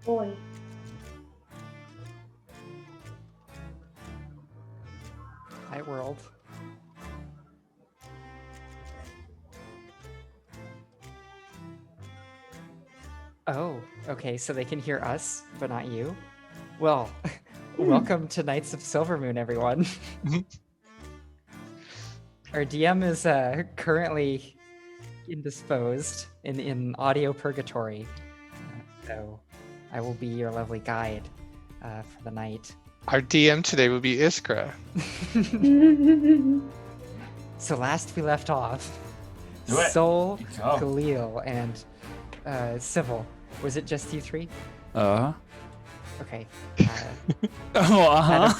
Boy. Hi, world. Oh, okay, so they can hear us, but not you? Well, welcome to Knights of Silvermoon, everyone. Our DM is currently indisposed in audio purgatory, so I will be your lovely guide for the night. Our DM today will be Iskra. So last we left off, Do it. Sol, You go. Khalil, and Civil. Was it just you three? Uh-huh. Okay. Oh,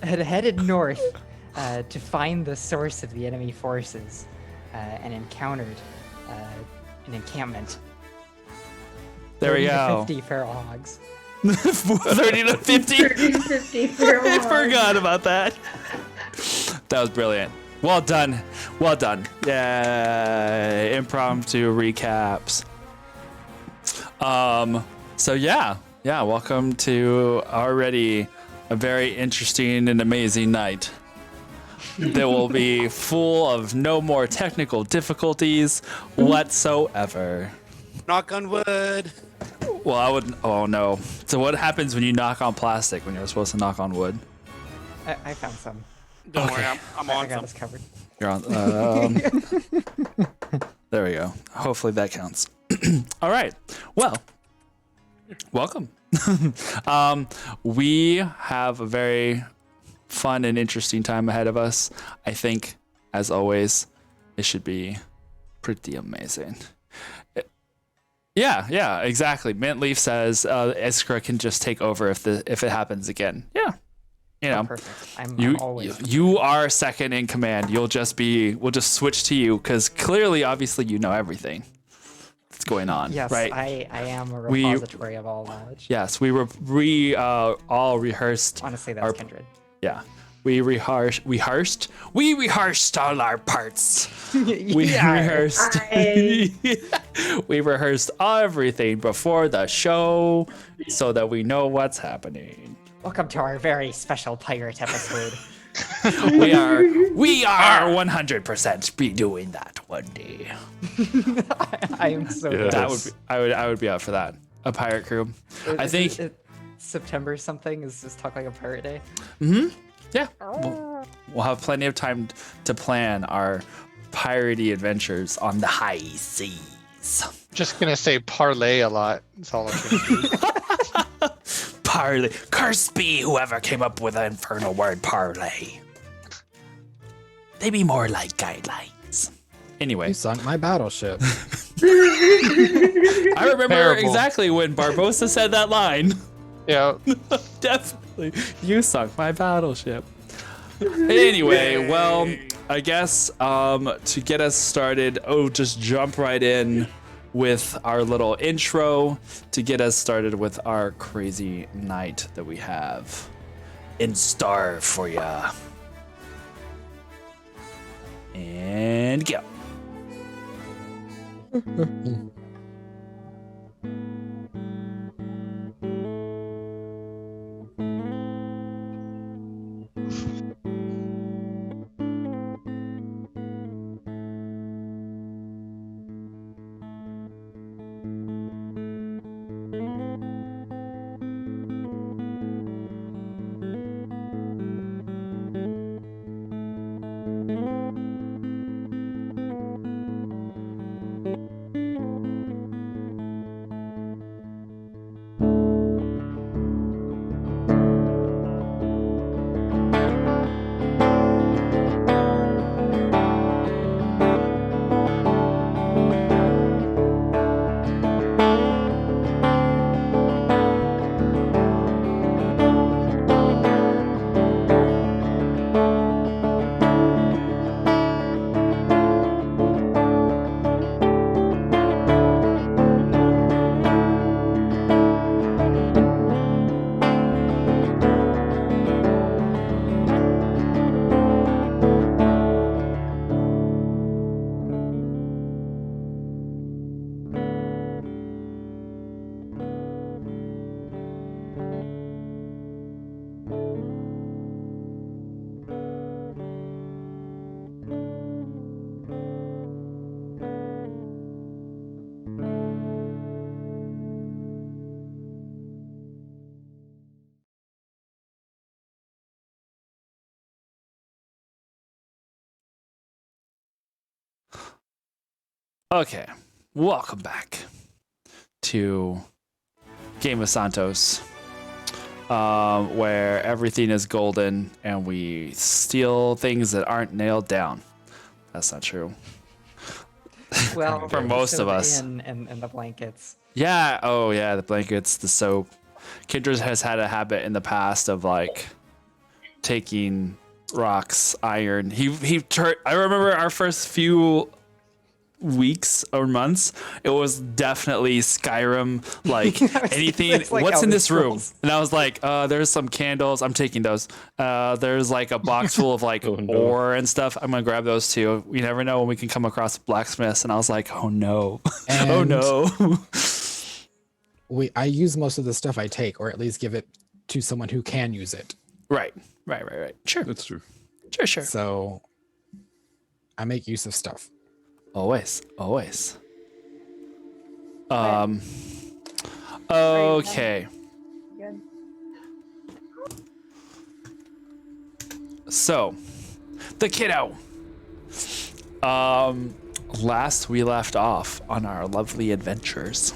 Had headed north to find the source of the enemy forces and encountered an encampment. There we 30 to go. 50 feral hogs. 30 to 50. 30 to 50 feral I hogs. forgot about that. That was brilliant. Well done. Well done. Yeah. Impromptu recaps. So yeah. Welcome to already a very interesting and amazing night. That will be full of no more technical difficulties whatsoever. Knock on wood. Well, I would. Oh no. So what happens when you knock on plastic when you're supposed to knock on wood? I found some. Don't Okay. worry, I'm I on got some. this covered. You're on. There we go. Hopefully that counts. All right. Well, welcome. We have a very fun and interesting time ahead of us. I think, as always, it should be pretty amazing. Yeah, exactly. Mint Leaf says Iskra can just take over if it happens again. Yeah, you know. Oh, perfect. I'm You always. you are second in command. We'll just switch to you because clearly, obviously, you know everything that's going on. Yes, right? I am a We- repository of all knowledge. Yes, we all rehearsed. Honestly, that's our- kindred. Yeah, we rehearsed all our parts. We Yeah. rehearsed. We rehearsed everything before the show so that we know what's happening. Welcome to our very special pirate episode. We are 100% be doing that one day. I am so Yeah. That would be, I would be up for that. A pirate crew. I think September something is Talk Like a Pirate Day. yeah. We'll have plenty of time to plan our piratey adventures on the high seas. Just gonna say parlay a lot. That's all I'm gonna do. Parlay. Cursed be whoever came up with the infernal word parlay. They be more like guidelines. Anyway, You sunk my battleship. I remember Terrible. exactly when Barbosa said that line. Yeah. Definitely. You sunk my battleship. Anyway, well, I guess to get us started, just jump right in with our little intro to get us started with our crazy night that we have in store for ya. And go. Okay, welcome back to Game of Santos, where everything is golden and we steal things that aren't nailed down. That's not true. Well, For most of so us. and the blankets. Yeah. Oh, yeah. The blankets, the soap. Kindred has had a habit in the past of like taking rocks, iron. I remember our first few weeks or months, it was definitely Skyrim, like anything. It's like What's in Elder this room? Scrolls. And I was like, there's some candles. I'm taking those. There's like a box full of like Oh, no. ore and stuff. I'm gonna grab those too. We never know when we can come across blacksmiths. And I was like, oh no, oh And no. I use most of the stuff I take, or at least give it to someone who can use it. Right. Sure. That's true. Sure. So I make use of stuff. Always. Okay. Good. So, the kiddo. Last we left off on our lovely adventures,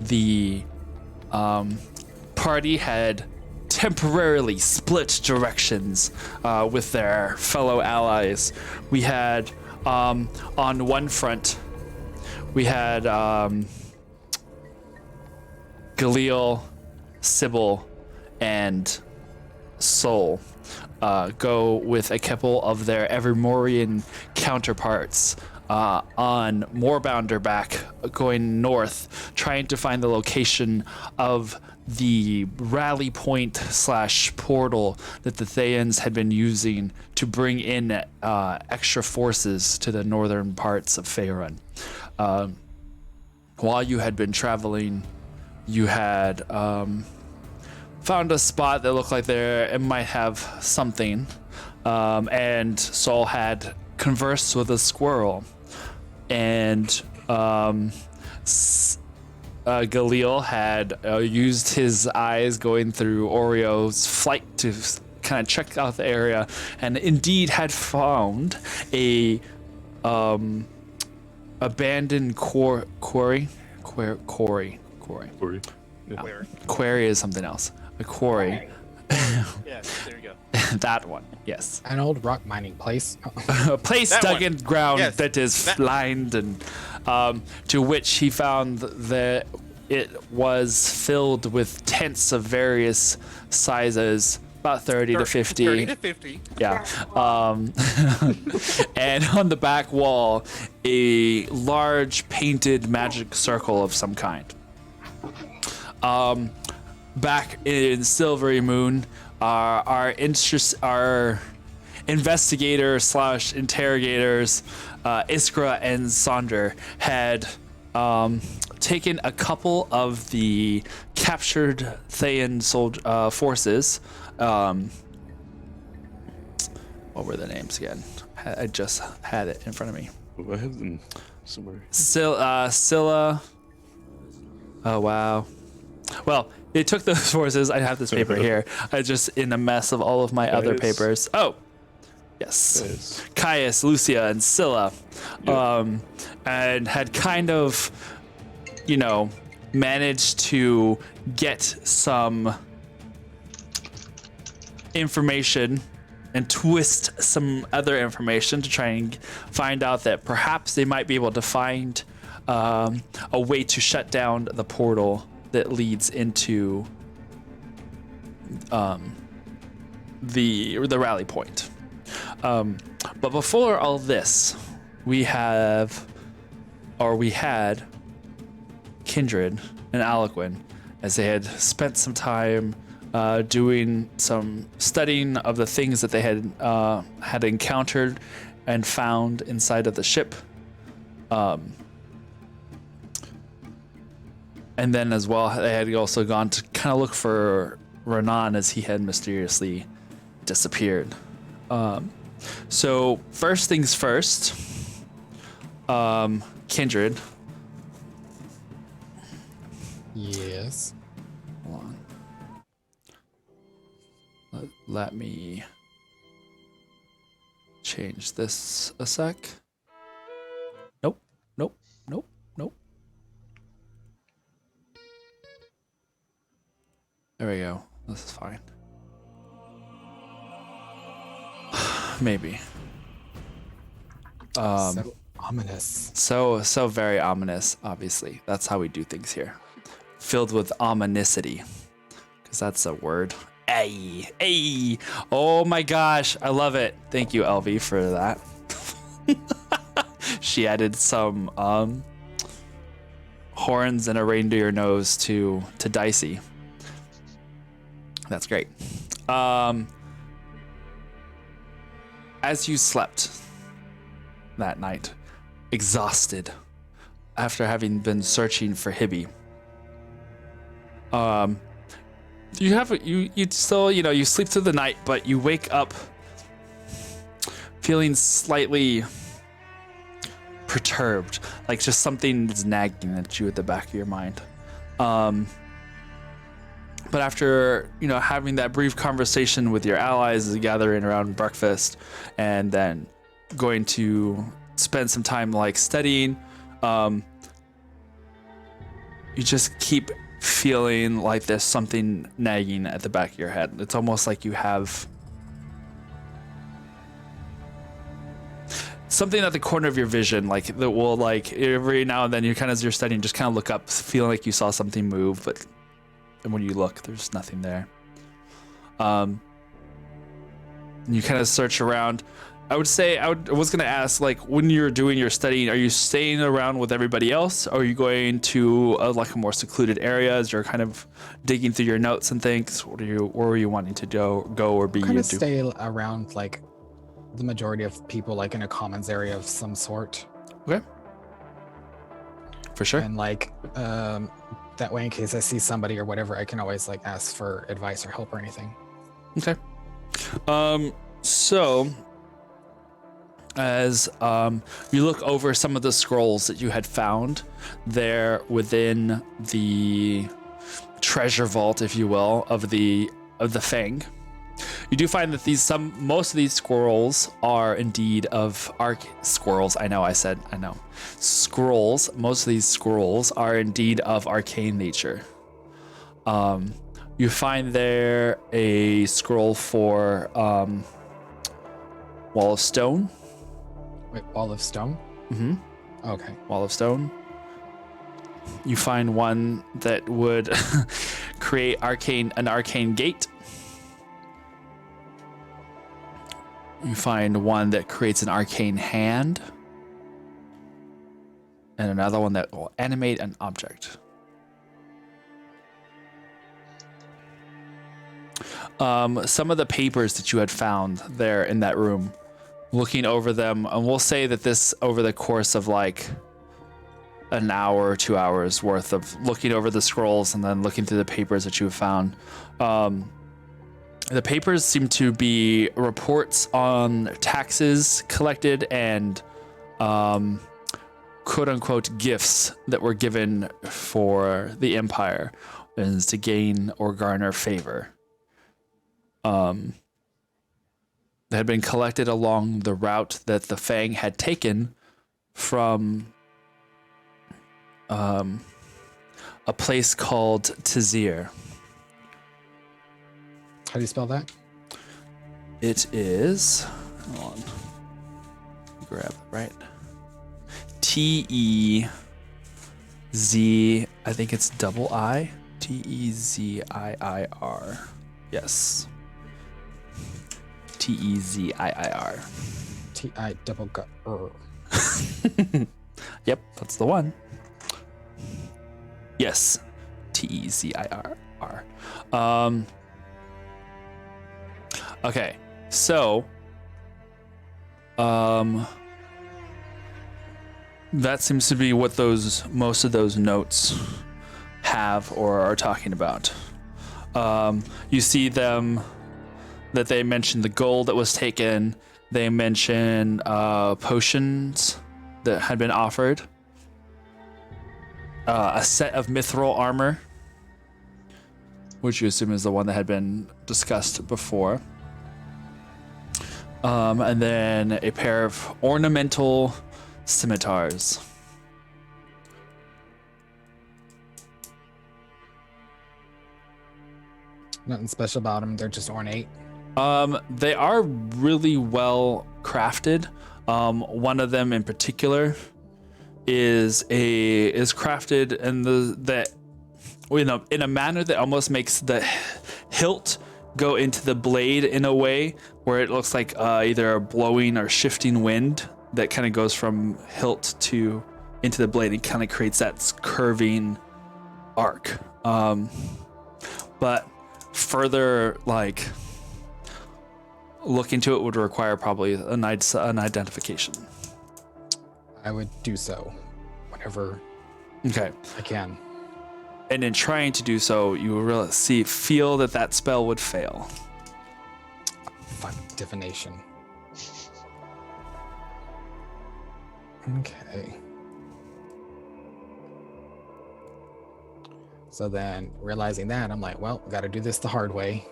the party had temporarily split directions with their fellow allies. We had on one front, we had Galil, Sybil, and Sol go with a couple of their Evermorian counterparts on Moorbounder back, going north, trying to find the location of the rally point / portal that the Thayans had been using to bring in extra forces to the northern parts of Faerun. While you had been traveling, you had found a spot that looked like it might have something, and Saul had conversed with a squirrel, and Galil had used his eyes going through Oreo's flight to kind of check out the area, and indeed had found a abandoned quarry. Corey. Quarry is something else. A quarry. Yeah, there you go. That one, yes. An old rock mining place. A place That dug one. in ground Yes, that is that- lined, and to which he found that it was filled with tents of various sizes, about 30 to 50. 30 to 50. Yeah. And on the back wall, a large painted magic circle of some kind. Back in Silvery Moon, our investigator / interrogators, Iskra and Sonder, had taken a couple of the captured Thayan forces. What were the names again? I just had it in front of me. Oh, I have them somewhere. Scylla. Oh, wow. Well, they took those forces. I have this paper here. I just in a mess of all of my other Caius. papers. Oh, yes. Yes. Caius, Lucia, and Scylla. Yeah. And had kind of, managed to get some information and twist some other information to try and find out that perhaps they might be able to find a way to shut down the portal that leads into the rally point. But before all this, we had Kindred and Alequin, as they had spent some time doing some studying of the things that they had encountered and found inside of the ship. And then as well, they had also gone to kind of look for Renan, as he had mysteriously disappeared. So first things first, Kindred. Yes. Hold on. Let me change this a sec. Nope. Nope. Nope. Nope. There we go. This is fine. Maybe. So ominous. So very ominous, obviously. That's how we do things here. Filled with ominousity. Because that's a word. Ay. Ay. Oh my gosh. I love it. Thank you, LV, for that. She added some horns and a reindeer nose to Dicey. That's great. As you slept that night, exhausted after having been searching for Hibby, you still, you sleep through the night, but you wake up feeling slightly perturbed, like just something is nagging at you at the back of your mind. But after, having that brief conversation with your allies, gathering around breakfast, and then going to spend some time studying, you just keep feeling like there's something nagging at the back of your head. It's almost like you have something at the corner of your vision, that will every now and then as you're studying, just kind of look up, feeling like you saw something move, but and when you look, there's nothing there. And you kind of search around. I was going to ask, when you're doing your studying, are you staying around with everybody else? Or are you going to a more secluded areas? You're kind of digging through your notes and things. Where were you wanting to go or be? Kind of stay around the majority of people, in a commons area of some sort. Okay. For sure. And that way, in case I see somebody or whatever, I can always ask for advice or help or anything. Okay. So as you look over some of the scrolls that you had found there within the treasure vault, if you will, of the Fang, you do find that most of these scrolls are indeed of scrolls. I know. Scrolls. Most of these scrolls are indeed of arcane nature. You find there a scroll for Wall of Stone. Wait, Wall of Stone? Mm-hmm. Okay. Wall of Stone. You find one that would create an arcane gate. You find one that creates an arcane hand. And another one that will animate an object. Some of the papers that you had found there in that room, looking over them, and we'll say that this over the course of an hour or 2 hours worth of looking over the scrolls and then looking through the papers that you have found. The papers seem to be reports on taxes collected and quote-unquote gifts that were given for the Empire is to gain or garner favor. That had been collected along the route that the Fang had taken from a place called Tazir. How do you spell that? It is, hold on, grab it right. Tez, I think it's double I. Teziir. Yes. Teziir. Ti double g. Yep, that's the one. Yes. Teziir. Okay, so that seems to be what most of those notes have or are talking about. You see them that they mention the gold that was taken. They mention potions that had been offered. A set of mithril armor, which you assume is the one that had been discussed before. And then a pair of ornamental scimitars. Nothing special about them. They're just ornate. They are really well crafted. One of them in particular is crafted in a manner that almost makes the hilt go into the blade in a way where it looks like either a blowing or shifting wind that kind of goes from hilt to into the blade and kind of creates that curving arc. But further like look into it would require probably an identification. I would do so whenever Okay. I can. And in trying to do so, you will really feel that spell would fail. Fuck divination. Okay. So then, realizing that, I'm like, well, got to do this the hard way.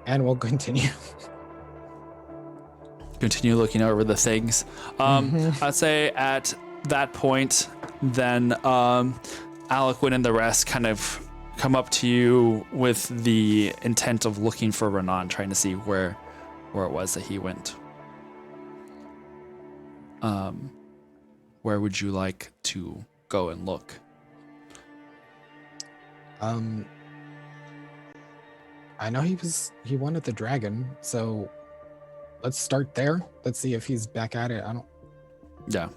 And we'll continue. Continue looking over the things. I'd say at that point, then Alcuin and the rest kind of come up to you with the intent of looking for Renan, trying to see where it was that he went. Where would you like to go and look? I know he wanted the dragon, so let's start there. Let's see if he's back at it. Yeah.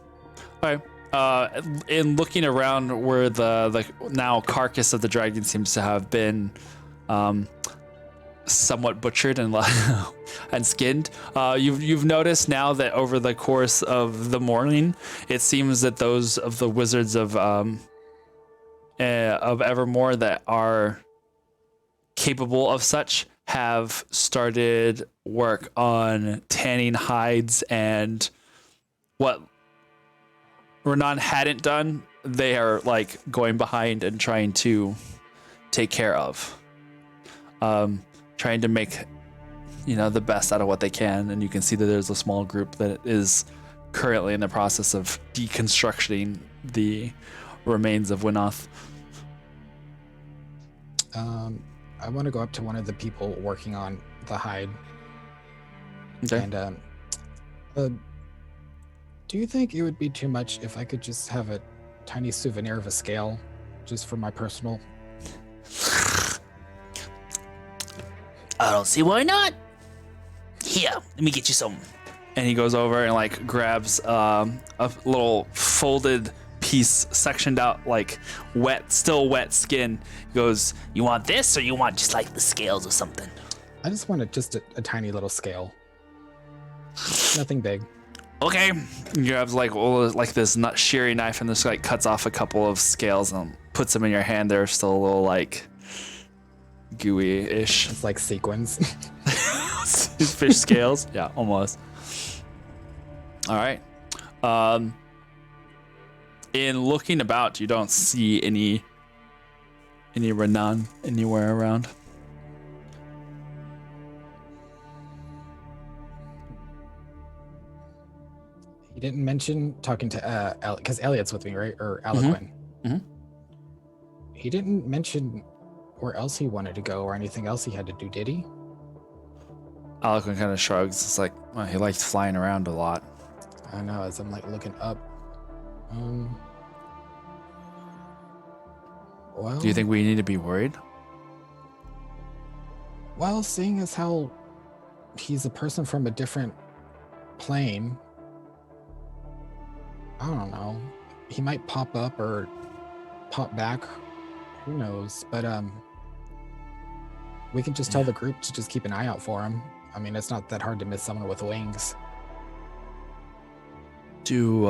Okay. In looking around where the now carcass of the dragon seems to have been somewhat butchered and and skinned, you've noticed now that over the course of the morning, it seems that those of the wizards of Evermore that are capable of such have started work on tanning hides, and what Renan hadn't done, they are like going behind and trying to take care of, trying to make the best out of what they can. And you can see that there's a small group that is currently in the process of deconstructing the remains of Winoth. I want to go up to one of the people working on the hide. Okay. And do you think it would be too much if I could just have a tiny souvenir of a scale, just for my personal? I don't see why not. Here, let me get you some. And he goes over and like grabs a little folded piece, sectioned out, like still wet skin. He goes, You want this, or you want just like the scales or something? I just want just a tiny little scale. Nothing big. okay. He grabs like this nut shearing knife and just like cuts off a couple of scales and puts them in your hand. They're still a little like gooey-ish. It's like sequins. Fish scales. Yeah, almost. All right. In looking about, you don't see any Renan anywhere around. He didn't mention talking to because Elliot's with me, right? Or Alcuin. Mhm. He didn't mention where else he wanted to go or anything else he had to do, did he? Alcuin kind of shrugs. It's like, well, he likes flying around a lot. I know, as I'm like looking up. Well, Do you think we need to be worried? Well, seeing as how he's a person from a different plane, I don't know. He might pop up or pop back. Who knows? But we can just tell the group to just keep an eye out for him. I mean, it's not that hard to miss someone with wings. Do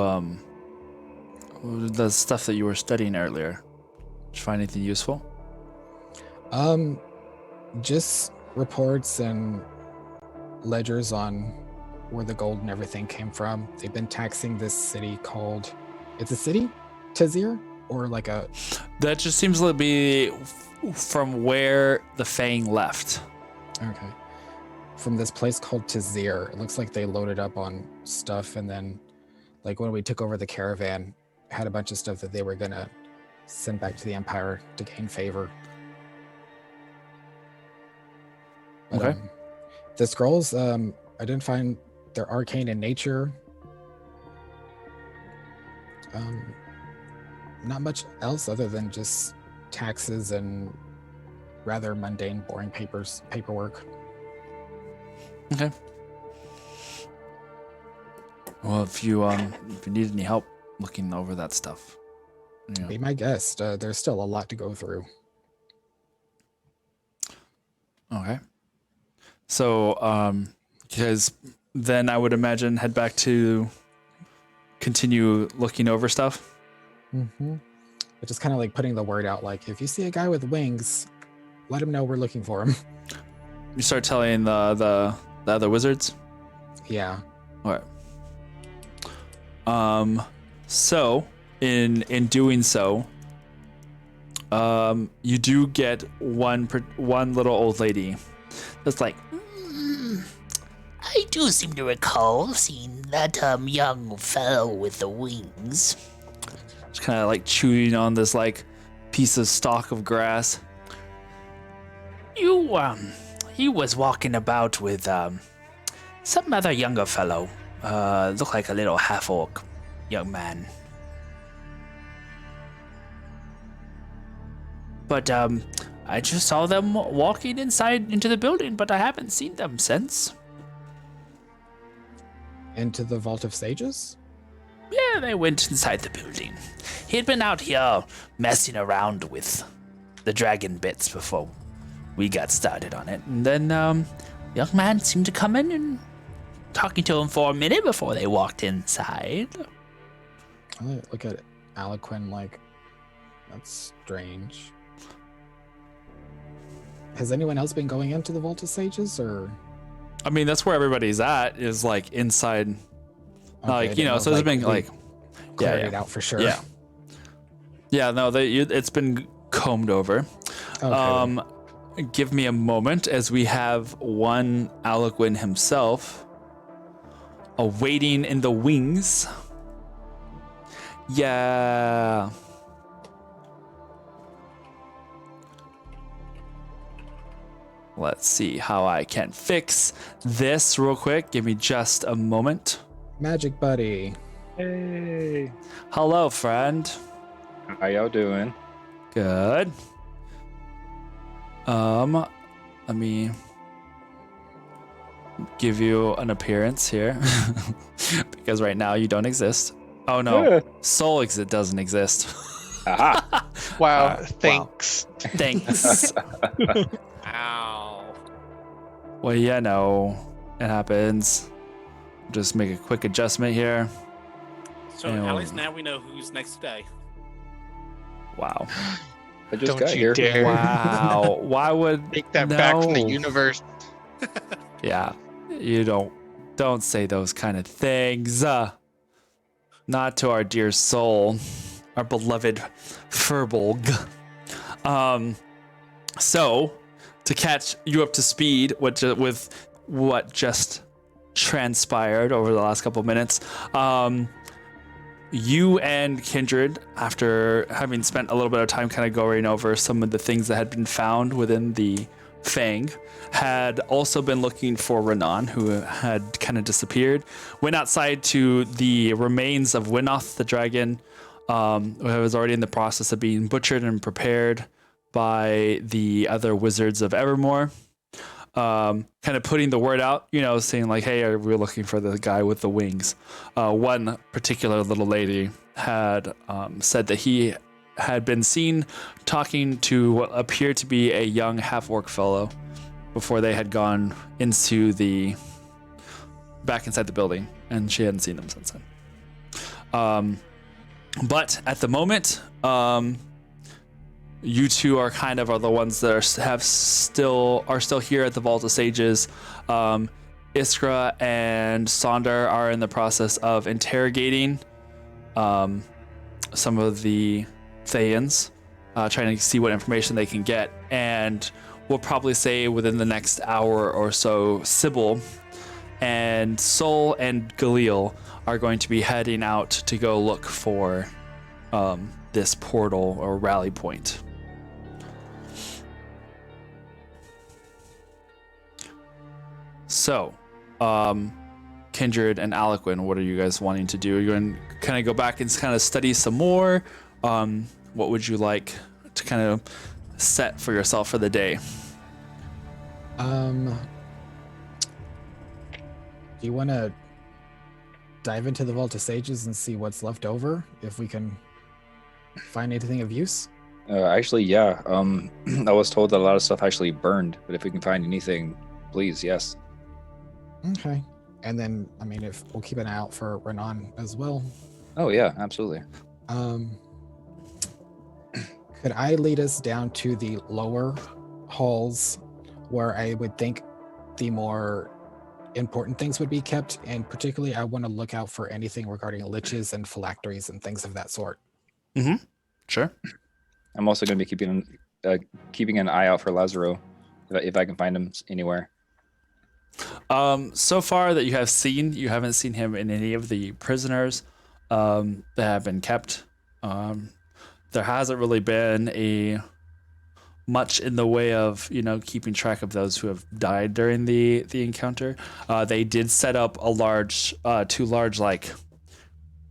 the stuff that you were studying earlier, did you find anything useful? Just reports and ledgers on where the gold and everything came from. They've been taxing this city called, it's a city? Tazir? Or like a... That just seems to be from where the Fang left. Okay. From this place called Tazir. It looks like they loaded up on stuff, and then like when we took over the caravan, had a bunch of stuff that they were gonna send back to the Empire to gain favor. But, Okay. the scrolls, I didn't find they're arcane in nature. Not much else other than just taxes and rather mundane, boring paperwork. Okay. Well, if you need any help looking over that stuff, Be my guest. There's still a lot to go through. Okay. So, because then I would imagine head back to continue looking over stuff. Mm-hmm. But just kind of like putting the word out, like, if you see a guy with wings, let him know we're looking for him. You start telling the other wizards. Yeah. All right. So in doing so, you do get one little old lady that's like, I do seem to recall seeing that young fellow with the wings. just kind of like chewing on this like piece of stalk of grass. He was walking about with some other younger fellow. Looked like a little half-orc young man. But I just saw them walking inside into the building, but I haven't seen them since. Into the Vault of Sages? Yeah, they went inside the building. He'd been out here messing around with the dragon bits before we got started on it. And then young man seemed to come in and talking to him for a minute before they walked inside. I look at Aliquin like, that's strange. Has anyone else been going into the Vault of Sages, or? I mean, that's where everybody's at, is like inside. Okay, I Like, didn't know so if, there's been we like, cleared yeah. it out for sure. Yeah, no, it's been combed over. Okay. Give me a moment as we have one Aliquin himself awaiting in the wings. Yeah. Let's see how I can fix this real quick. Give me just a moment. Magic Buddy. Hey. Hello, friend. How y'all doing? Good. Let me give you an appearance here because right now you don't exist. Oh no, Yeah. Soul doesn't exist. Aha. Wow, Wow. thanks. Thanks. Ow. Well, yeah, no, it happens. Just make a quick adjustment here. So Ew. at least now we know who's next today. Wow. I just Don't got you here. dare Wow. Why would take that back from the No. universe. Yeah, you don't say those kind of things. Not to our dear Soul, our beloved Furbolg. So to catch you up to speed with what just transpired over the last couple of minutes, you and Kindred, after having spent a little bit of time kind of going over some of the things that had been found within the Fang, had also been looking for Renan, who had kind of disappeared. Went outside to the remains of Winoth, the dragon, who was already in the process of being butchered and prepared by the other wizards of Evermore. Kind of putting the word out, saying like, hey, we're looking for the guy with the wings. One particular little lady had said that he had been seen talking to what appeared to be a young half-orc fellow before they had gone back inside the building, and she hadn't seen them since then. But at the moment, you two are the ones that are still here at the Vault of Sages. Iskra and Sonder are in the process of interrogating some of the Thayans, trying to see what information they can get. And we'll probably say within the next hour or so, Sybil and Sol and Galil are going to be heading out to go look for this portal or rally point. So, Kindred and Aliquin, what are you guys wanting to do? Are you going to kind of go back and kind of study some more? What would you like to kind of set for yourself for the day? Do you want to dive into the Vault of Sages and see what's left over? If we can find anything of use? Actually, yeah. I was told that a lot of stuff actually burned, but if we can find anything, please, yes. Okay. And then, I mean, if we'll keep an eye out for Renan as well. Oh yeah, absolutely. Could I lead us down to the lower halls where I would think the more important things would be kept? And particularly, I want to look out for anything regarding liches and phylacteries and things of that sort. Mm-hmm. Sure. I'm also going to be keeping an eye out for Lazaro, if I can find him anywhere. So far that you haven't seen him in any of the prisoners that have been kept. There hasn't really been much in the way of keeping track of those who have died during the encounter. They did set up two large like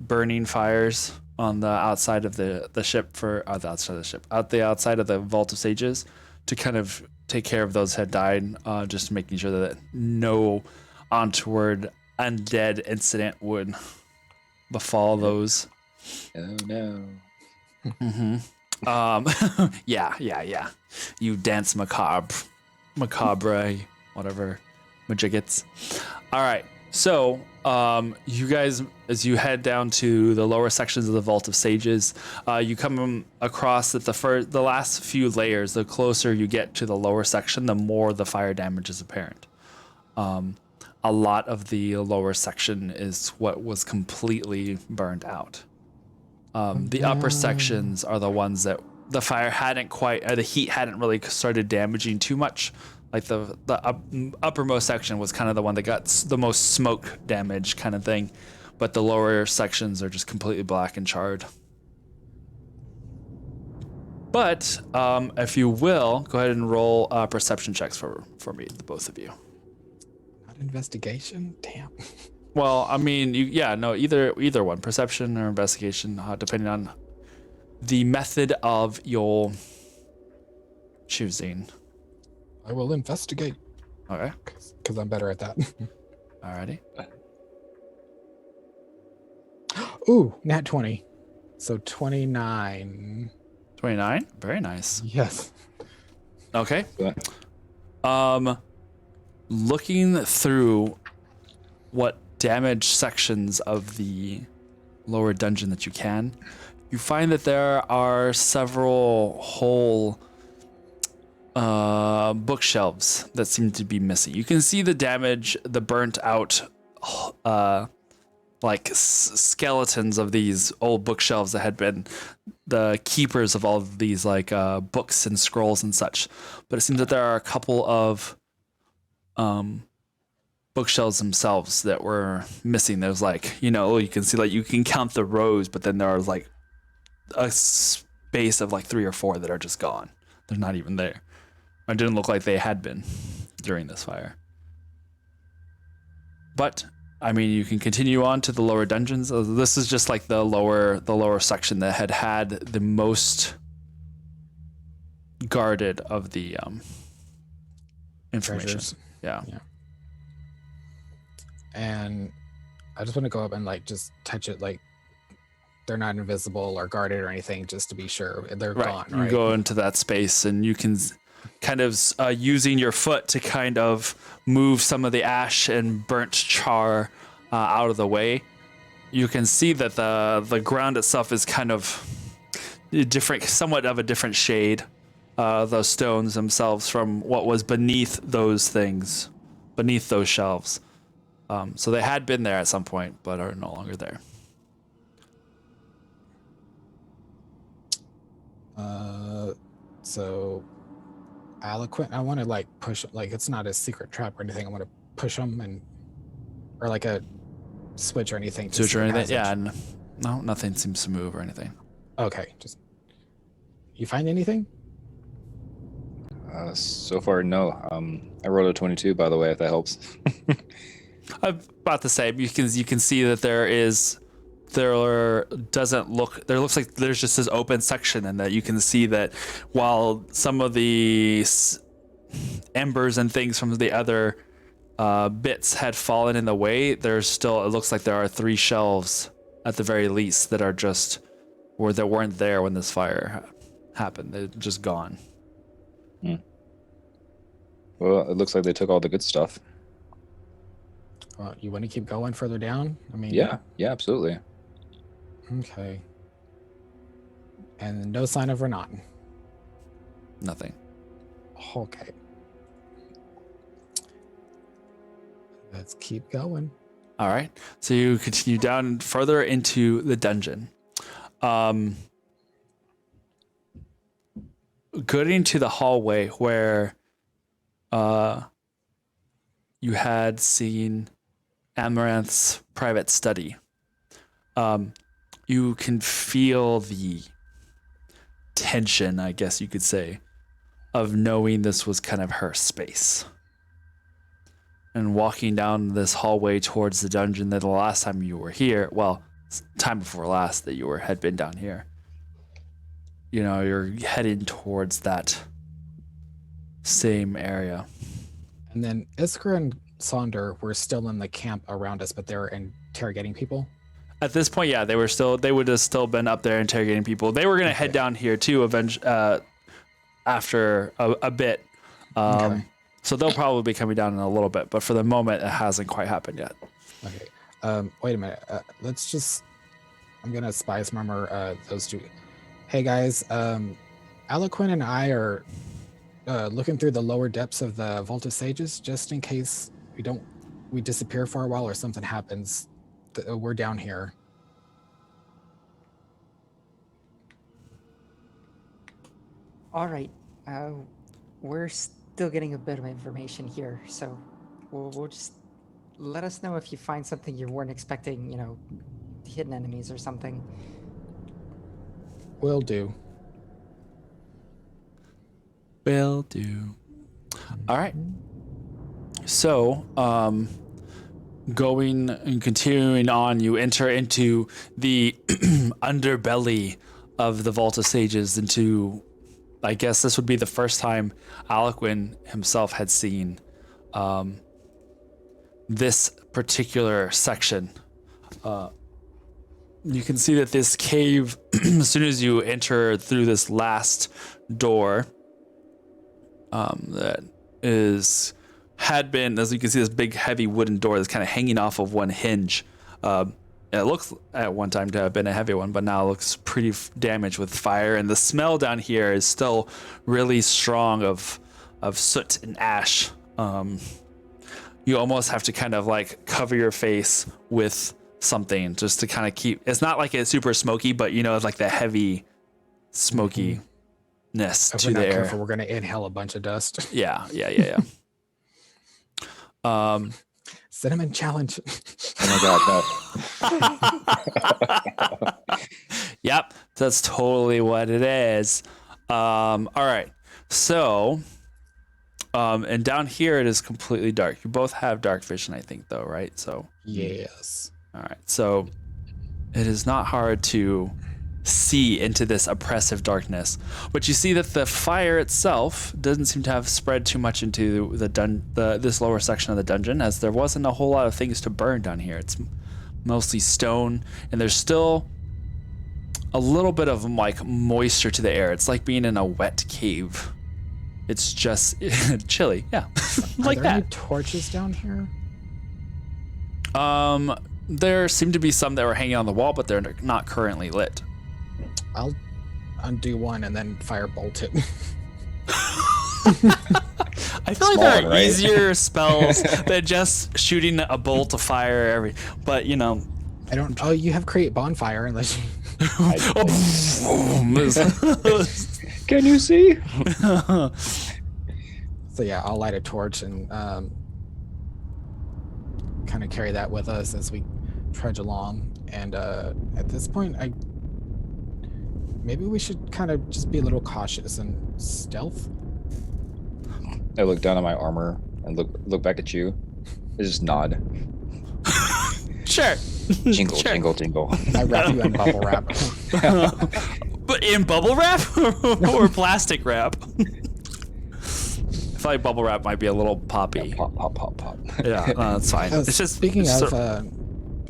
burning fires on the outside of the ship out the outside of the Vault of Sages to kind of take care of those who had died, just making sure that no untoward undead incident would befall those. Oh no. Mm-hmm. Yeah. You dance macabre, whatever, majiggets. All right. So, you guys, as you head down to the lower sections of the Vault of Sages, you come across that the last few layers, the closer you get to the lower section, the more the fire damage is apparent. A lot of the lower section is what was completely burned out. The upper sections are the ones that the fire hadn't the heat hadn't really started damaging too much. Like the uppermost section was kind of the one that got the most smoke damage kind of thing, but the lower sections are just completely black and charred. But if you will, go ahead and roll perception checks for me, the both of you. Not investigation? Damn. Well, I mean, either one, perception or investigation, depending on the method of your choosing. I will investigate. Okay. Because I'm better at that. Alrighty. Ooh, nat 20. So 29. 29. Very nice. Yes. Okay. Looking through what damage sections of the lower dungeon that you can, you find that there are several whole bookshelves that seem to be missing. You can see the damage, the burnt out skeletons of these old bookshelves that had been the keepers of all of these books and scrolls and such. But it seems that there are a couple of bookshelves themselves that were missing. There's you can see you can count the rows, but then there are a space of 3 or 4 that are just gone. They're not even there. It didn't look like they had been during this fire. But I mean, you can continue on to the lower dungeons. This is just the lower section that had the most guarded of the information. Treasures. Yeah. And I just want to go up and just touch it, they're not invisible or guarded or anything, just to be sure they're gone. Right? You go into that space and you can kind of using your foot to kind of move some of the ash and burnt char out of the way. You can see that the ground itself is kind of different, somewhat of a different shade. Those stones themselves from what was beneath those things, beneath those shelves. So they had been there at some point, but are no longer there. So Aliquin, I want to push, it's not a secret trap or anything. I want to push them or a switch or anything. Switch or anything? Yeah, no, nothing seems to move or anything. Okay, you find anything? So far, no. I rolled a 22, by the way, if that helps. I'm about to say you can see that there looks like there's just this open section, and that you can see that while some of the embers and things from the other bits had fallen in the way, it looks like there are 3 shelves at the very least that are just that weren't there when this fire happened. They're just gone. Well, it looks like they took all the good stuff. You want to keep going further down? I mean, Yeah, absolutely. Okay. And no sign of Renan. Nothing. Okay. Let's keep going. All right. So you continue down further into the dungeon. Getting to the hallway where you had seen Amaranth's private study. You can feel the tension, I guess you could say, of knowing this was kind of her space. And walking down this hallway towards the dungeon that the last time you were here, well, time before last that you had been down here, you're heading towards that same area. And then Iskra and Sonder were still in the camp around us, but they were interrogating people. At this point, yeah, they would have still been up there interrogating people. They were going to head down here too, after a bit. Okay. So they'll probably be coming down in a little bit, but for the moment, it hasn't quite happened yet. Okay. Wait a minute. I'm gonna spice murmur those two. Hey guys, Aliquin and I are looking through the lower depths of the Vault of Sages, just in case we disappear for a while or something happens. We're down here. All right. We're still getting a bit of information here, so we'll just let us know if you find something you weren't expecting. Hidden enemies or something. Will do. Will do. All right. So, going and continuing on, you enter into the underbelly of the Vault of Sages, I guess this would be the first time Aliquin himself had seen this particular section. You can see that this cave, as soon as you enter through this last door, had been, as you can see, this big heavy wooden door that's kind of hanging off of one hinge. It looks at one time to have been a heavy one, but now it looks pretty damaged with fire. And the smell down here is still really strong of soot and ash. You almost have to kind of like cover your face with something just to kind of keep. It's not like it's super smoky, but it's like the heavy smokiness If to we're the not air. careful, we're gonna inhale a bunch of dust. Yeah. Cinnamon challenge. Oh my god, no. Yep, that's totally what it is. All right. So, and down here it is completely dark. You both have dark vision, I think, though, right? So, Yes. all right. So, it is not hard to see into this oppressive darkness, but you see that the fire itself doesn't seem to have spread too much into this lower section of the dungeon, as there wasn't a whole lot of things to burn down here. It's mostly stone, and there's still a little bit of like moisture to the air. It's like being in a wet cave. It's just chilly. Yeah. Like Are there that. any torches down here? There seem to be some that were hanging on the wall, but they're not currently lit. I'll undo one and then firebolt it. I feel like there Small are one, right? easier spells than just shooting a bolt of fire but I don't. Oh, you have create bonfire unless you. Can you see? So yeah, I'll light a torch and kind of carry that with us as we trudge along. And at this point, maybe we should kind of just be a little cautious and stealth. I look down at my armor and look back at you. I just nod. Sure. Jingle, Sure. jingle, jingle. I wrap you in bubble wrap. But in bubble wrap or plastic wrap? I feel like bubble wrap might be a little poppy. Pop, pop, pop, pop. Yeah, no, that's fine. It's just Speaking it's of,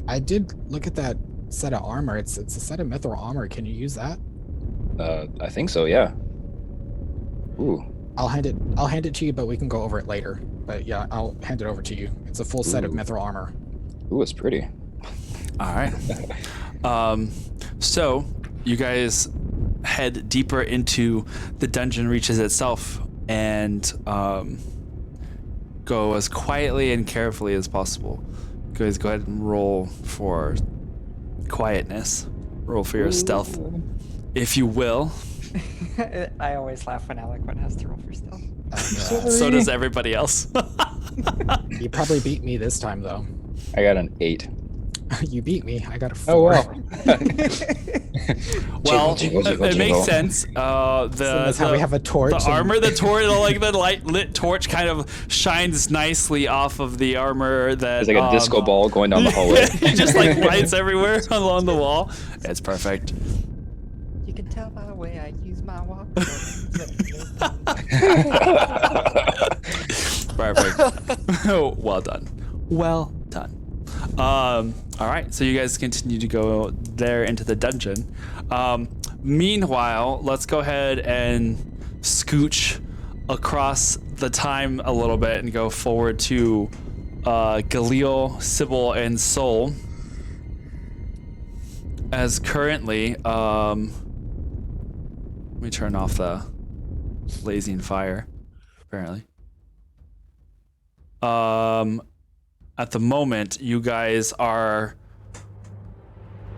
I did look at that set of armor. It's a set of mithril armor. Can you use that? I think so. Yeah. Ooh. I'll hand it to you, but we can go over it later. But yeah, I'll hand it over to you. It's a full set of Ooh. mithril armor. Ooh, it's pretty. all right. So you guys head deeper into the dungeon reaches itself and go as quietly and carefully as possible. Guys, go ahead and roll for quietness. Roll for your stealth, if you will. I always laugh when Eloquent has to roll for stealth. So does everybody else. You probably beat me this time, though. I got an 8. You beat me. I got a 4. Oh wow. Well, Jingle, jingle, it makes jingle. sense. That's how we have a torch. The armor, the light lit torch kind of shines nicely off of the armor that It's like a disco ball going down the hallway. it just like lights everywhere along the wall. It's perfect. You can tell by the way I use my walk. Perfect. Well done. Well done. All right, so you guys continue to go there into the dungeon. Meanwhile, let's go ahead and scooch across the time a little bit and go forward to Galil, Sybil, and Sol. As currently, let me turn off the blazing fire, apparently. At the moment, you guys are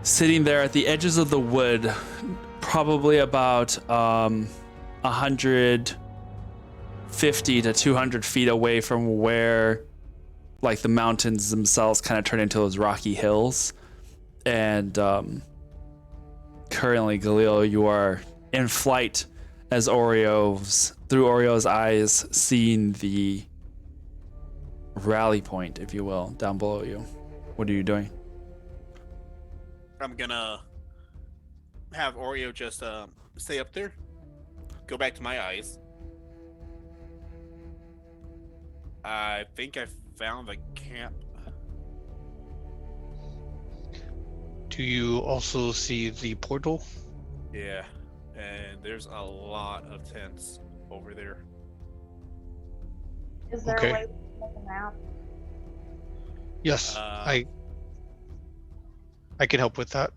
sitting there at the edges of the wood, probably about 150 to 200 feet away from where, like, the mountains themselves kind of turn into those rocky hills. And currently, Galil, you are in flight as through Oreo's eyes, seeing the rally point, if you will, down below you. What are you doing? I'm gonna have Oreo just stay up there, go back to my eyes. I think I found the camp. Do you also see the portal? Yeah, and there's a lot of tents over there. Is there Okay. a way to make a map? Yes, I can help with that.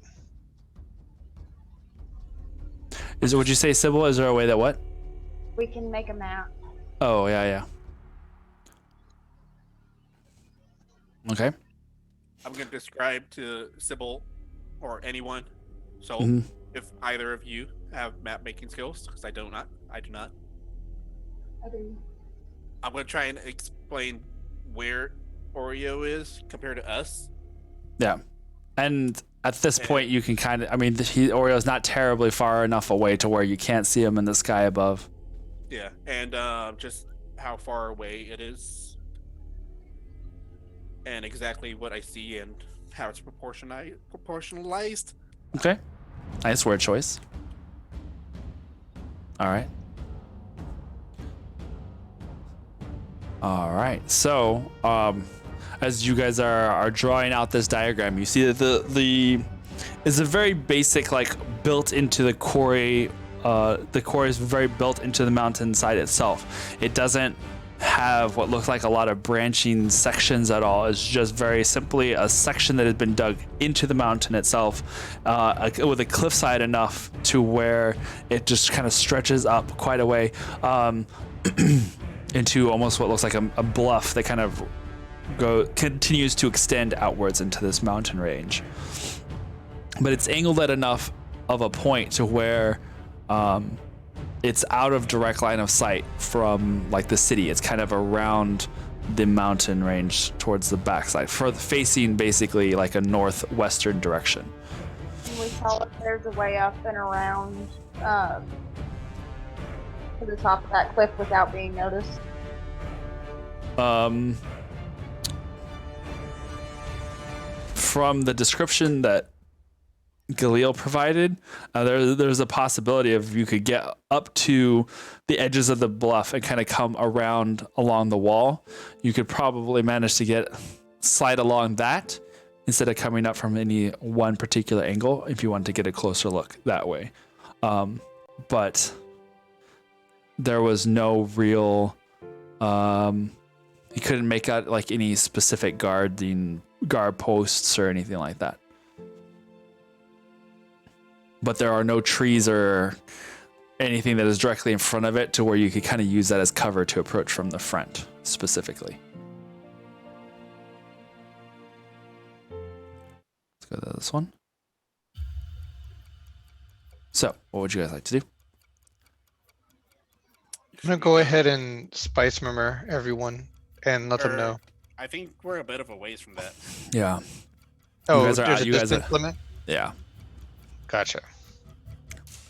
Would you say, Sybil? Is there a way that what? We can make a map. Oh, yeah. Okay. I'm gonna describe to Sybil or anyone. So Mhm. if either of you have map making skills, because I do not. I do. I'm gonna try and explain where Oreo is compared to us. Yeah. And at this point, you can kind of, Oreo's not terribly far enough away to where you can't see him in the sky above. Yeah, and just how far away it is, and exactly what I see and how it's proportionalized. Okay. Nice word choice. All right. All right. So, as you guys are drawing out this diagram, you see that the is a very basic, like, built into the quarry. The quarry is very built into the mountainside itself. It doesn't have what looks like a lot of branching sections at all. It's just very simply a section that has been dug into the mountain itself, with a cliffside enough to where it just kind of stretches up quite a way into almost what looks like a bluff that kind of continues to extend outwards into this mountain range. But it's angled at enough of a point to where it's out of direct line of sight from, like, the city. It's kind of around the mountain range towards the backside, facing basically like a northwestern direction. Can we tell if there's a way up and around to the top of that cliff without being noticed? from the description that Galil provided, there's a possibility of you could get up to the edges of the bluff and kind of come around along the wall. You could probably manage to slide along that instead of coming up from any one particular angle if you want to get a closer look that way. But there was no real, you couldn't make out like any specific guard posts or anything like that. But there are no trees or anything that is directly in front of it to where you could kind of use that as cover to approach from the front specifically. Let's go to this one. So, what would you guys like to do? I'm gonna go ahead and spice murmur everyone and let them know. I think we're a bit of a ways from that. Yeah. Oh, guys are- there's a you guys are- distance limit? Yeah. Gotcha.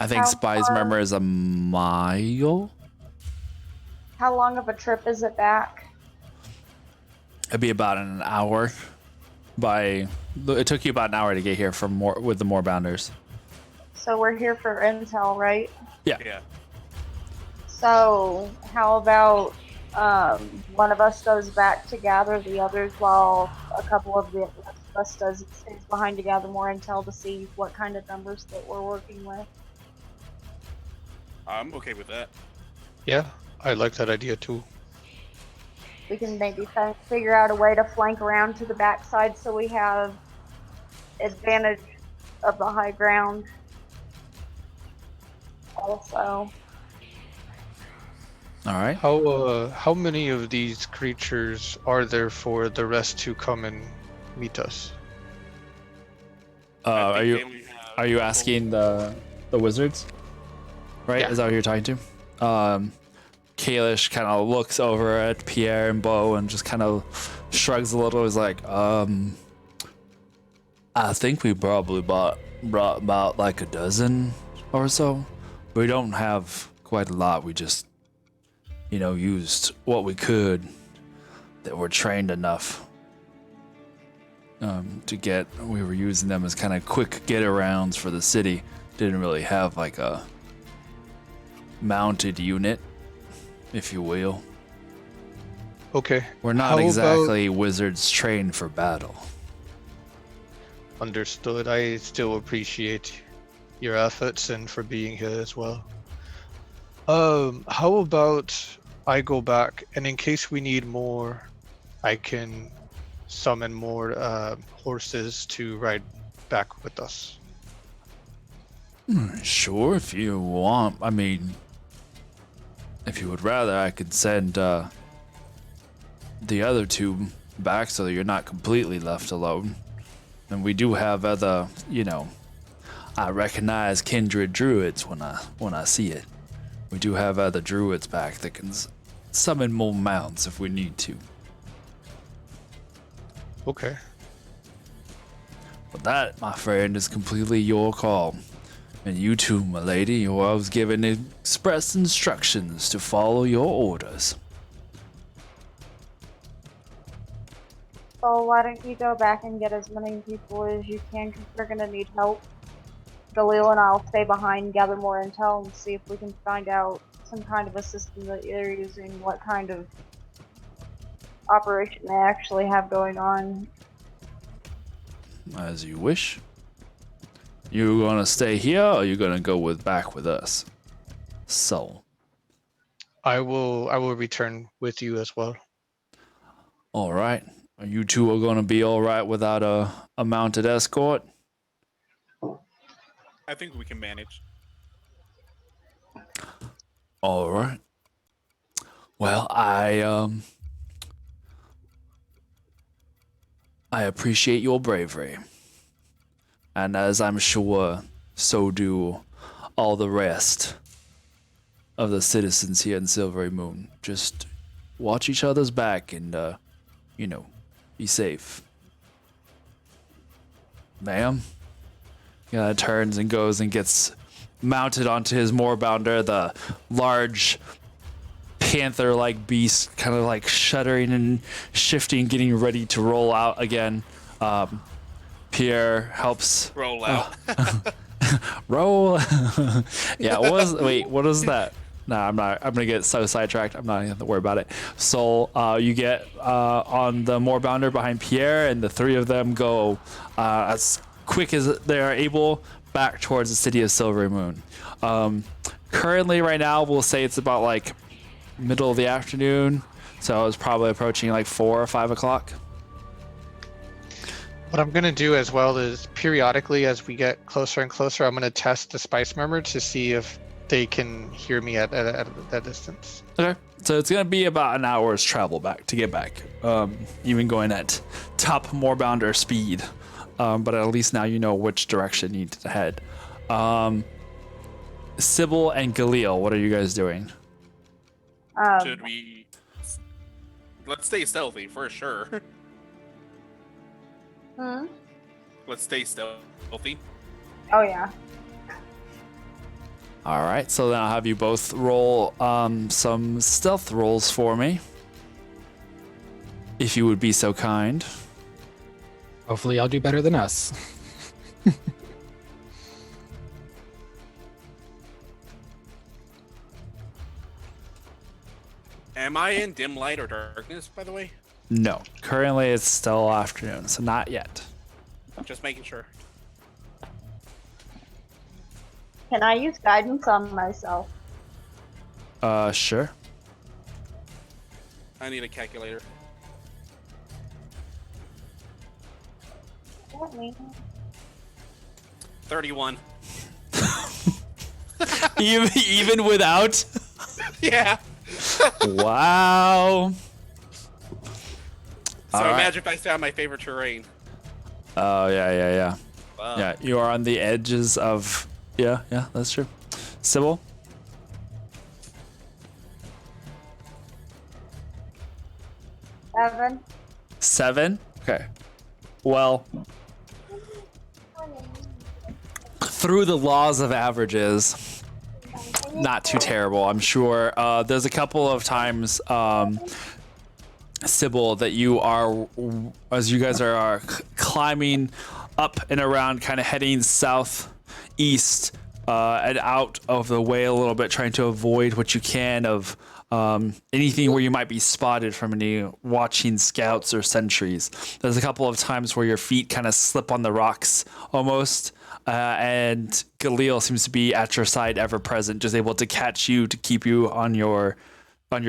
I think How Spy's far- Murmur is a mile. How long of a trip is it back? It'd be about an hour. It took you about an hour to get here with the Moorbounders. So we're here for intel, right? Yeah. So how about one of us goes back to gather the others while a couple of the rest of us stays behind to gather more intel to see what kind of numbers that we're working with. I'm okay with that. Yeah, I like that idea too. We can maybe figure out a way to flank around to the backside so we have advantage of the high ground. Also, All right. How many of these creatures are there for the rest to come and meet us? I Are think you they only have are you asking the wizards? Right? Yeah. Is that what you're talking to? Kalish kind of looks over at Pierre and Bo and just kind of shrugs a little. He's like, I think we probably brought about like a dozen or so. We don't have quite a lot. We just, used what we could that were trained enough to get. We were using them as kind of quick get-arounds for the city. Didn't really have like a mounted unit, if you will. Okay. We're not How exactly wizards trained for battle. Understood. I still appreciate your efforts and for being here as well. How about I go back and in case we need more, I can summon more horses to ride back with us. Sure, if you want. I mean, if you would rather, I could send the other two back so that you're not completely left alone. And we do have other, I recognize kindred druids when I see it. We do have other druids back that can summon more mounts if we need to. Okay. But that, my friend, is completely your call. And you too, my lady, you are always given express instructions to follow your orders. so why don't you go back and get as many people as you can because we're gonna need help. Galil and I'll stay behind, gather more intel, and see if we can find out some kind of a system that they're using, what kind of operation they actually have going on. As you wish. You gonna stay here, or you gonna go back with us? So, I will return with you as well. all right. You two are gonna be all right without a mounted escort. I think we can manage. All right. Well, I appreciate your bravery. And as I'm sure, so do all the rest of the citizens here in Silvery Moon. Just watch each other's back and, be safe. Ma'am? Yeah, turns and goes and gets mounted onto his Moorbounder, the large panther-like beast kind of like shuddering and shifting, getting ready to roll out again. Pierre helps Roll out. roll. Yeah, what was that? No, I'm not. I'm gonna get so sidetracked. I'm not gonna have to worry about it. So you get on the moorbounder behind Pierre, and the three of them go as quick as they are able back towards the city of Silver Moon. Currently, right now, we'll say it's about like middle of the afternoon, so it's probably approaching like 4 or 5 o'clock. What I'm going to do as well is periodically, as we get closer and closer, I'm going to test the spice murmur to see if they can hear me at that distance. Okay, so it's gonna be about an hour's travel back to get back, even going at top moorbounder speed. But at least now you know which direction you need to head. Sybil and Galil, what are you guys doing? Should we? Let's stay stealthy for sure. Let's stay stealthy. Oh yeah. All right, so then I'll have you both roll some stealth rolls for me, if you would be so kind. Hopefully, I'll do better than us. Am I in dim light or darkness, by the way? No, currently it's still afternoon, so not yet. Just making sure. Can I use guidance on myself? Sure. I need a calculator. Let me. 31. Even without? Yeah. Wow. So All right. imagine if I stay on my favorite terrain. Oh, yeah. Wow. Yeah, you are on the edges of... Yeah, that's true. Sybil? Seven? Okay. Well, through the laws of averages, not too terrible, I'm sure. There's a couple of times, Sybil, that you are, as you guys are climbing up and around, kind of heading southeast and out of the way a little bit, trying to avoid what you can of anything where you might be spotted from any watching scouts or sentries. There's a couple of times where your feet kind of slip on the rocks almost, and Galil seems to be at your side, ever present, just able to catch you to keep you on your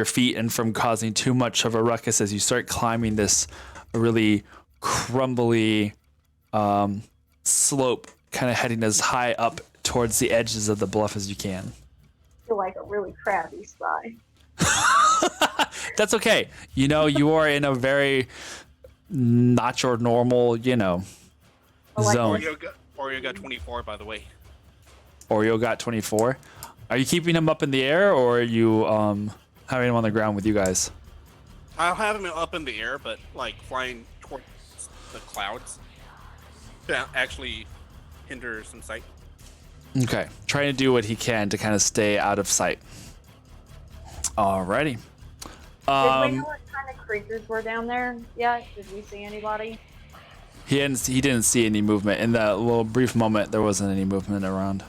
feet and from causing too much of a ruckus as you start climbing this really crumbly slope, kind of heading as high up towards the edges of the bluff as you can. I feel like a really crabby spy. That's okay. You know, you are in a very not your normal, zone. Oreo got 24, by the way. Oreo got 24. Are you keeping him up in the air, or are you having him on the ground with you guys? I'll have him up in the air, but like flying towards the clouds to actually hinder some sight. Okay. Trying to do what he can to kind of stay out of sight. Alrighty. Did we know what kind of creatures were down there yet? Did we see anybody? He didn't see any movement. In that little brief moment, there wasn't any movement around.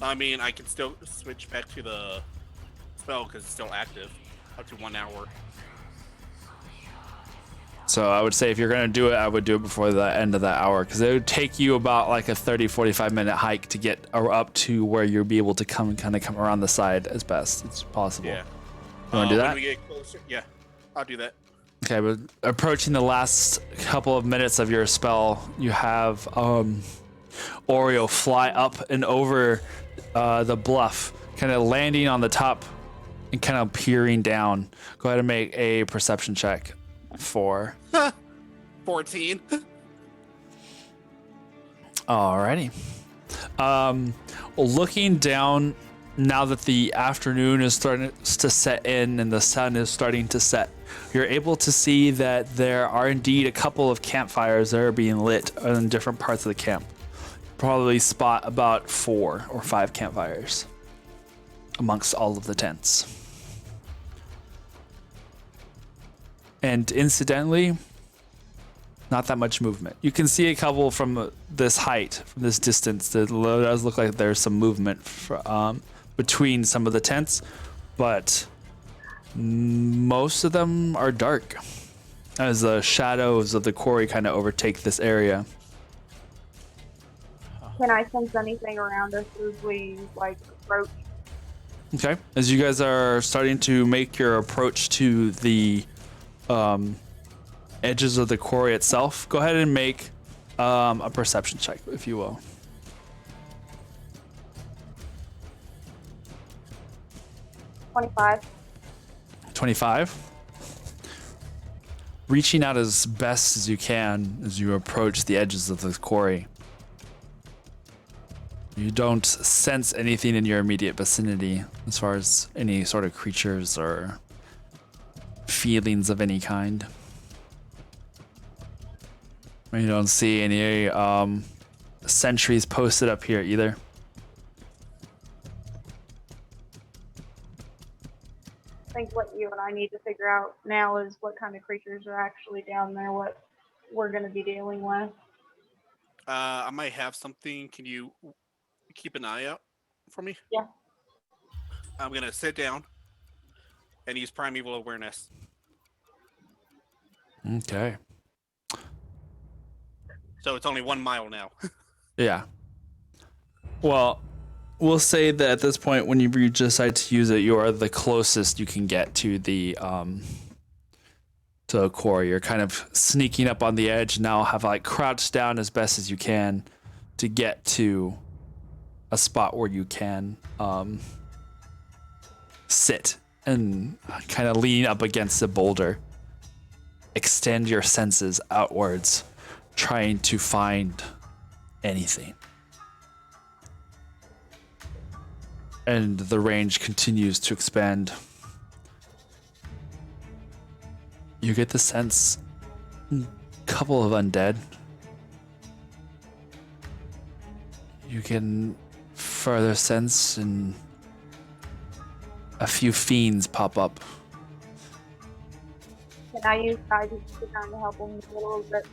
I mean, I can still switch back to the spell because it's still active up to 1 hour. So I would say if you're going to do it, I would do it before the end of that hour, because it would take you about like a 30-45 minute hike to get up to where you'll be able to come around the side as best as possible. Yeah. You want to do that? When we get closer, yeah, I'll do that. Okay, but approaching the last couple of minutes of your spell, you have Oreo fly up and over the bluff, kind of landing on the top and kind of peering down. Go ahead and make a perception check for 14. Alrighty. Looking down, now that the afternoon is starting to set in and the sun is starting to set, you're able to see that there are indeed a couple of campfires that are being lit in different parts of the camp. Probably spot about 4 or 5 campfires amongst all of the tents. And incidentally, not that much movement. You can see a couple from this height, from this distance. That does look like there's some movement between some of the tents, but most of them are dark as the shadows of the quarry kind of overtake this area. Can I sense anything around us as we approach? Okay. As you guys are starting to make your approach to the edges of the quarry itself, go ahead and make a perception check, if you will. 25. 25. Reaching out as best as you can as you approach the edges of the quarry. You don't sense anything in your immediate vicinity as far as any sort of creatures or feelings of any kind. You don't see any sentries posted up here either. I think what you and I need to figure out now is what kind of creatures are actually down there, what we're going to be dealing with. I might have something. Can you keep an eye out for me? Yeah. I'm gonna sit down and use primeval awareness. Okay. So it's only 1 mile now. Yeah. Well, we'll say that at this point, when you decide to use it, you are the closest you can get to the to a quarry. You're kind of sneaking up on the edge now, have crouched down as best as you can to get to a spot where you can sit and kind of lean up against the boulder. Extend your senses outwards, trying to find anything. And the range continues to expand. You get the sense, a couple of undead. You can further sense and a few fiends pop up. Can I use guidance to kind of help them a little bit?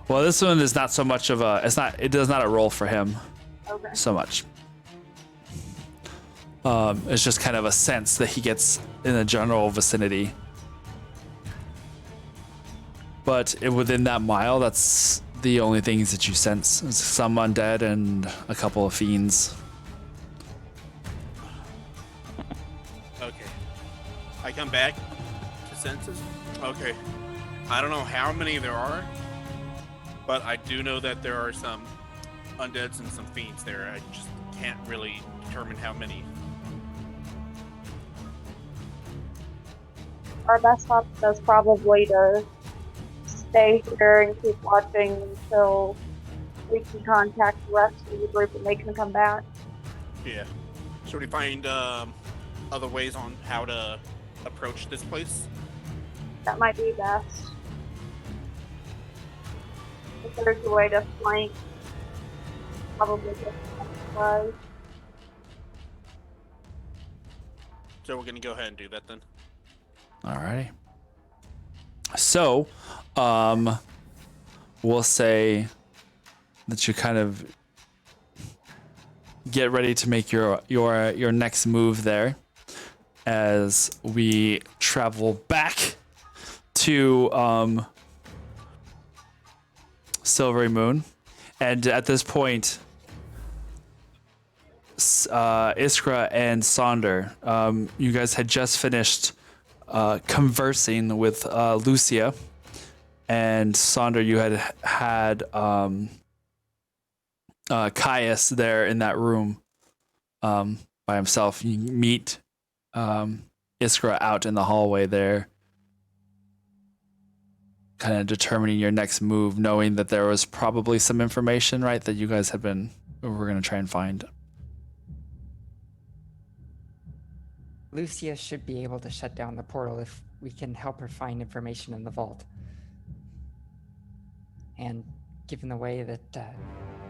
Well, this one is not so much of a, it does not a roll for him Okay. so much. It's just kind of a sense that he gets in the general vicinity. But within that mile, that's the only things that you sense. It's some undead and a couple of fiends. Okay. I come back to senses. Okay. I don't know how many there are, but I do know that there are some undeads and some fiends there. I just can't really determine how many. Our best option is probably to stay here and keep watching until we can contact the rest of the group and they can come back. Yeah. Should we find other ways on how to approach this place? That might be best. If there's a way to flank, probably get surprise. So we're gonna go ahead and do that then. Alrighty. So, we'll say that you kind of get ready to make your next move there as we travel back to Silvery Moon. And at this point, Iskra and Sonder, you guys had just finished conversing with Lucia, and Sonder, you had Caius there in that room by himself. You meet Iskra out in the hallway there, kind of determining your next move, knowing that there was probably some information, right, that you guys were going to try and find. Lucia should be able to shut down the portal if we can help her find information in the vault. And given the way that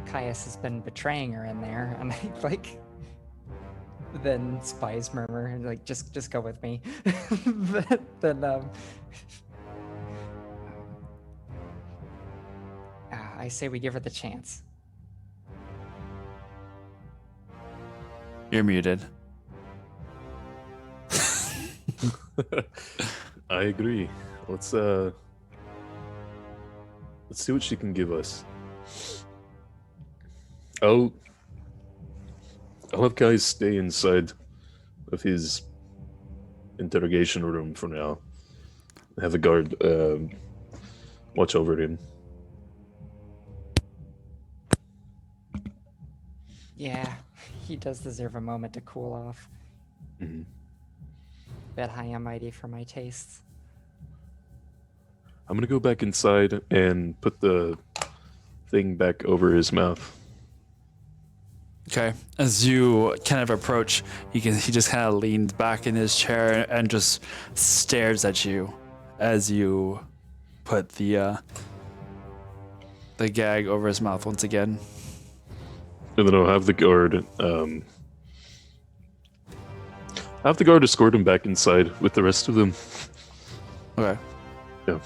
Caius has been betraying her in there, and then spies murmur and like just go with me. then I say we give her the chance. You're muted. I agree. Let's see what she can give us. I'll have guys stay inside of his interrogation room for now. Have a guard watch over him. Yeah, he does deserve a moment to cool off. Mhm. Bit high and mighty for my tastes. I'm gonna go back inside and put the thing back over his mouth. Okay. As you kind of approach, he just kind of leans back in his chair and just stares at you as you put the gag over his mouth once again. And then I'll have the guard escort him back inside with the rest of them. Okay. Yeah.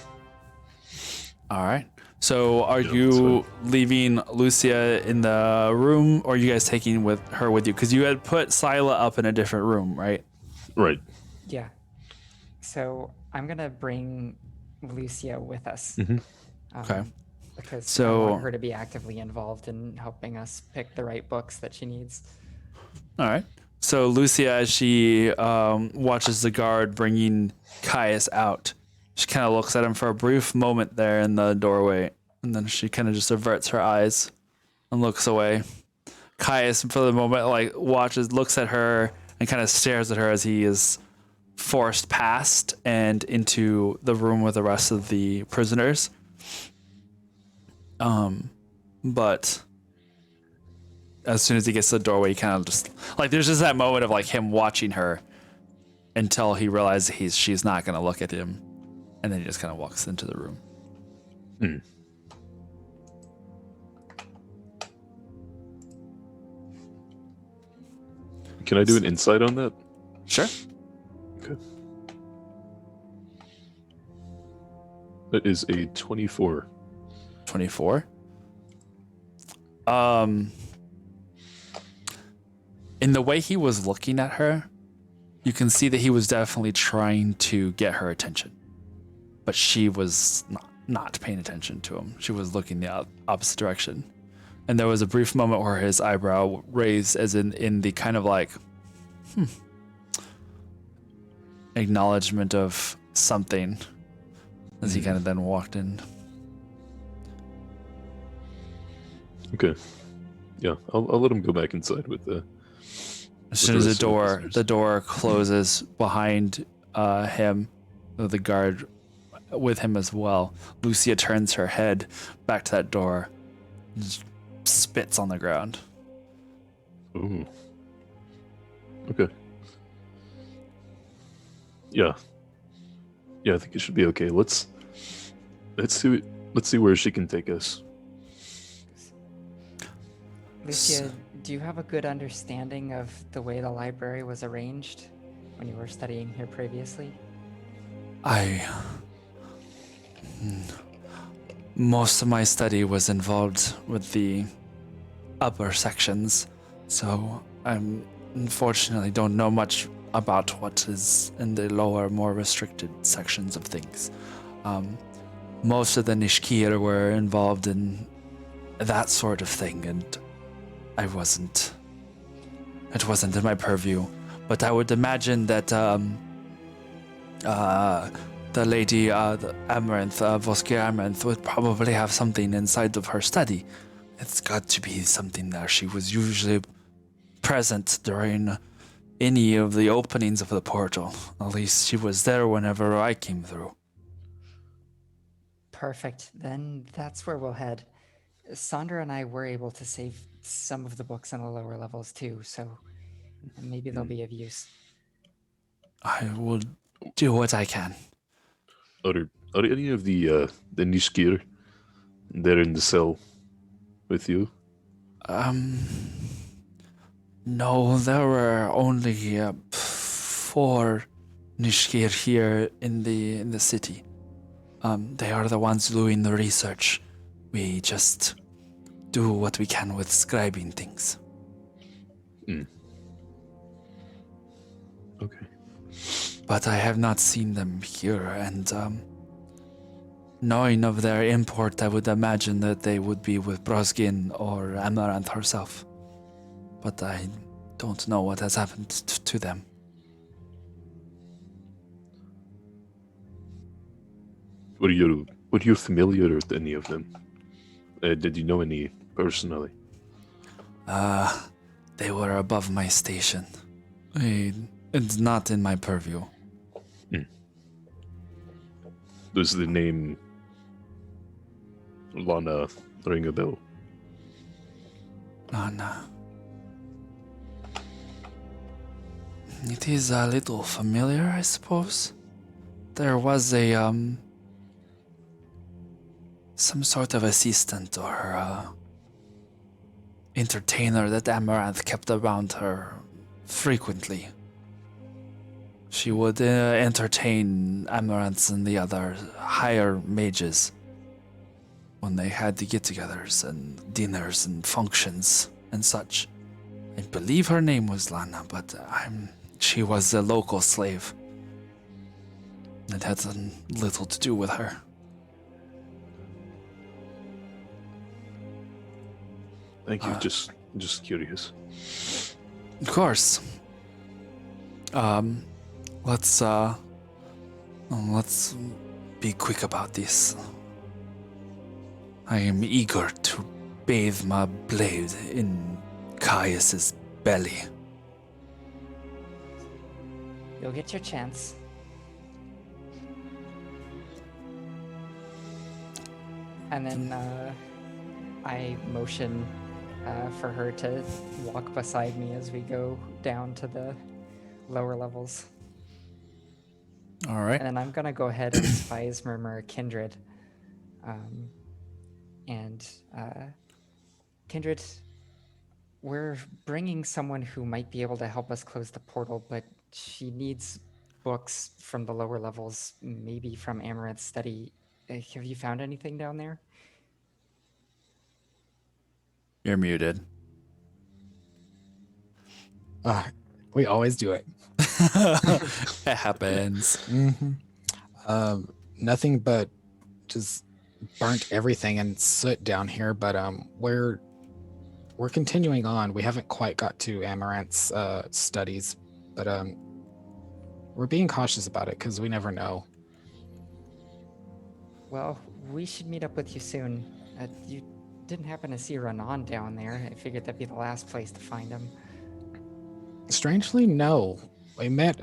All right. So are Yeah, that's you leaving Lucia in the room, or are you guys taking her with you? Because you had put Scylla up in a different room, right? Right. Yeah. So I'm gonna bring Lucia with us. Mhm. Okay. Because I So- want her to be actively involved in helping us pick the right books that she needs. All right. So Lucia, as she watches the guard bringing Caius out, she kind of looks at him for a brief moment there in the doorway, and then she kind of just averts her eyes and looks away. Caius, for the moment, like looks at her, and kind of stares at her as he is forced past and into the room with the rest of the prisoners. But as soon as he gets to the doorway, he kind of just like there's just that moment of like him watching her until he realizes she's not going to look at him, and then he just kind of walks into the room. Can I do an insight on that? Sure. Okay. That is a 24. 24. In the way he was looking at her, you can see that he was definitely trying to get her attention, but she was not paying attention to him. She was looking the opposite direction, and there was a brief moment where his eyebrow raised, as in the kind of like acknowledgement of something, as he kind of then walked in. Okay. Yeah, I'll let him go back inside with the. As soon as the door closes behind him, the guard with him as well, Lucia turns her head back to that door, and just spits on the ground. Ooh. Okay. Yeah. Yeah, I think it should be okay. Let's see where she can take us. Lucia, do you have a good understanding of the way the library was arranged when you were studying here previously? Most of my study was involved with the upper sections, so I unfortunately don't know much about what is in the lower, more restricted sections of things. Most of the Nishkir were involved in that sort of thing, and it wasn't in my purview. But I would imagine that the lady, the Amaranth, Voske Amaranth, would probably have something inside of her study. It's got to be something there. She was usually present during any of the openings of the portal. At least she was there whenever I came through. Perfect. Then that's where we'll head. Sandra and I were able to save some of the books on the lower levels too, so maybe they'll be of use. I will do what I can. Are any of the Nishkir there in the cell with you? No, there were only 4 Nishkir here in the city. They are the ones doing the research. We just do what we can with scribing things. Okay. But I have not seen them here, and knowing of their import, I would imagine that they would be with Brosgin or Amaranth herself. But I don't know what has happened to them. Were you familiar with any of them? Did you know any personally? They were above my station. It's not in my purview. Does the name Lana ring a bell? Lana. It is a little familiar, I suppose. There was a, some sort of assistant or, entertainer that Amaranth kept around her frequently. She would entertain Amaranth and the other higher mages when they had the get-togethers and dinners and functions and such. I believe her name was Lana, but she was a local slave. It had little to do with her. Thank you. Just curious. Of course. Let's be quick about this. I am eager to bathe my blade in Caius's belly. You'll get your chance. And then I motion for her to walk beside me as we go down to the lower levels. All right. And then I'm gonna go ahead and spies murmur Kindred. Kindred, we're bringing someone who might be able to help us close the portal, but she needs books from the lower levels, maybe from Amaranth's study. Have you found anything down there? You're muted. We always do it. It happens. Nothing but just burnt everything and soot down here, but we're continuing on. We haven't quite got to Amaranth's studies, but we're being cautious about it because we never know. Well, we should meet up with you soon. You didn't happen to see Renan down there. I figured that'd be the last place to find him. Strangely, no. We met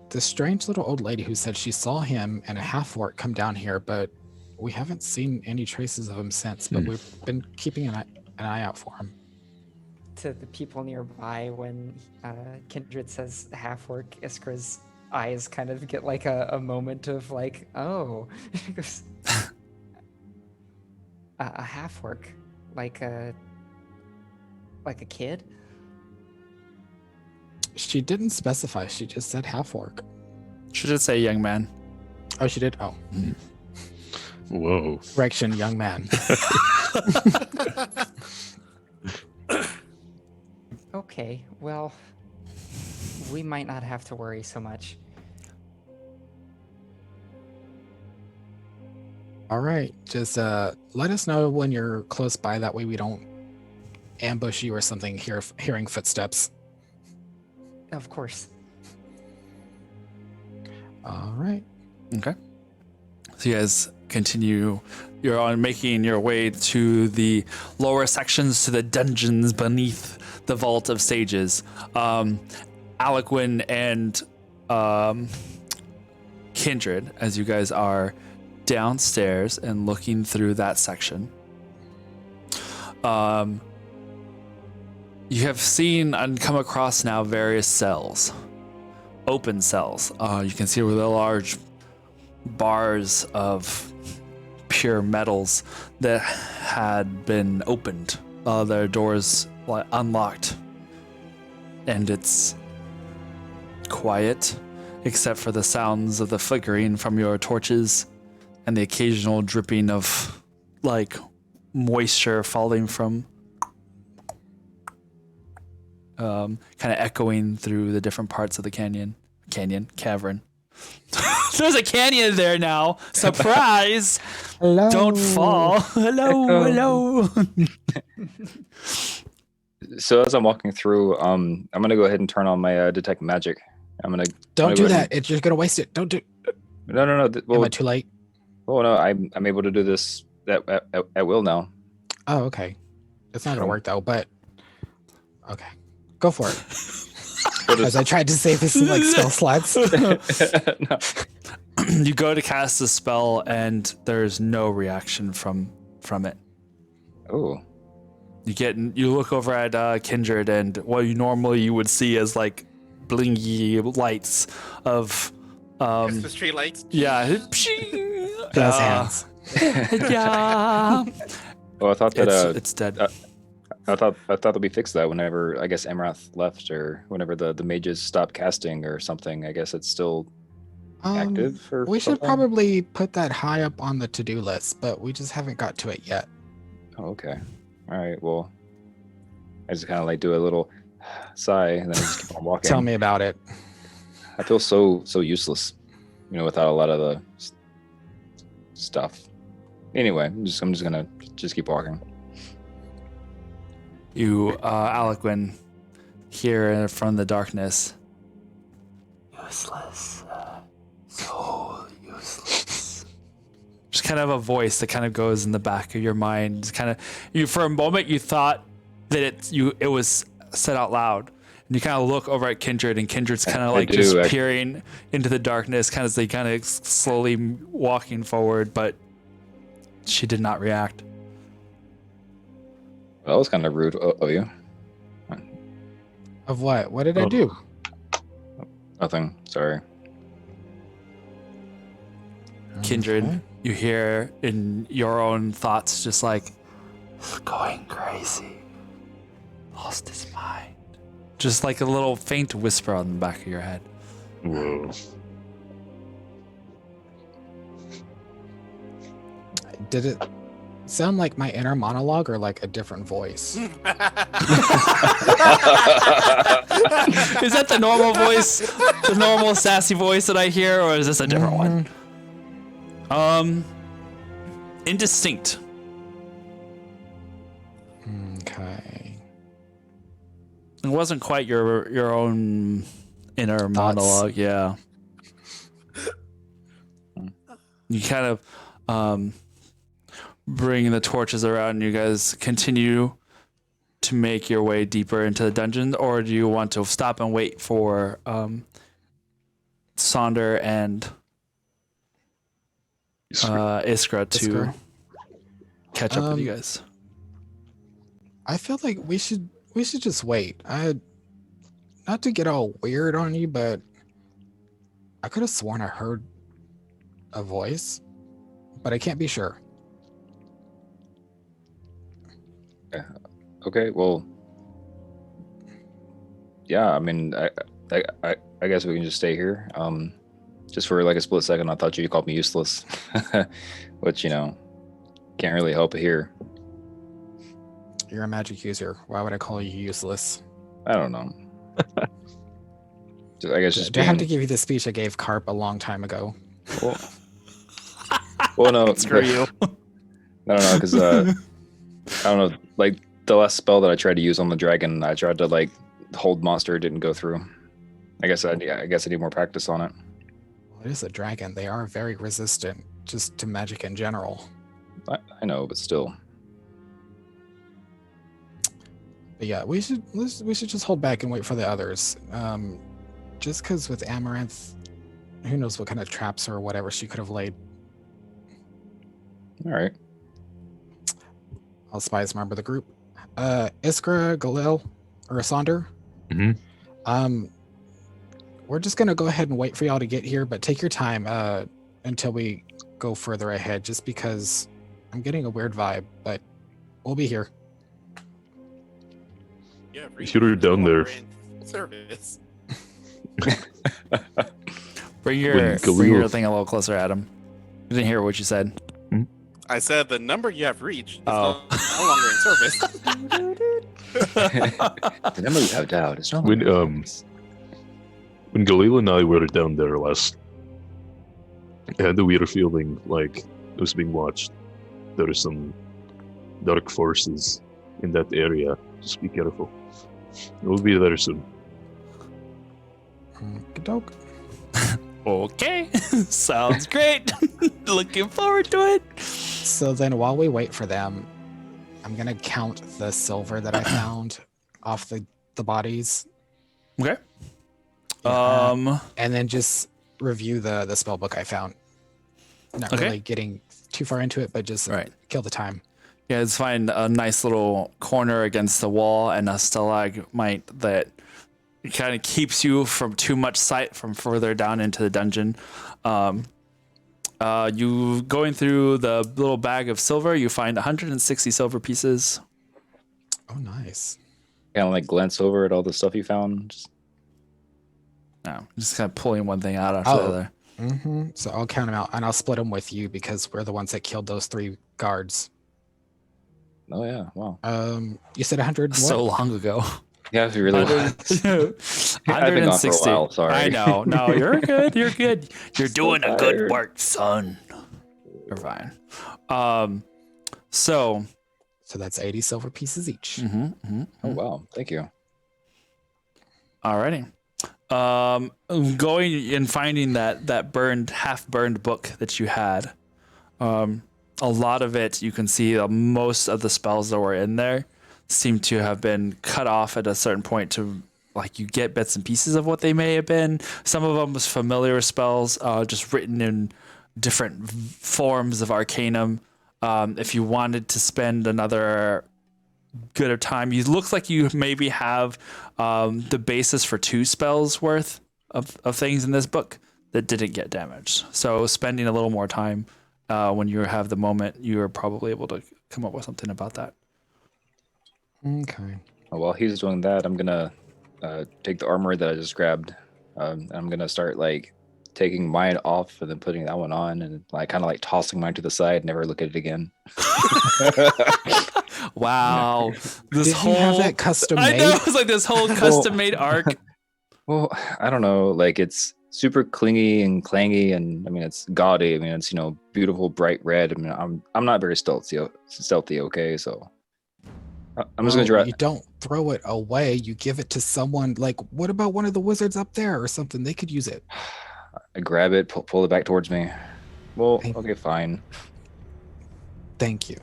this strange little old lady who said she saw him and a half-orc come down here, but we haven't seen any traces of him since, but we've been keeping an eye out for him. To the people nearby, when Kindred says half-orc, Iskra's eyes kind of get like a moment of like, oh. She goes, a half-orc? Like a kid? She didn't specify. She just said half-orc. Should it say young man? Oh, she did? Oh. Whoa. Correction, young man. Okay, well, we might not have to worry so much. All right. Just let us know when you're close by. That way we don't ambush you or something hearing footsteps. Of course. All right. Okay. So you guys continue. You're on making your way to the lower sections, to the dungeons beneath the Vault of Sages. Aliquin and Kindred, as you guys are downstairs and looking through that section, you have seen and come across now various cells, open cells. You can see where the large bars of pure metals that had been opened, their doors unlocked and it's quiet, except for the sounds of the flickering from your torches and the occasional dripping of like moisture falling from kind of echoing through the different parts of the cavern. There's a canyon there now. Surprise! Hello. Don't fall. Hello. So as I'm walking through, I'm gonna go ahead and turn on my detect magic. Don't go do ahead that. You're gonna waste it. Don't do. No. Am I too late? Oh no, I'm able to do this at will now. Oh, okay. It's not gonna Sure. work though. But okay, go for it. What As is- I tried to save this like spell slots. No. You go to cast a spell, and there's no reaction from it. Oh, You look over at Kindred, and what you normally would see as like blingy lights of Christmas tree lights. yeah. Jazz hands. Yeah. well, I thought that It's dead. I thought that we fixed that whenever I guess Amaranth left, or whenever the mages stopped casting or something. I guess it's still active. Or We should something? probably put that high up on the to-do list, but we just haven't got to it yet. Oh, okay. All right. Well, I just kind of like do a little sigh and then I just keep on walking. Tell me about it. I feel so useless, without a lot of the stuff. Anyway, I'm just gonna keep walking. You, Aliquin, hear from the darkness. Useless. So useless. Just kind of a voice that kind of goes in the back of your mind. Just kind of, for a moment, you thought that it was said out loud. And you kind of look over at Kindred, and Kindred's kind of like just peering into the darkness, kind of as they kind of slowly walking forward, but she did not react. Well, that was kind of rude of you. Of what? What did I do? Nothing. Sorry. Kindred, Okay. you hear in your own thoughts just like, he's going crazy. Lost his mind. Just like a little faint whisper on the back of your head. Whoa. Did it sound like my inner monologue or like a different voice? Is that the normal voice? The normal sassy voice that I hear, or is this a different one? Indistinct. Okay. It wasn't quite your own inner Thoughts. monologue, yeah. You kind of bring the torches around, and you guys continue to make your way deeper into the dungeon, or do you want to stop and wait for Sonder and Iskra to Iskra. catch up with you guys? I feel like we should just wait. Not to get all weird on you, but I could have sworn I heard a voice, but I can't be sure. Okay. Well. Yeah. I mean, I guess we can just stay here. Just for like a split second, I thought you called me useless, which can't really help here. You're a magic user. Why would I call you useless? I don't know. I guess just Do I have to being- give you the speech I gave Carp a long time ago? Well, no. Screw you. I don't know, because I don't know. Like the last spell that I tried to use on the dragon, I tried to like hold monster, it didn't go through. I guess I need more practice on it. Well, it is a dragon. They are very resistant just to magic in general. I know, but still. But yeah, we should just hold back and wait for the others. Just because with Amaranth, who knows what kind of traps or whatever she could have laid. All right. I'll spies member of the group. Iskra, Galil, or Sonder. Mhm. We're just gonna go ahead and wait for y'all to get here, but take your time until we go further ahead, just because I'm getting a weird vibe, but we'll be here. Yeah, If you're down there, service. Bring When your Galil- thing a little closer, Adam. I didn't hear what you said. I said the number you have reached is Oh. no longer in service. The number you have dialed is no When, longer. When Galil and I were down there last, I had the weird feeling like I was being watched. There are some dark forces in that area. Just be careful. We'll be there soon. Doke. Okay. Sounds great. Looking forward to it. So then while we wait for them, I'm gonna count the silver that I found off the bodies. Okay. Yeah, and then just review the spell book I found. Not Okay. really getting too far into it, but just Right. kill the time. Yeah, let's find a nice little corner against the wall and a stalagmite that kind of keeps you from too much sight from further down into the dungeon. You going through the little bag of silver, you find 160 silver pieces. Oh, nice. Kind of like glance over at all the stuff you found. No, just kind of pulling one thing out after the Oh. other. Mm-hmm. So I'll count them out, and I'll split them with you because we're the ones that killed those 3 guards. Oh yeah, wow. You said 100. So long ago. Yeah, if you really. 160. I've been gone for a while. Sorry. I know. No, you're good. You're good. You're doing a good tired. work, son. You're fine. So. So that's 80 silver pieces each. Oh wow, thank you. Alrighty. Going and finding that half burned book that you had. A lot of it, you can see most of the spells that were in there seem to have been cut off at a certain point to, like, you get bits and pieces of what they may have been. Some of them was familiar spells, just written in different forms of arcanum. If you wanted to spend another good of time, you looks like you maybe have the basis for 2 spells worth of things in this book that didn't get damaged. So spending a little more time when you have the moment, you are probably able to come up with something about that. Okay. While he's doing that, I'm gonna take the armor that I just grabbed. And I'm gonna start like taking mine off and then putting that one on, and like kind of like tossing mine to the side, never look at it again. Wow, this Did whole you have that custom I made? know it's like this whole custom made arc. Well, I don't know. Like it's super clingy and clangy, and I mean it's gaudy. I mean it's beautiful bright red. I mean I'm not very stealthy. Okay, so I'm just gonna try. You don't throw it away. You give it to someone. Like, what about one of the wizards up there or something? They could use it. I grab it, pull it back towards me. Well, Thank- okay, fine. Thank you.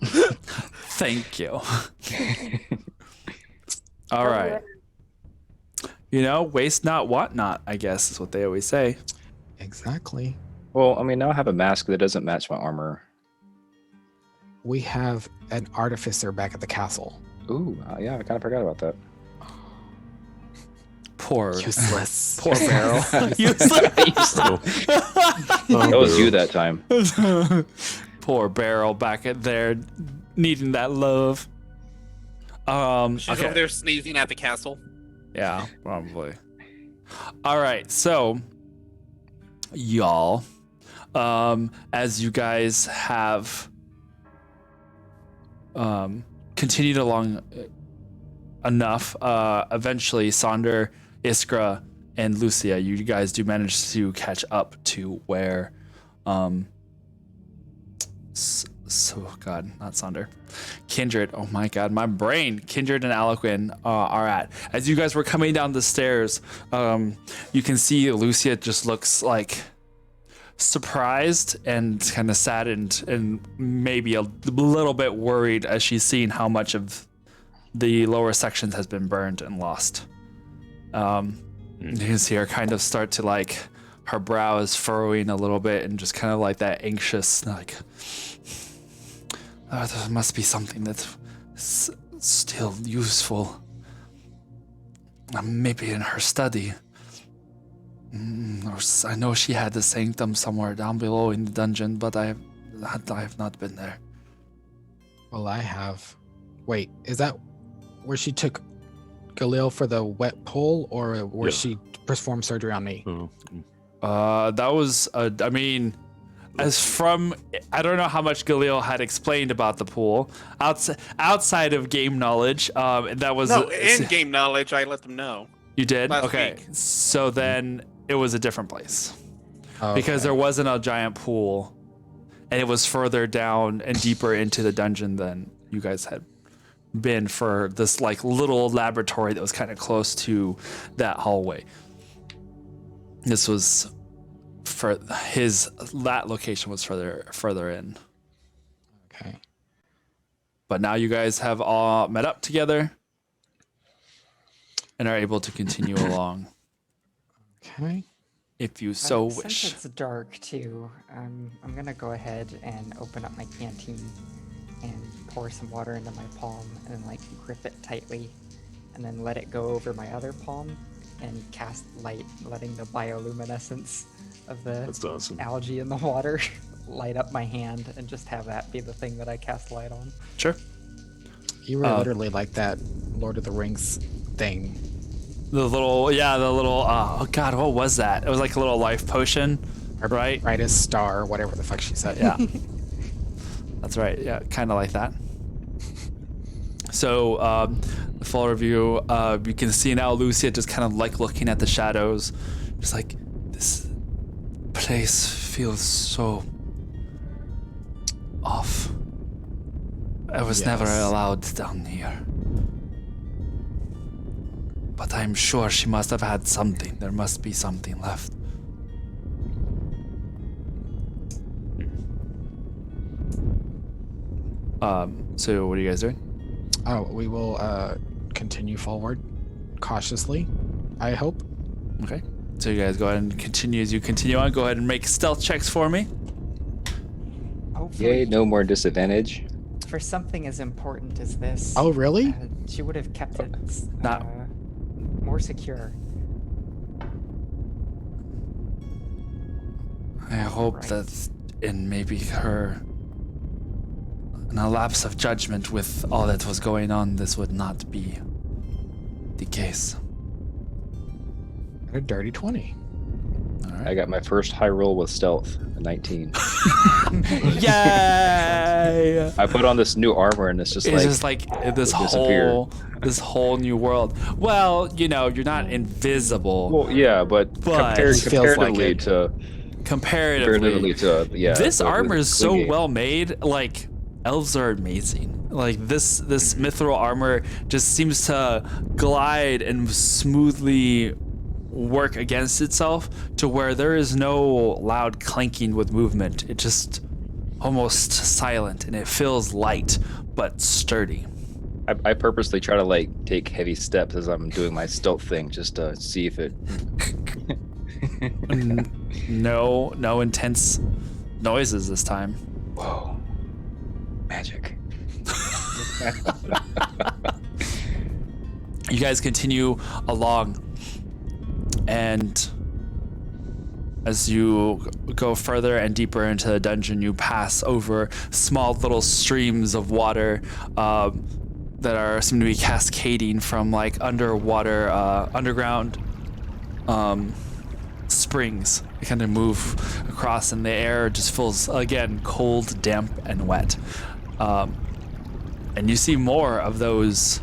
Thank you. All right. Waste not, want not, I guess is what they always say. Exactly. Well, I mean now I have a mask that doesn't match my armor. We have an artificer back at the castle. Ooh, yeah, I kind of forgot about that. Poor Useless. Poor Barrel. That was you that time. Poor Barrel back at there needing that love. She's Okay. over there sneezing at the castle. Yeah, probably. All right, so y'all, as you guys have continued along enough, eventually Sonder, Iskra, and Lucia, you guys do manage to catch up to where God, not Sonder. Kindred, oh my God, my brain. Kindred and Aloquin are at. As you guys were coming down the stairs, you can see Lucia just looks like surprised and kind of saddened and maybe a little bit worried as she's seen how much of the lower sections has been burned and lost. You can see her kind of start to like, her brow is furrowing a little bit and just kind of like that anxious, like, there must be something that's still useful. Maybe in her study. Or I know she had the sanctum somewhere down below in the dungeon, but I have not been there. Well, I have. Wait, is that where she took Galil for the wet pull, or where Yeah. she performed surgery on me? Oh, That was, I mean, I don't know how much Galil had explained about the pool outside of game knowledge. That was No, in-game knowledge, I let them know. You did? last Okay. week. So then it was a different place Okay. because there wasn't a giant pool, and it was further down and deeper into the dungeon than you guys had been for this like little laboratory that was kind of close to that hallway. This was for that location was further in. Okay. But now you guys have all met up together and are able to continue along Okay. if you so Since wish. it's dark too, I'm gonna go ahead and open up my canteen and pour some water into my palm and like grip it tightly, and then let it go over my other palm and cast light, letting the bioluminescence of the that's awesome. algae in the water light up my hand, and just have that be the thing that I cast light on. Sure. You were literally like that Lord of the Rings thing. The little, oh God, what was that? It was like a little life potion, right? Brightest star, whatever the fuck she said. Yeah. That's right. Yeah, kind of like that. So, the full review, you can see now Lucia just kind of like looking at the shadows, just like, this place feels so off. I was never Yes. allowed down here. But I'm sure she must have had something. There must be something left. So what are you guys doing? Oh, we will continue forward cautiously, I hope. Okay. So you guys go ahead and continue. As you continue on, go ahead and make stealth checks for me. Hopefully, Yay, no more disadvantage. for something as important as this, Oh, really? she would have kept it Not- more secure. I hope Right. that in maybe in a lapse of judgment with all that was going on, this would not be the case. A dirty 20. All I right. got my first high roll with stealth, a 19. Yay! I put on this new armor and it's just It's like, just like this disappear. whole new world. Well, you know, you're not invisible. well, yeah, but, But- It feels like comparatively it. to comparatively, yeah. this the armor is so clingy. well made. Like, elves are amazing. Like this mithril armor just seems to glide and smoothly work against itself to where there is no loud clanking with movement. It just almost silent, and it feels light but sturdy. I purposely try to like take heavy steps as I'm doing my stealth thing just to see if it. No intense noises this time. Whoa, magic. You guys continue along, and as you go further and deeper into the dungeon, you pass over small little streams of water that seem to be cascading from like underground springs. They kind of move across, and the air just feels again cold, damp, and wet. And you see more of those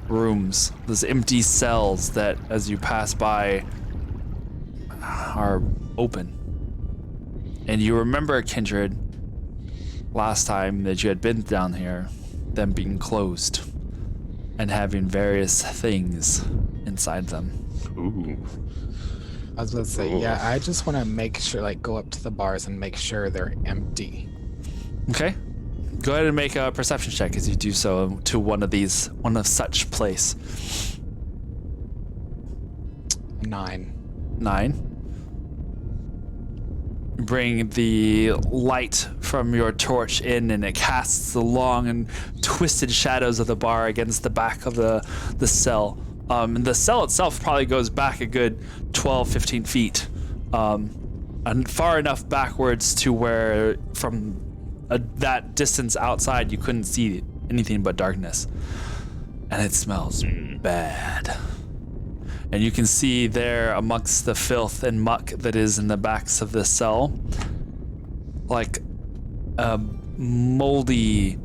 rooms, those empty cells that, as you pass by, are open. And you remember, Kindred, last time that you had been down here, them being closed and having various things inside them. Ooh. I was going to say, yeah, I just want to make sure, like, go up to the bars and make sure they're empty. Okay. Go ahead and make a perception check as you do so to one of such place. 9. 9. Bring the light from your torch in, and it casts the long and twisted shadows of the bar against the back of the cell. And the cell itself probably goes back a good 12, 15 feet. And far enough backwards to where from that distance outside you couldn't see anything but darkness. and it smells bad. And you can see there amongst the filth and muck that is in the backs of the cell, like a moldy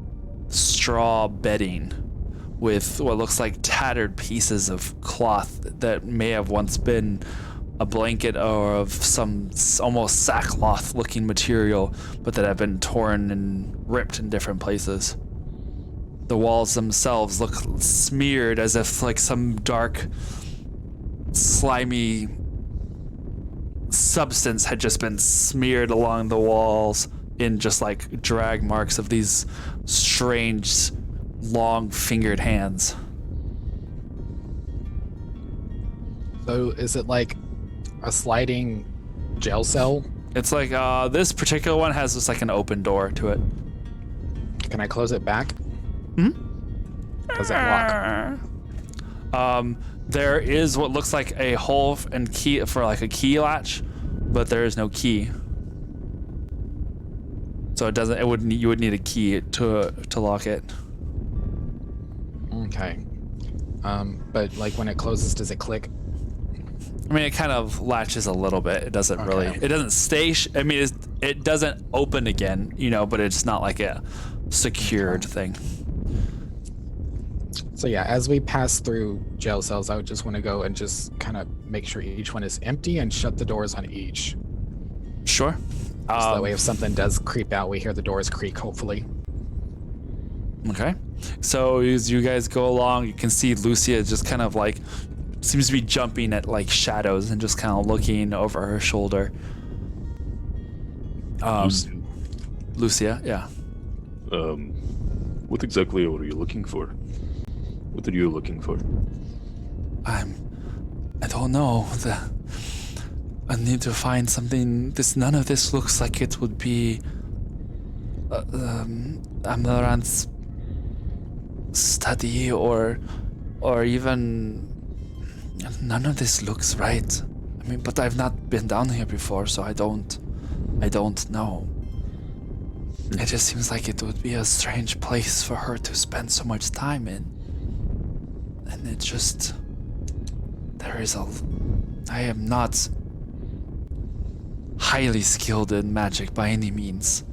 straw bedding with what looks like tattered pieces of cloth that may have once been a blanket or of some almost sackcloth looking material, but that have been torn and ripped in different places. The walls themselves look smeared as if like some dark, slimy substance had just been smeared along the walls in just like drag marks of these strange, long fingered hands. So is it like a sliding jail cell? It's like this particular one has just like an open door to it. Can I close it back? Does it lock? There is what looks like a hole and key for like a key latch, but there is no key. So it doesn't. You would need a key to lock it. Okay. But like when it closes, does it click? I mean, it kind of latches a little bit. It doesn't really. It doesn't stay. I mean, it doesn't open again, but it's not like a secured thing. So yeah, as we pass through jail cells, I would just want to go and just kind of make sure each one is empty and shut the doors on each. Sure. So that way, if something does creep out, we hear the doors creak, hopefully. Okay. So as you guys go along, you can see Lucia just kind of like seems to be jumping at like shadows and just kind of looking over her shoulder. Lucia, yeah. What exactly are you looking for? What are you looking for? I don't know. I need to find something. None of this looks like it would be Amaranth's study or even none of this looks right. I mean, but I've not been down here before, so I don't know. It just seems like it would be a strange place for her to spend so much time in. And it just I am not highly skilled in magic by any means.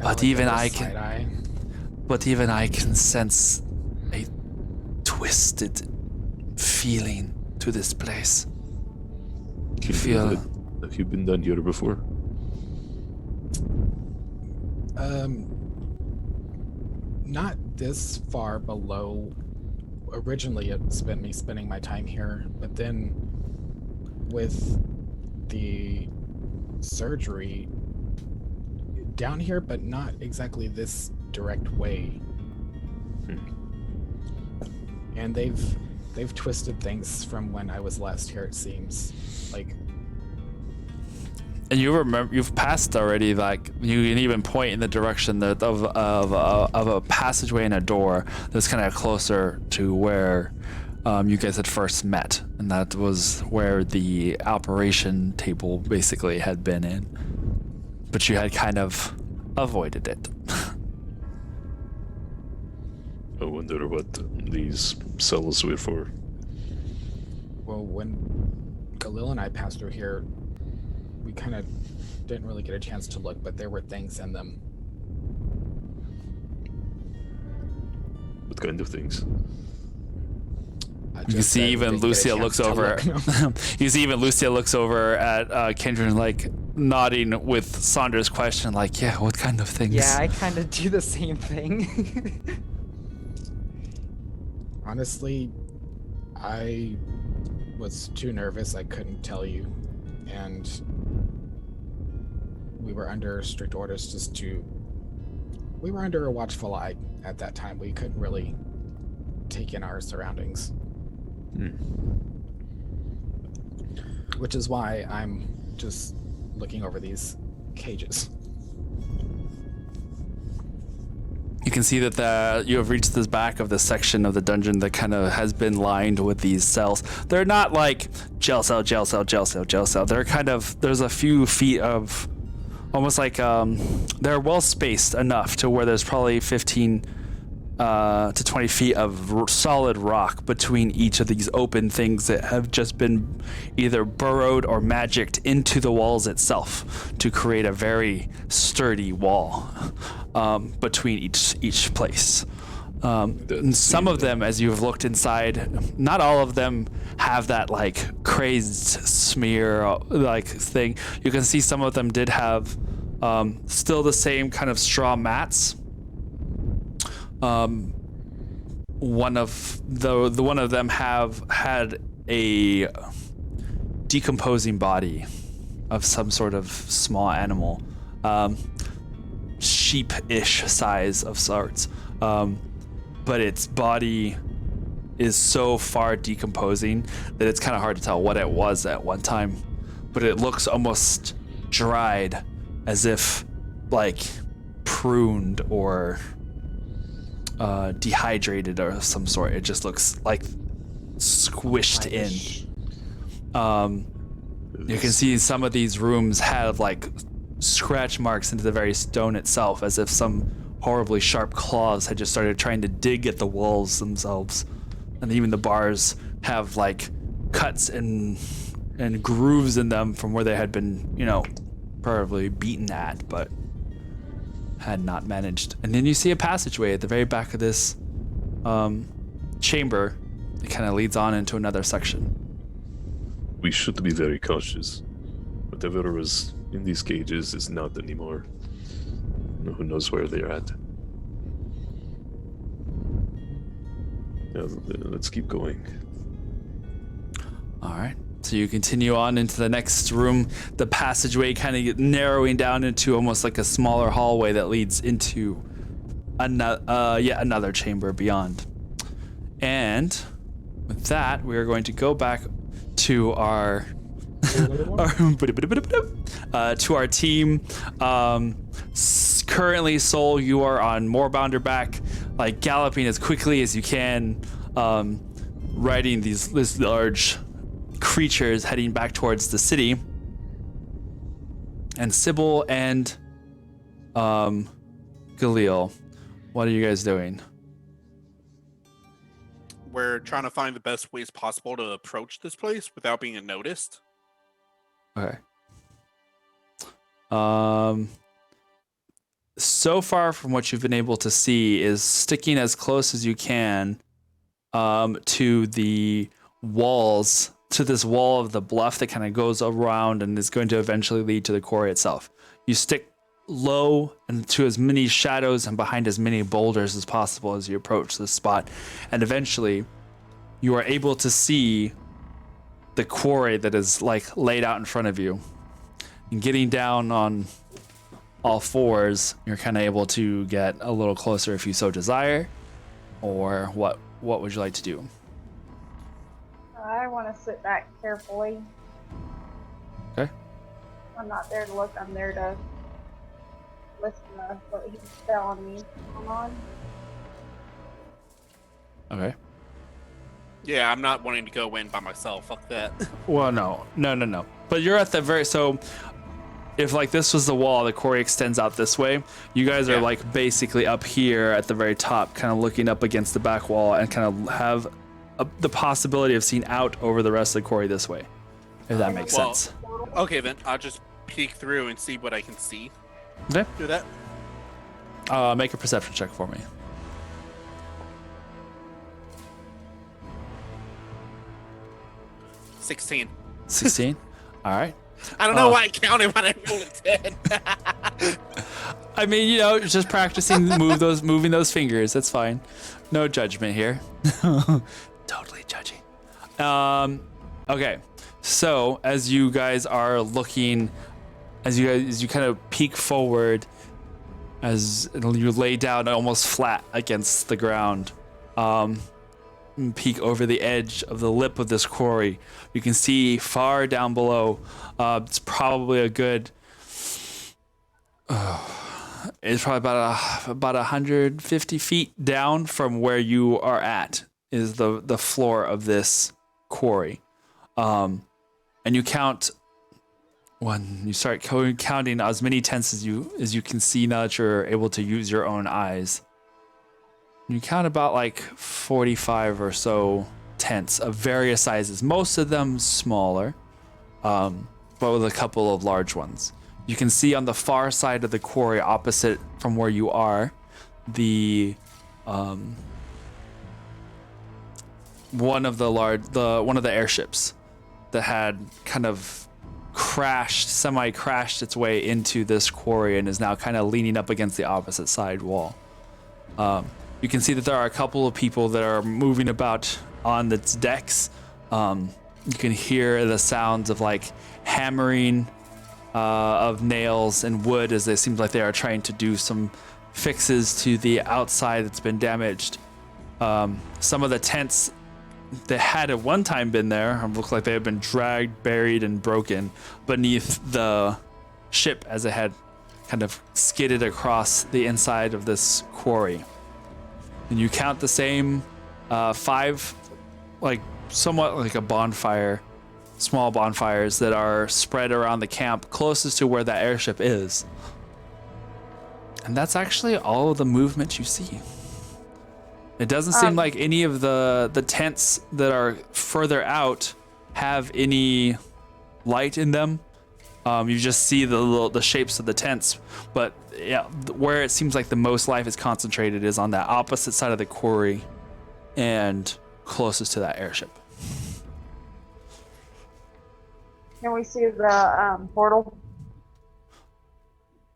But even I can sense a twisted feeling to this place. Have you been down here before? Not this far below. Originally, it spent me spending my time here, but then with the surgery down here, but not exactly this direct way. And they've twisted things from when I was last here, it seems. Like, and you remember you've passed already. Like you can even point in the direction of a passageway and a door that's kind of closer to where you guys had first met, and that was where the operation table basically had been in. But you had kind of avoided it. I wonder what these cells were for. well, when Galil and I passed through here, we kind of didn't really get a chance to look, but there were things in them. What kind of things? You can see even Lucia looks over. You see even Lucia looks over at Kendra, like nodding with Saunders' question, like, "Yeah, what kind of things?" Yeah, I kind of do the same thing. Honestly, I was too nervous. I couldn't tell you, and we were under strict orders just to. We were under a watchful eye at that time. We couldn't really take in our surroundings. Which is why I'm just looking over these cages. You can see that you have reached the back of the section of the dungeon that kind of has been lined with these cells. They're not like jail cell, jail cell, jail cell, jail cell. They're kind of, there's a few feet of, almost like, they're well spaced enough to where there's probably 15 to 20 feet of solid rock between each of these open things that have just been either burrowed or magicked into the walls itself to create a very sturdy wall between each place. And some of them, as you've looked inside, not all of them have that like crazed smear like thing. You can see some of them did have still the same kind of straw mats. One of them have had a decomposing body of some sort of small animal, sheep-ish size of sorts, but its body is so far decomposing that it's kind of hard to tell what it was at one time, but it looks almost dried, as if like pruned or dehydrated or some sort. It just looks like squished in. You can see some of these rooms have like scratch marks into the very stone itself, as if some horribly sharp claws had just started trying to dig at the walls themselves. And even the bars have like cuts and grooves in them from where they had been, probably beaten at, but had not managed. And then you see a passageway at the very back of this chamber that kind of leads on into another section. We should be very cautious. Whatever was in these cages is not anymore. Who knows where they're at. Yeah, let's keep going. All right. So you continue on into the next room, the passageway kind of narrowing down into almost like a smaller hallway that leads into yet another chamber beyond. And with that, we are going to go back to our to our team. Currently, Soul, you are on Moorbounder back, like galloping as quickly as you can, riding this large creatures heading back towards the city. And Sybil and Galil, what are you guys doing? We're trying to find the best ways possible to approach this place without being noticed. Okay. So far from what you've been able to see is sticking as close as you can to the walls, to this wall of the bluff that kind of goes around and is going to eventually lead to the quarry itself. You stick low and to as many shadows and behind as many boulders as possible as you approach this spot, and eventually you are able to see the quarry that is like laid out in front of you. And getting down on all fours, you're kind of able to get a little closer if you so desire. Or what would you like to do? I want to sit back carefully. Okay. I'm not there to look, I'm there to listen to what he's telling me going on. Okay. Yeah, I'm not wanting to go in by myself. Fuck that. Well, no. But you're at the very, so if like this was the wall, the quarry extends out this way. You guys are like basically up here at the very top, kind of looking up against the back wall and kind of have the possibility of seeing out over the rest of the quarry this way, if that makes sense. Okay, then I'll just peek through and see what I can see. Okay. Do that. Make a perception check for me. 16. 16. All right. I don't know why I counted when I rolled a 10. I mean, just practicing moving those fingers. That's fine. No judgment here. Totally judging. Okay. So as you guys are looking, as you kind of peek forward, as you lay down almost flat against the ground, peek over the edge of the lip of this quarry, you can see far down below. It's probably a good. It's probably about 150 feet down from where you are at is the floor of this quarry, and you count. When you start counting as many tents as you can see now that you're able to use your own eyes. You count about like 45 or so tents of various sizes, most of them smaller, but with a couple of large ones. You can see on the far side of the quarry, opposite from where you are, the one of the airships that had kind of semi-crashed its way into this quarry and is now kind of leaning up against the opposite side wall. You can see that there are a couple of people that are moving about on its decks. You can hear the sounds of like hammering of nails and wood as it seems like they are trying to do some fixes to the outside that's been damaged. Some of the tents that had at one time been there look like they have been dragged, buried, and broken beneath the ship as it had kind of skidded across the inside of this quarry. And you count the same 5, like somewhat like a bonfire, small bonfires that are spread around the camp closest to where that airship is. And that's actually all of the movement you see. It doesn't seem like any of the tents that are further out have any light in them. You just see the shapes of the tents, but yeah, where it seems like the most life is concentrated is on that opposite side of the quarry and closest to that airship. Can we see the portal?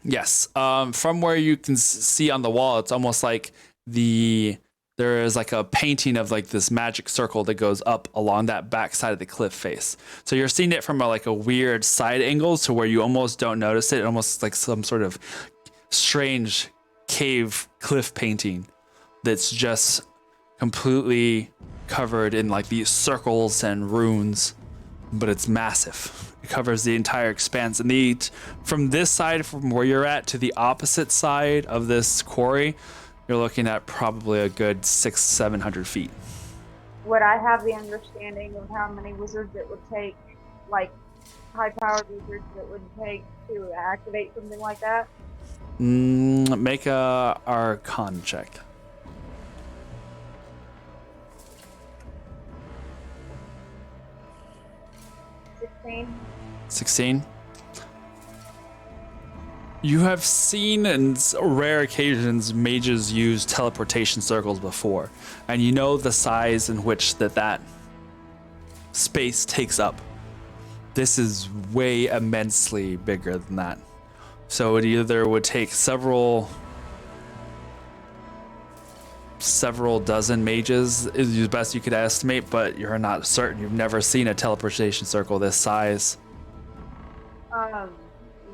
Yes. From where you can see on the wall, it's almost like there is like a painting of like this magic circle that goes up along that back side of the cliff face. So you're seeing it from a weird side angle to where you almost don't notice it. Almost like some sort of strange cave cliff painting that's just completely covered in like these circles and runes, but it's massive. It covers the entire expanse. And from this side, from where you're at to the opposite side of this quarry, you're looking at probably a good 600-700 feet. Would I have the understanding of how many wizards it would take, like high-powered wizards it would take to activate something like that? Make a Arcana check. 16. You have seen in rare occasions mages use teleportation circles before, and you know the size in which that space takes up. This is way immensely bigger than that. So it either would take several dozen mages is the best you could estimate, but you're not certain. You've never seen a teleportation circle this size.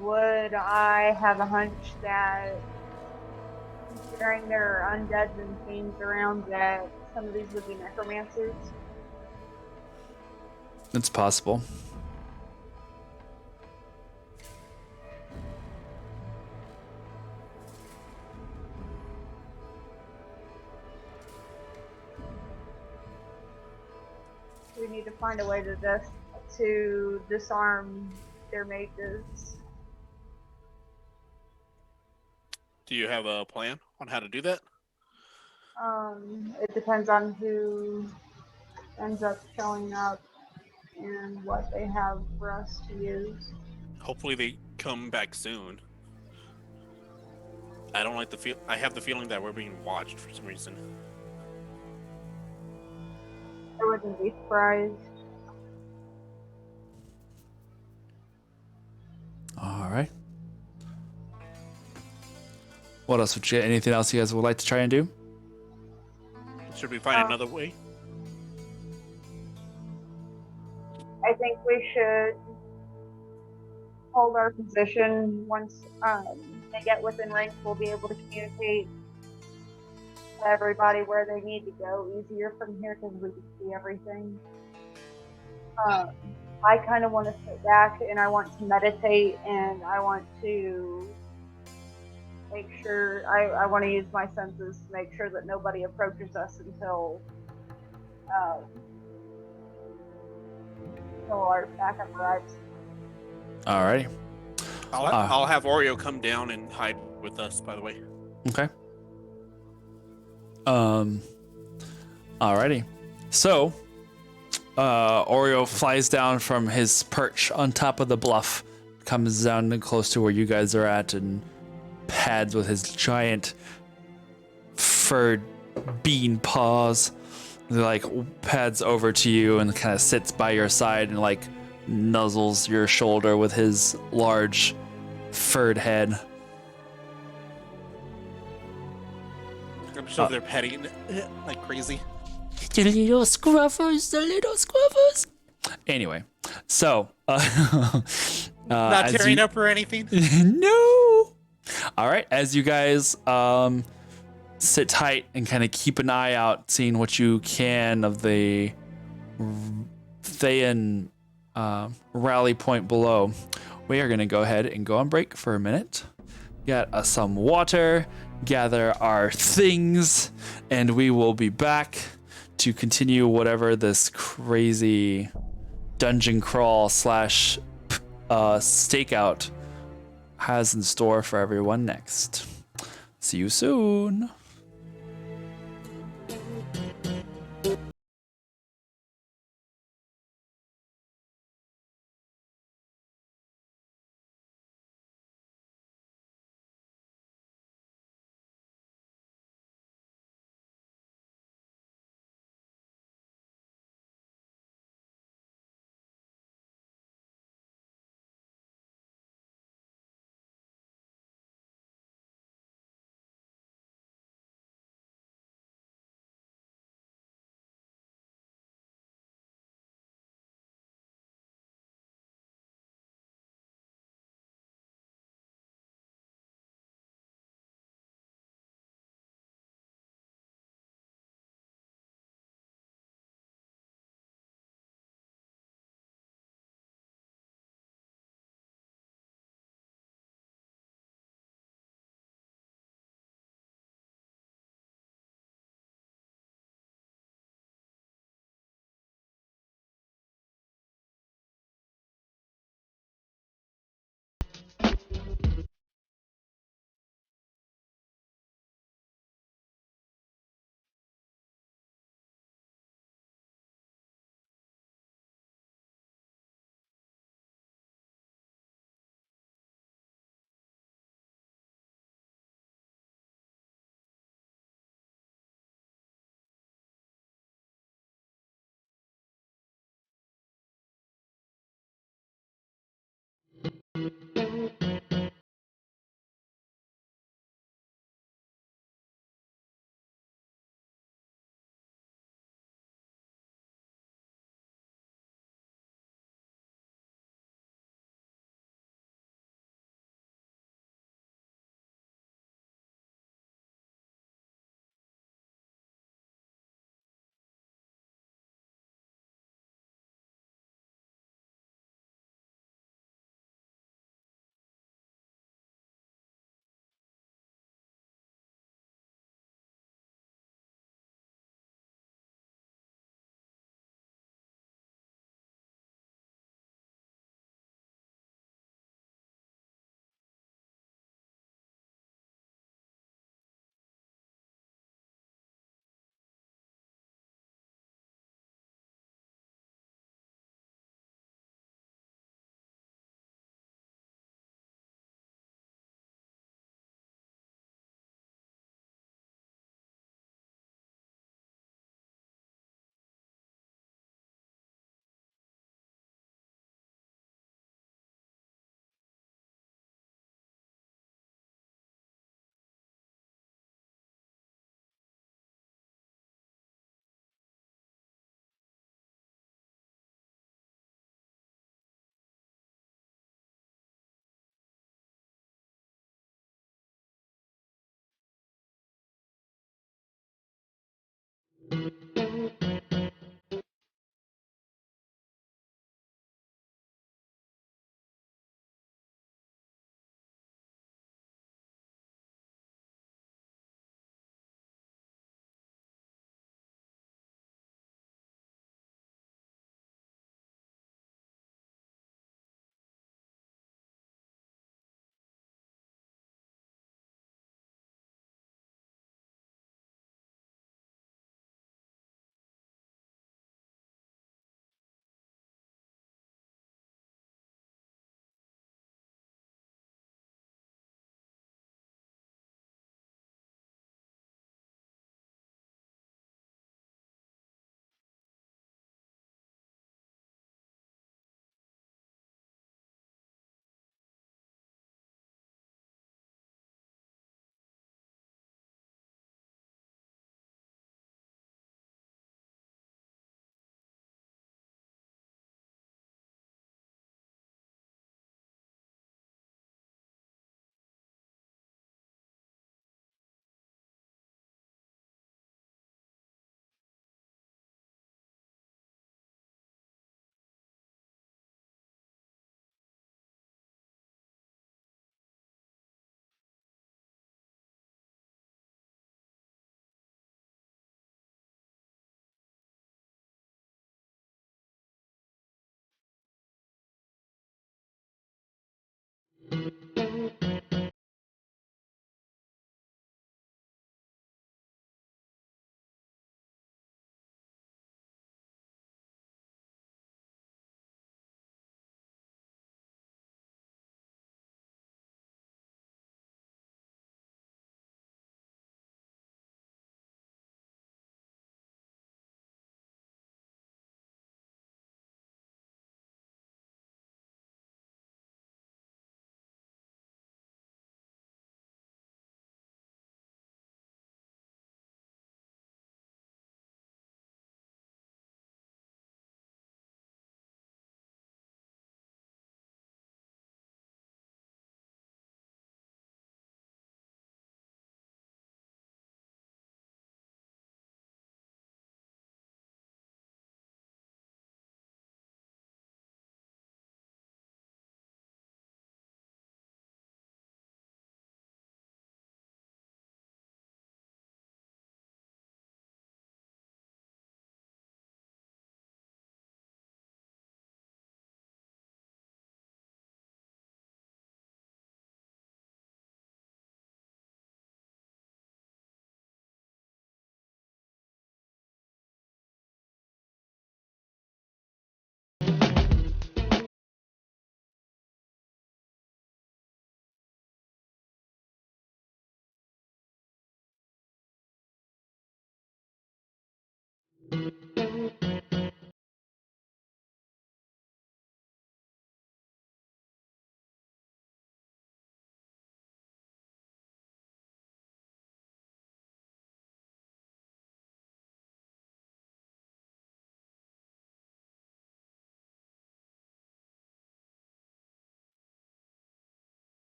Would I have a hunch that, considering there are undeads and fiends around, that some of these would be necromancers? It's possible. We need to find a way to disarm their mages. Do you have a plan on how to do that? It depends on who ends up showing up and what they have for us to use. Hopefully they come back soon. I don't like the feel. I have the feeling that we're being watched for some reason. I wouldn't be surprised. All right. What else would you? Anything else you guys would like to try and do? Should we find another way? I think we should hold our position. Once they get within range, we'll be able to communicate to everybody where they need to go easier from here because we can see everything. I kind of want to sit back and I want to meditate and I want to make sure, I want to use my senses to make sure that nobody approaches us until our backup arrives. Alrighty. I'll have Oreo come down and hide with us, by the way. Okay. Alrighty. So, Oreo flies down from his perch on top of the bluff, comes down close to where you guys are at, and pads with his giant furred bean paws. He like pads over to you and kind of sits by your side and like nuzzles your shoulder with his large furred head. I'm sure they're petting like crazy. The little scruffers, the little scruffers. Anyway, so Not as tearing you- up or anything. No. All right, as you guys sit tight and kind of keep an eye out, seeing what you can of the Thayan rally point below, we are going to go ahead and go on break for a minute. Get us some water, gather our things, and we will be back to continue whatever this crazy dungeon crawl / stakeout has in store for everyone next. See you soon.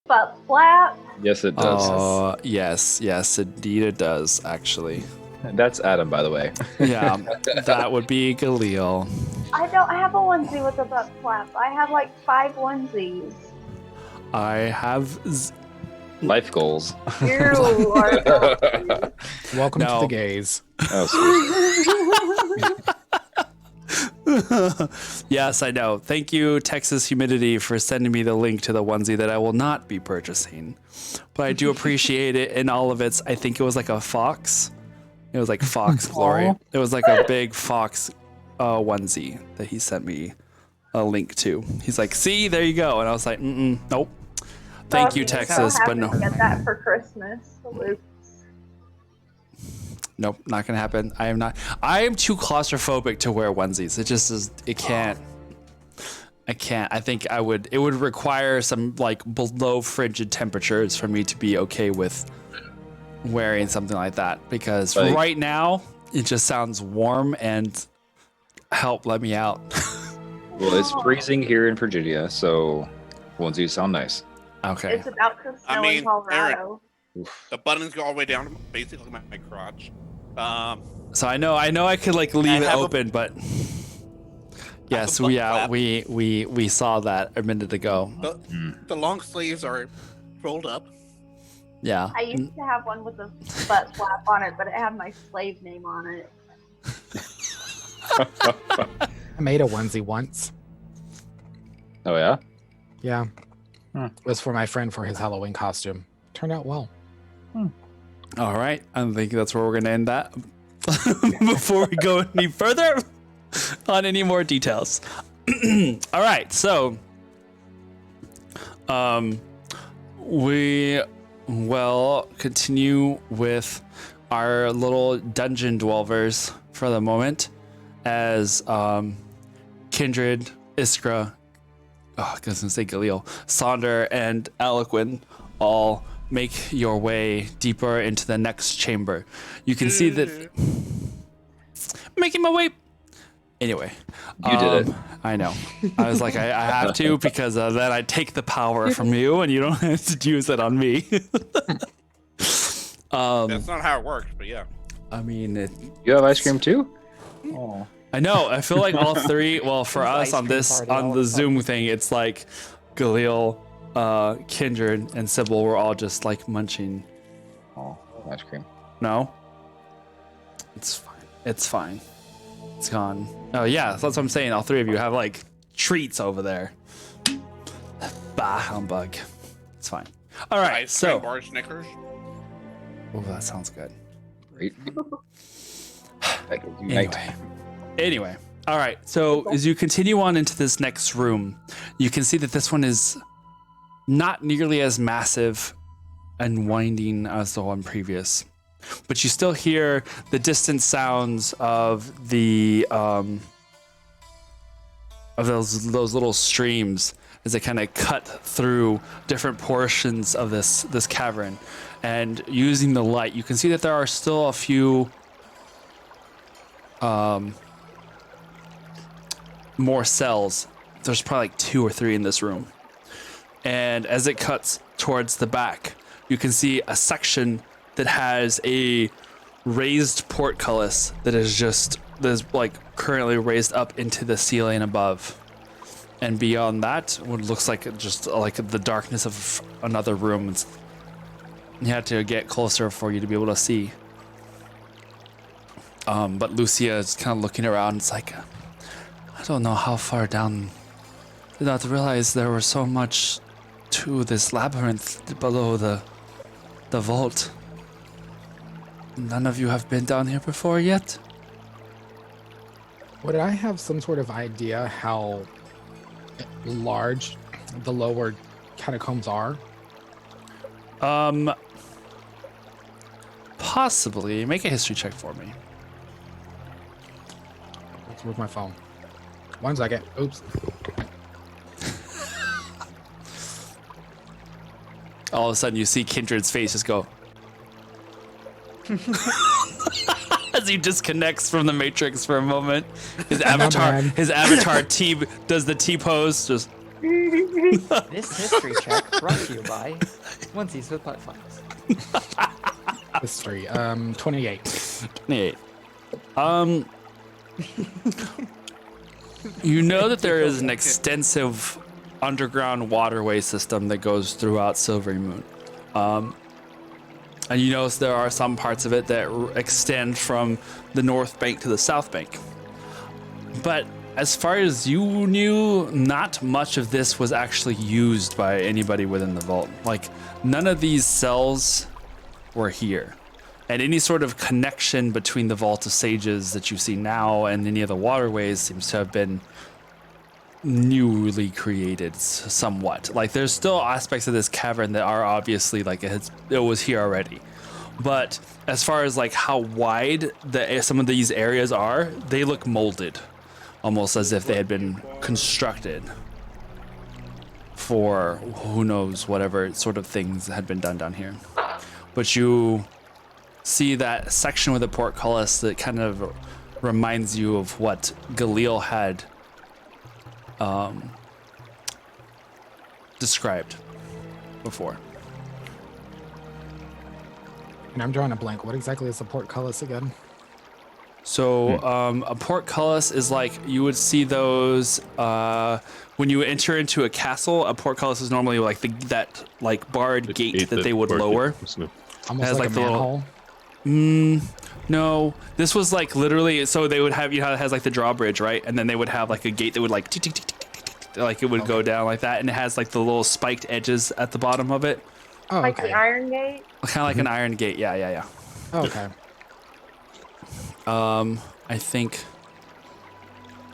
Butt flap. Yes, it does. Yes, indeed it does, actually. That's Adam, by the way. Yeah, that would be Galil. I don't have a onesie with a butt flap. I have like 5 onesies. I have. Life goals. Ew. Welcome to No. the gays. Oh, sweet. Yes, I know. Thank you, Texas Humidity, for sending me the link to the onesie that I will not be purchasing. But I do appreciate it in all of its. I think it was like a fox. It was like fox glory. Aw. It was like a big fox onesie that he sent me a link to. He's like, "See, there you go," and I was like, "Nope." Thank you, So Texas, but happy no. to get that for Christmas. Salute. Nope, not gonna happen. I am not. I am too claustrophobic to wear onesies. It just is. It can't. I can't. I think I would. It would require some like below frigid temperatures for me to be okay with wearing something like that. Because Like- right now it just sounds warm and help. Let me out. Well, it's freezing here in Virginia, so onesies sound nice. Okay. It's about to snow mean, in Colorado. The buttons go all the way down to basically my crotch. So I know I could like leave it have a- open, but yes, butt flap. we saw that a minute ago. The long sleeves are rolled up. Yeah. I used to have one with a butt flap on it, but it had my slave name on it. I made a onesie once. Oh yeah. Yeah. Hmm. It was for my friend for his Halloween costume. Turned out well. All right. I think that's where we're going to end that before we go any further on any more details. All right. So, we will continue with our little dungeon dwellers for the moment, as Kindred, Iskra, I was gonna say Galil, Sonder, and Eloquin all make your way deeper into the next chamber. You can see that. Making my way. Anyway, You did it. I know. I was like, I have to, because then I take the power from you, and you don't have to use it on me. That's not how it works, but yeah. I mean, You have ice cream too? Oh. I know. I feel like all three. Well, for It's us ice on cream this party all on of the a sudden. Zoom thing, it's like Galil, Kindred, and Sybil were all just like munching. Oh, ice cream. No, it's fine. It's fine. It's gone. Oh yeah, that's what I'm saying. All three of you have like treats over there. Bah, humbug. It's fine. All right, Ice cream so. bar Snickers. Oh, that sounds good. Great. That goes unite. Anyway, all right. So as you continue on into this next room, you can see that this one is not nearly as massive and winding as the one previous, but you still hear the distant sounds of the of those little streams as they kind of cut through different portions of this cavern. And using the light, you can see that there are still a few more cells. There's probably like 2 or 3 in this room. And as it cuts towards the back, you can see a section that has a raised portcullis that is like currently raised up into the ceiling above. And beyond that, what looks like just like the darkness of another room. You had to get closer for you to be able to see. But Lucia is kind of looking around. It's like, I don't know how far down. Did not realize there was so much to this labyrinth below the vault. None of you have been down here before yet? Would I have some sort of idea how large the lower catacombs are? Possibly. Make a history check for me. Where's my phone? 1 second. Oops. All of a sudden, you see Kindred's face just go. As he disconnects from the Matrix for a moment, his avatar T does the T pose. Just This history check brought to you by Onesies with Platforms. History. 28. 28. You know that there is an extensive underground waterway system that goes throughout Silvery Moon. And you notice there are some parts of it that extend from the north bank to the south bank. But as far as you knew, not much of this was actually used by anybody within the vault. Like, none of these cells were here. And any sort of connection between the Vault of Sages that you see now and any of the waterways seems to have been newly created somewhat. Like, there's still aspects of this cavern that are obviously like it was here already. But as far as like how wide some of these areas are, they look molded, almost as if they had been constructed for who knows whatever sort of things had been done down here. But you see that section with the portcullis that kind of reminds you of what Galil had described before. And I'm drawing a blank. What exactly is the portcullis again? So a portcullis is like you would see those when you enter into a castle. A portcullis is normally like that like barred gate that they would lower. Almost has like like a the manhole. No, this was like literally. So they would have it has like the drawbridge, right? And then they would have like a gate that would like tick, tick, tick, tick, tick, tick, like it would go down like that, and it has like the little spiked edges at the bottom of it, Oh, Like okay. the Iron Gate? kind of like an iron gate. Yeah. Oh, okay. I think.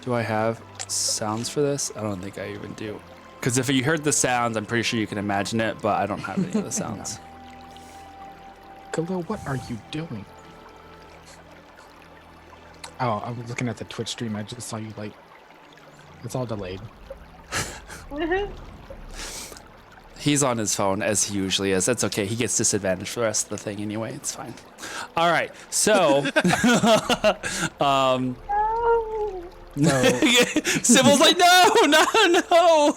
Do I have sounds for this? I don't think I even do. Because if you heard the sounds, I'm pretty sure you can imagine it, but I don't have any of the sounds. Galil, what are you doing? Oh, I was looking at the Twitch stream. I just saw you like. It's all delayed. He's on his phone as he usually is. That's okay. He gets disadvantaged for the rest of the thing anyway. It's fine. All right. So, Sybil's like, no.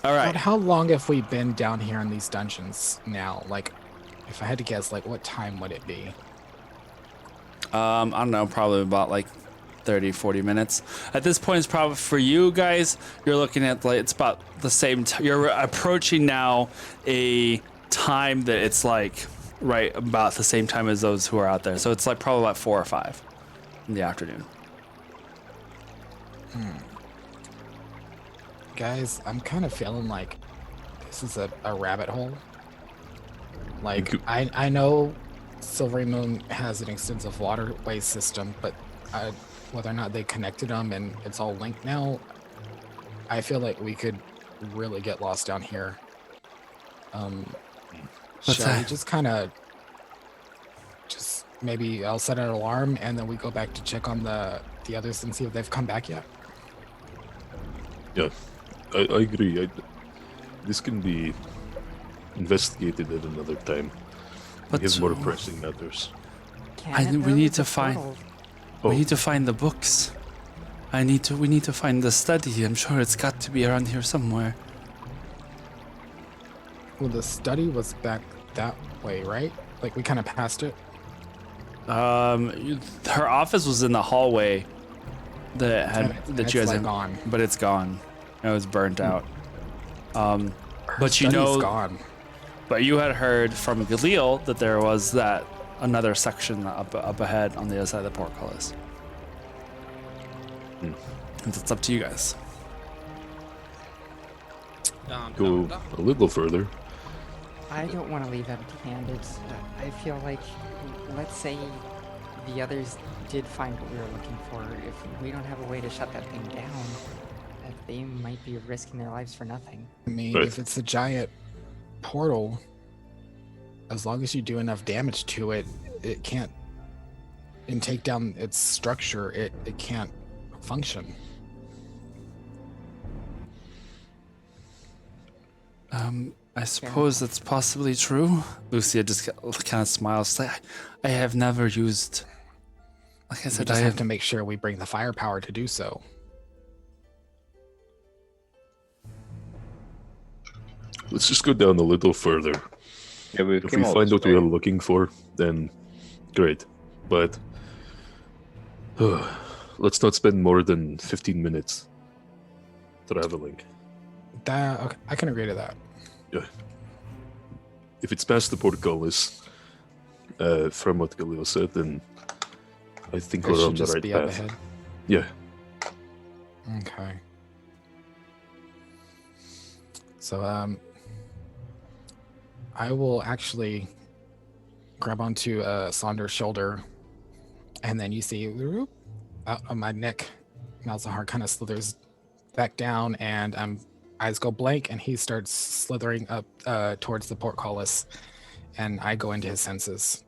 All right. But how long have we been down here in these dungeons now? Like, if I had to guess, like, what time would it be? I don't know, probably about like 30, 40 minutes. At this point, it's probably for you guys, you're looking at like, it's about the same, you're approaching now a time that it's like right about the same time as those who are out there. So it's like probably about 4 or 5 in the afternoon. Guys, I'm kind of feeling like this is a rabbit hole. Like, I know Silvery Moon has an extensive waterway system, but whether or not they connected them and it's all linked now, I feel like we could really get lost down here. Shall we just kind of maybe I'll set an alarm and then we go back to check on the others and see if they've come back yet? Yeah, I agree. This can be investigated at another time. We have more pressing matters. We need to find. We need to find the books. We need to find the study. I'm sure it's got to be around here somewhere. Well, the study was back that way, right? Like, we kind of passed it. Her office was in the hallway that you guys like had gone, but it's gone. It was burnt out. Her But you study's know, gone. but you had heard from Galil that there was that another section up ahead on the other side of the portcullis. It's up to you guys. Go a little further. I don't want to leave empty-handed. I feel like, let's say the others did find what we were looking for. If we don't have a way to shut that thing down, they might be risking their lives for nothing. I mean, Right. if it's a giant portal, as long as you do enough damage to it, it can't, and take down its structure, it can't function. I suppose that's possibly true. Lucia just kind of smiles. Like, I have never used. Like I We said, just I have have to make sure we bring the firepower to do so. Let's just go down a little further. Yeah, we If came we all find this what we way. are looking for, then great. But let's not spend more than 15 minutes traveling. Okay, I can agree to that. Yeah. If it's past the portcullis, from what Galil said, then I think It we're should on the just right be up path. ahead. Yeah. Okay. So, I will actually grab onto Saunder's shoulder, and then you see out on my neck, Malzahar kind of slithers back down, and eyes go blank, and he starts slithering up towards the portcullis, and I go into his senses.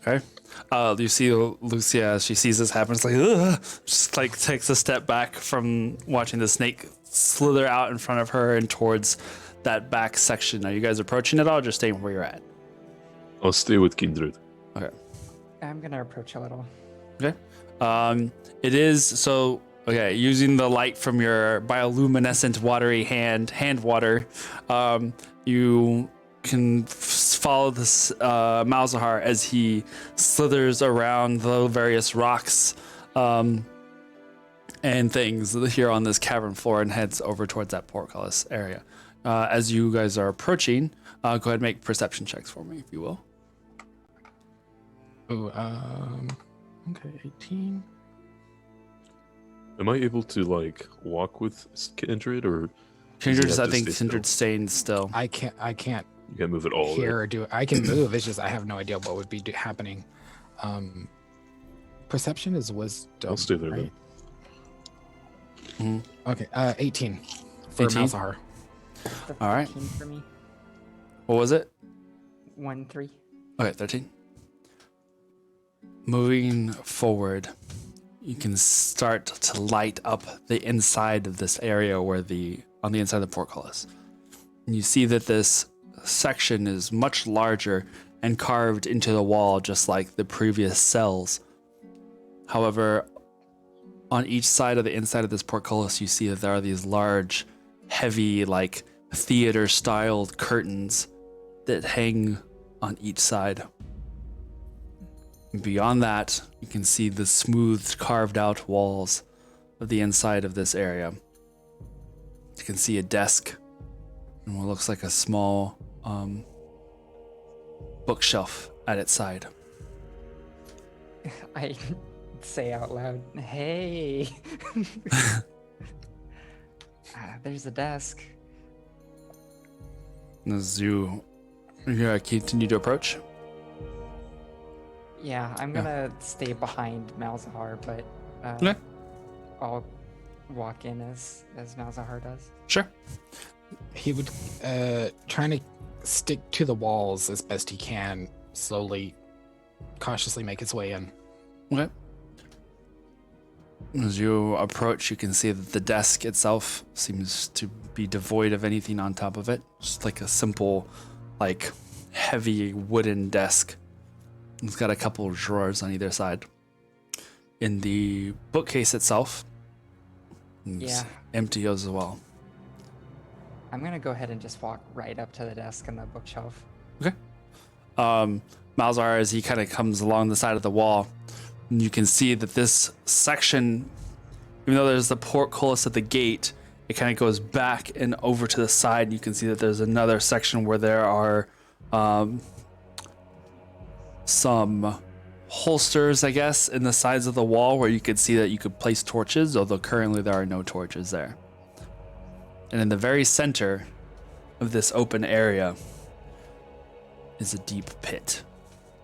Okay. You see Lucia as she sees this happen. It's like, ugh, just like takes a step back from watching the snake slither out in front of her and towards that back section. Are you guys approaching it all, or just staying where you're at? I'll stay with Kindred. Okay. I'm gonna approach a little. Okay. It is so. Okay, using the light from your bioluminescent watery hand water, you can follow this Malzahar as he slithers around the various rocks and things here on this cavern floor and heads over towards that portcullis area. As you guys are approaching, go ahead and make perception checks for me, if you will. Ooh, okay, 18. Am I able to like walk with Kindred, or Kindred's, have I to think stay still? Kindred's staying still. I can't you can't move at all? hear Right? or do. I can move. It's just I have no idea what would be happening. Perception is wisdom. I'll stay there right? Mhm. Okay, 18 for 18? Malzahar. The All right. 13 for me. What was it? 1-3. Okay, 13. moving forward, you can start to light up the inside of this area on the inside of the portcullis. And you see that this section is much larger and carved into the wall, just like the previous cells. However, on each side of the inside of this portcullis, you see that there are these large, heavy, like theater-styled curtains that hang on each side. And beyond that, you can see the smooth, carved-out walls of the inside of this area. You can see a desk and what looks like a small bookshelf at its side. I say out loud, "Hey." There's the desk. As you continue to approach. Yeah, I'm gonna stay behind Malzahar, but Okay. I'll walk in as Malzahar does. Sure. He would trying to stick to the walls as best he can, slowly, cautiously make his way in. Okay. As you approach, you can see that the desk itself seems to be devoid of anything on top of it. Just like a simple, like, heavy wooden desk. It's got a couple of drawers on either side. In the bookcase itself, it's empty as well. I'm gonna go ahead and just walk right up to the desk and the bookshelf. Okay. Malzahar, as he kind of comes along the side of the wall, you can see that this section, even though there's the portcullis at the gate, it kind of goes back and over to the side. You can see that there's another section where there are some holsters, I guess, in the sides of the wall where you could see that you could place torches, although currently there are no torches there. And in the very center of this open area is a deep pit.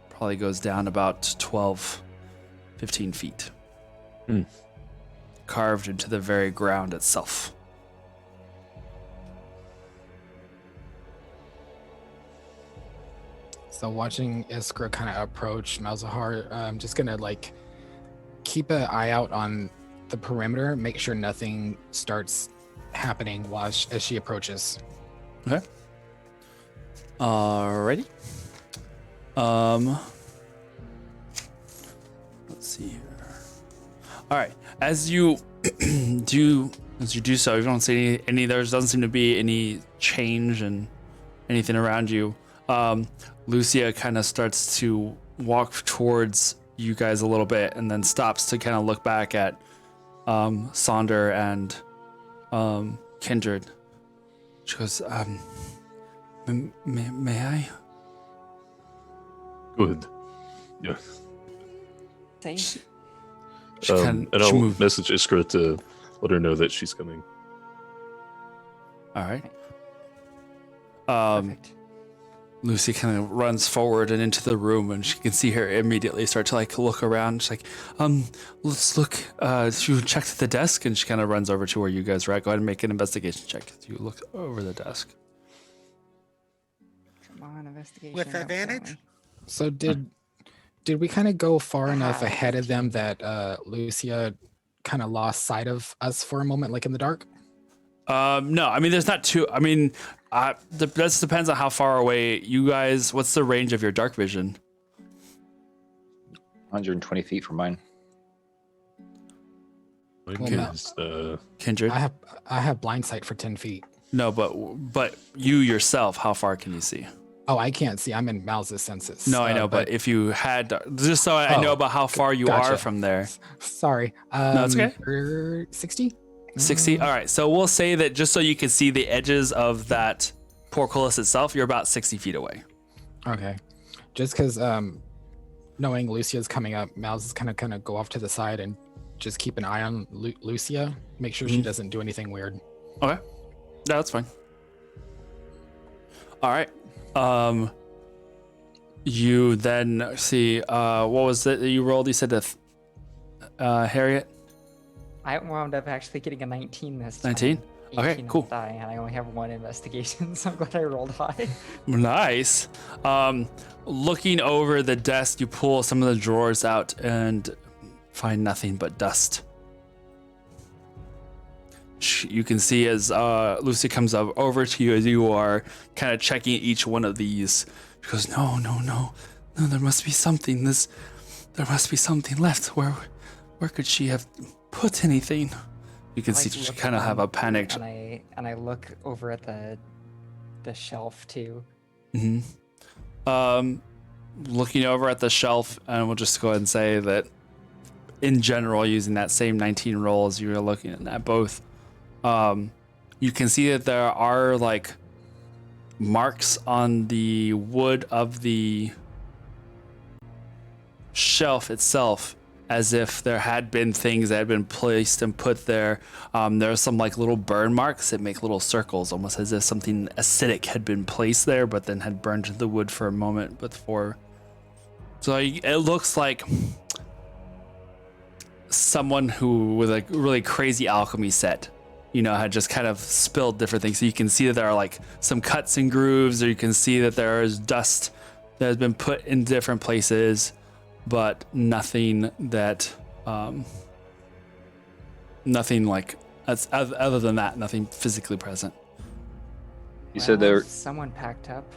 Probably goes down about 12, 15 feet. Carved into the very ground itself. So watching Iskra kind of approach Malzahar, I'm just gonna like keep an eye out on the perimeter, make sure nothing starts happening as she approaches. Okay. Alrighty. Let's see here. All right. As you do so, you don't see any. There doesn't seem to be any change in anything around you. Lucia kind of starts to walk towards you guys a little bit, and then stops to kind of look back at Sonder and Kindred. She goes, may I? Go ahead. Yeah. Say, She And I'll message Iskra to let her know that she's coming. all right. perfect. Lucy kind of runs forward and into the room, and she can see her immediately start to like look around. She's like, let's look. She checked the desk, and she kind of runs over to where you guys are at. Go ahead and make an investigation check. You look over the desk. Come on, investigation. With advantage? apparently. So did we kind of go far enough ahead of them that Lucia kind of lost sight of us for a moment, like in the dark? No, I mean, there's not too. I mean, that depends on how far away you guys. What's the range of your dark vision? 120 feet from mine. Mine Well, is, Kindred? I have blind sight for 10 feet. No, but you yourself, how far can you see? Oh, I can't see. I'm in Mal's senses. No, I know, but if you had, just so I know about how far you gotcha. are from there. Sorry. No, it's okay. 60? 60? All right, so we'll say that just so you can see the edges of that portcullis itself, you're about 60 feet away. Okay. Just because knowing Lucia's coming up, Mal's is kind of go off to the side and just keep an eye on Lucia. Make sure she doesn't do anything weird. Okay. No, that's fine. All right. You then see, what was it that you rolled? You said Harriet? I wound up actually getting a 19 this time. 19? Okay, 18 cool. on die, and I only have 1 investigation, so I'm glad I rolled high. Nice. Looking over the desk, you pull some of the drawers out and find nothing but dust. You can see as Lucy comes over to you as you are kind of checking each one of these. She goes, no, there must be something. There must be something left. Where could she have put anything? You can I see like she look kind of have a around, panicked. and I look over at the shelf too. Looking over at the shelf, and we'll just go ahead and say that in general, using that same 19 rolls, you were looking at both. You can see that there are like marks on the wood of the shelf itself, as if there had been things that had been placed and put there. There are some like little burn marks that make little circles, almost as if something acidic had been placed there, but then had burned the wood for a moment before. So it looks like someone who with a really crazy alchemy set, had just kind of spilled different things. So you can see that there are like some cuts and grooves, or you can see that there is dust that has been put in different places, but nothing that, nothing like, other than that, nothing physically present. You said there. Someone packed up.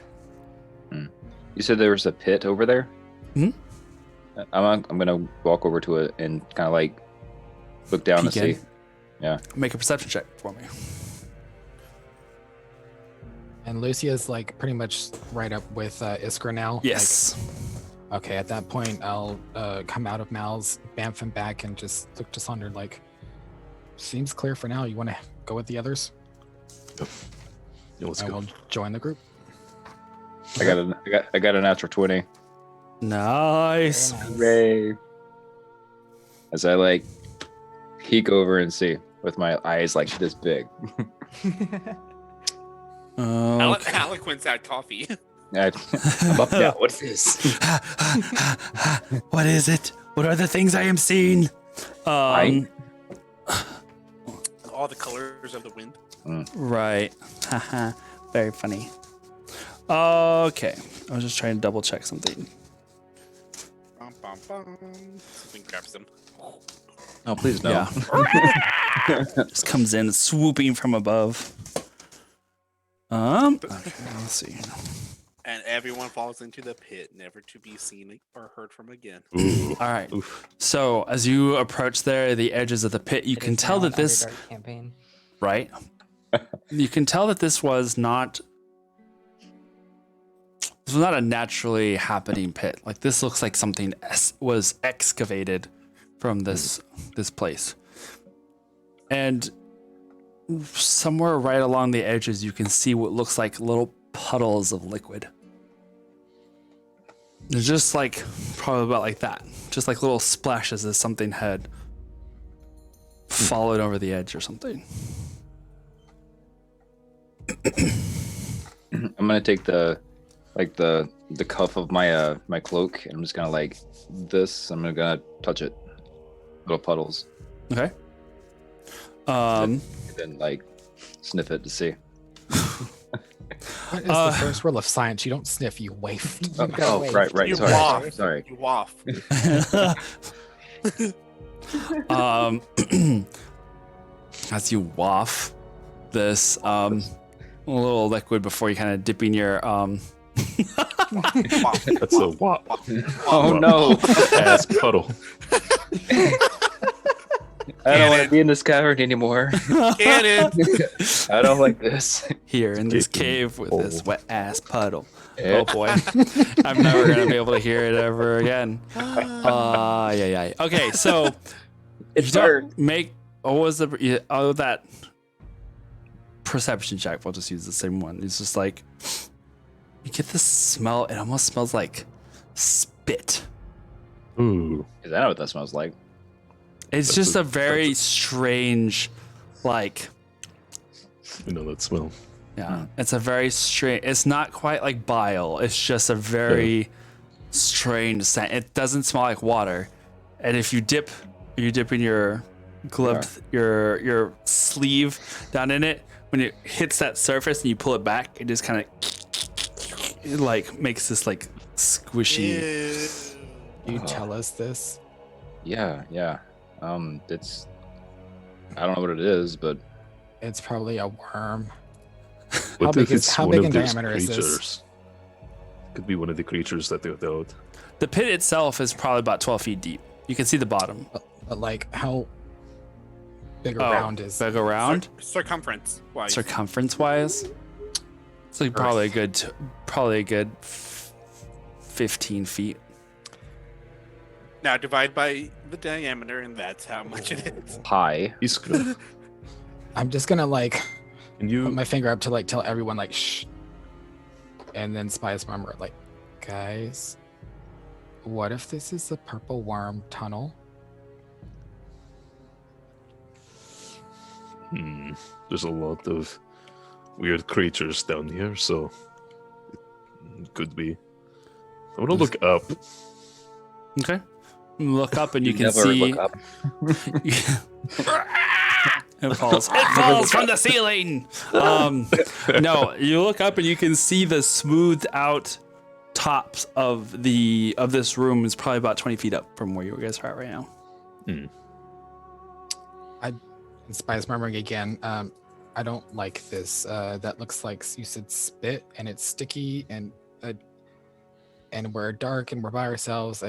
You said there was a pit over there. Hmm? I'm gonna walk over to it and kind of like look down to Peek in. see. Yeah. Make a perception check for me. And Lucia's like pretty much right up with Iskra now. Yes. Like, okay, at that point, I'll come out of Mal's, bamf him back, and just look to Sonder like, seems clear for now. You want to go with the others? Yeah, let's I go. will join the group. I got a natural 20. Nice. Very nice. Hooray! As I like peek over and see with my eyes like this big. Okay. Eloquence at coffee. I'm up now. What's this? What is it? What are the things I am seeing? I- All the colors of the wind. Right. Haha. Very funny. Okay. I was just trying to double check something. Bum, bum, bum. Something grabs them. Oh, please no. Yeah. Just comes in swooping from above. Okay, let's see. And everyone falls into the pit, never to be seen or heard from again. Ooh. All right. Oof. So as you approach there, the edges of the pit, you It can is tell now that an this, Underdark campaign. right? You can tell that this was not a naturally happening pit. Like this looks like something was excavated from this place. And somewhere right along the edges, you can see what looks like little puddles of liquid. They're just like probably about like that, just like little splashes as something had fallen over the edge or something. I'm gonna take the cuff of my my cloak and I'm just gonna like this. I'm gonna touch it. Little puddles. Okay. And then like sniff it to see. What is the first rule of science? You don't sniff, you waft. Oh, gotta wait. right. You Sorry. waft. Sorry. You waft. As you waft this little liquid before you kind of dipping your Waft. That's a wop. Oh no! Ass puddle. I don't want to be in this cavern anymore. Cannon. I don't like this. here in this Kicking cave with this hole. wet ass puddle. Yeah. Oh boy, I'm never gonna be able to hear it ever again. Yeah. Okay, so It's you don't hard. make that perception check. We'll just use the same one. It's just like you get this smell. It almost smells like spit. Ooh. 'Cause I know what that smells like. It's That's just a- a very strange, like, You know that smell. yeah. It's a very strange. It's not quite like bile. It's just a very strange scent. It doesn't smell like water. And if you dip in your gloved your sleeve down in it. When it hits that surface and you pull it back, it just kind of it like makes this like squishy. You tell us this. Yeah. It's I don't know what it is, but It's probably a worm. What if it's how one big of in those diameter is this? creatures? Could be one of the creatures that they're out. The pit itself is probably about 12 feet deep. You can see the bottom. But like, how big around is? Big around? Circumference wise. Circumference wise? It's like probably a good 15 feet. Now divide by the diameter, and that's how much it is. high. Iskra, I'm just gonna like can put you my finger up to like tell everyone like shh, and then Spice murmur like, guys, what if this is the purple worm tunnel? There's a lot of weird creatures down here, so it could be. I want to look up. Okay. Look up and you can never see. look up. It falls. It falls from the ceiling. No, you look up and you can see the smoothed out tops of this room is probably about 20 feet up from where you guys are at right now. Spice murmuring again. I don't like this. That looks like you said spit, and it's sticky, and we're dark, and we're by ourselves.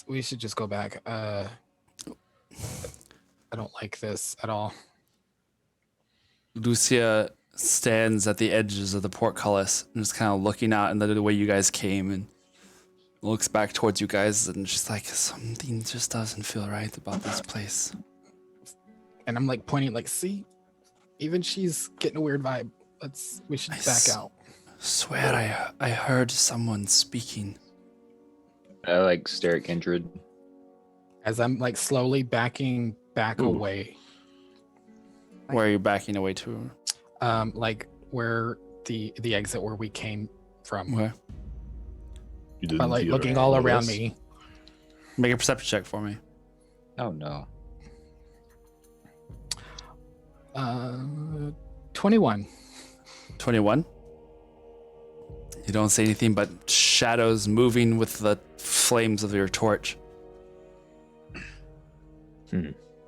We should just go back. I don't like this at all. Lucia stands at the edges of the portcullis and just kind of looking out and the way you guys came and looks back towards you guys and she's like, something just doesn't feel right about this place. And I'm like pointing, like, see, even she's getting a weird vibe. We should back out. Swear I heard someone speaking. I like stare at Kindred. As I'm like slowly backing back away. Where are you backing away to? Like where the exit where we came from. Where? You didn't But like hear looking all any of around us? me. Make a perception check for me. Oh no. 21. 21. You don't see anything but shadows moving with the flames of your torch.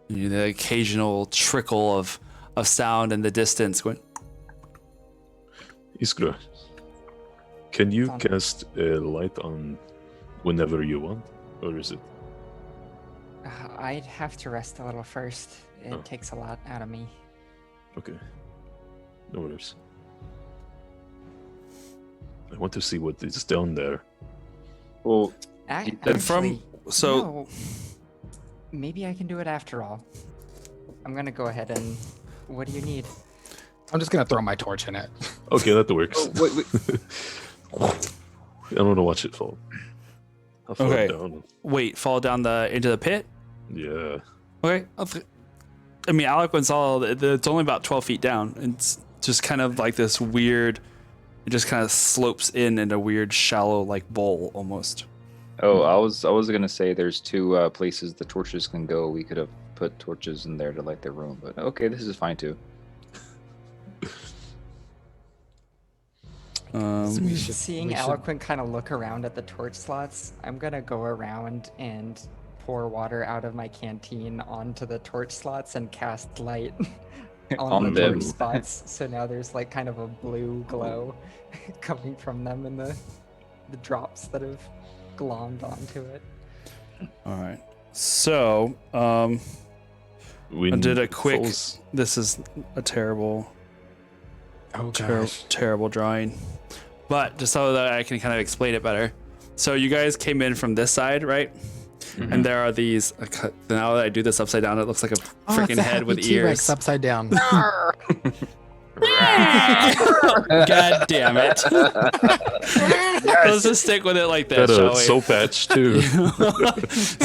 The occasional trickle of sound in the distance going. Iskra, can you Sound. cast a light on whenever you want, or is it? I'd have to rest a little first. It Oh. takes a lot out of me. Okay. No worries. I want to see what is down there. Well, Ac- And from- so- no. Maybe I can do it after all. I'm gonna go ahead and. What do you need? I'm just gonna throw my torch in it. Okay, that works. oh, wait. I don't want to watch it fall. I'll fall Okay. down. Wait, fall down into the pit? Yeah. Okay. I mean, Eloquence, it's only about 12 feet down. It's just kind of like this weird, it just kind of slopes in a weird, shallow, like bowl almost. Oh, I was gonna say there's two places the torches can go. We could have put torches in there to light their room, but okay, this is fine too. We should- Seeing we should- Eloquent kind of look around at the torch slots, I'm gonna go around and pour water out of my canteen onto the torch slots and cast light on On the them. torch spots. So now there's like kind of a blue glow coming from them and the drops that have glommed onto it. All right. So, When I did a it quick. falls- This is a terrible, Oh gosh. terrible drawing. But just so that I can kind of explain it better. So you guys came in from this side, right? And there are these. Now that I do this upside down, it looks like a Oh, freaking it's a head with happy T-Rex ears. upside down. God damn it! Let's just stick with it like that, Got shall a we? soap patch too.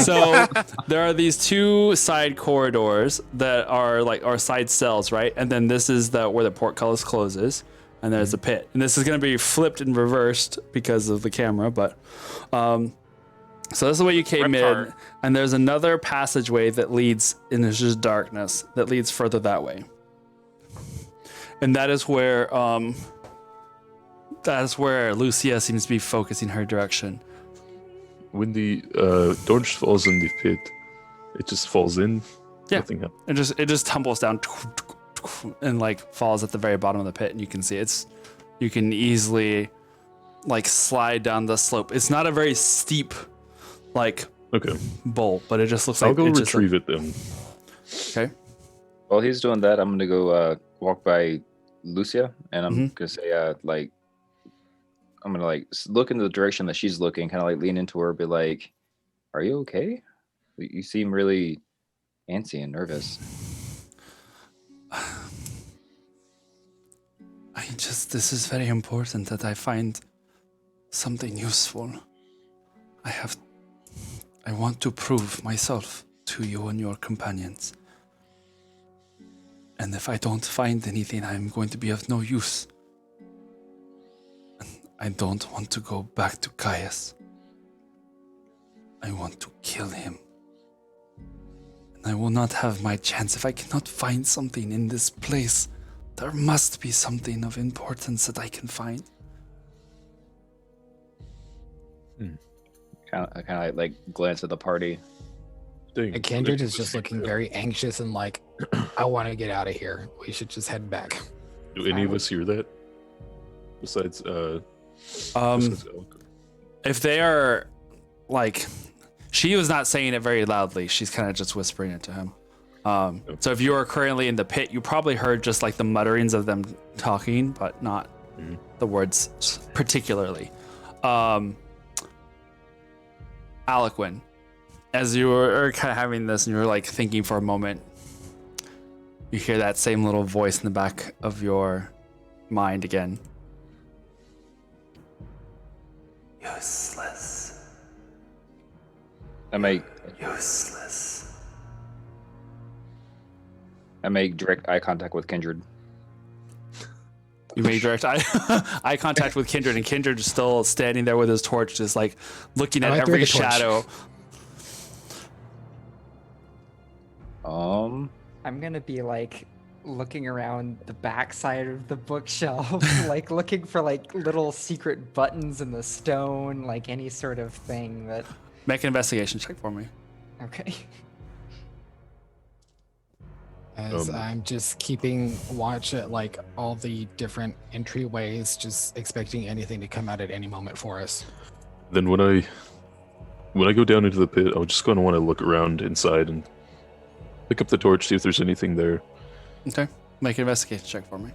So there are these two side corridors that are like our side cells, right? And then this is where the portcullis closes, and there's the pit. And this is going to be flipped and reversed because of the camera, but So this is where you came in, Reptar. and there's another passageway that leads, and there's just darkness that leads further that way. And that is where Lucia seems to be focusing her direction. When the torch falls in the pit, it just falls in. Yeah. Nothing happens. It just tumbles down and like falls at the very bottom of the pit, and you can see you can easily like slide down the slope. It's not a very steep like Okay. bowl, but it just looks I'll like go it's just retrieve it then. okay. While he's doing that, I'm gonna go walk by Lucia, and I'm gonna say like I'm gonna like look in the direction that she's looking, kind of like lean into her, be like, "Are you okay? You seem really antsy and nervous." This is very important that I find something useful. I want to prove myself to you and your companions. And if I don't find anything, I'm going to be of no use. And I don't want to go back to Caius. I want to kill him. And I will not have my chance if I cannot find something in this place. There must be something of importance that I can find. Kind of like glance at the party. Dang. And Kindred is just looking very anxious and like, I want to get out of here. We should just head back. Do any of us hear that? Besides, If they are like, she was not saying it very loudly. She's kind of just whispering it to him. So if you are currently in the pit, you probably heard just like the mutterings of them talking, but not the words particularly. Aliquin, as you were kind of having this and you were like thinking for a moment, you hear that same little voice in the back of your mind again. Useless. I make direct eye contact with Kindred. You make direct eye contact with Kindred, and Kindred is still standing there with his torch, just like looking at I threw every the torch. shadow. I'm gonna be like looking around the backside of the bookshelf, like looking for like little secret buttons in the stone, like any sort of thing that. Make an investigation check for me. Okay. As I'm just keeping watch at like all the different entryways, just expecting anything to come out at any moment for us. Then when I go down into the pit, I'm just going to want to look around inside and pick up the torch, see if there's anything there. Okay. Make an investigation check for me.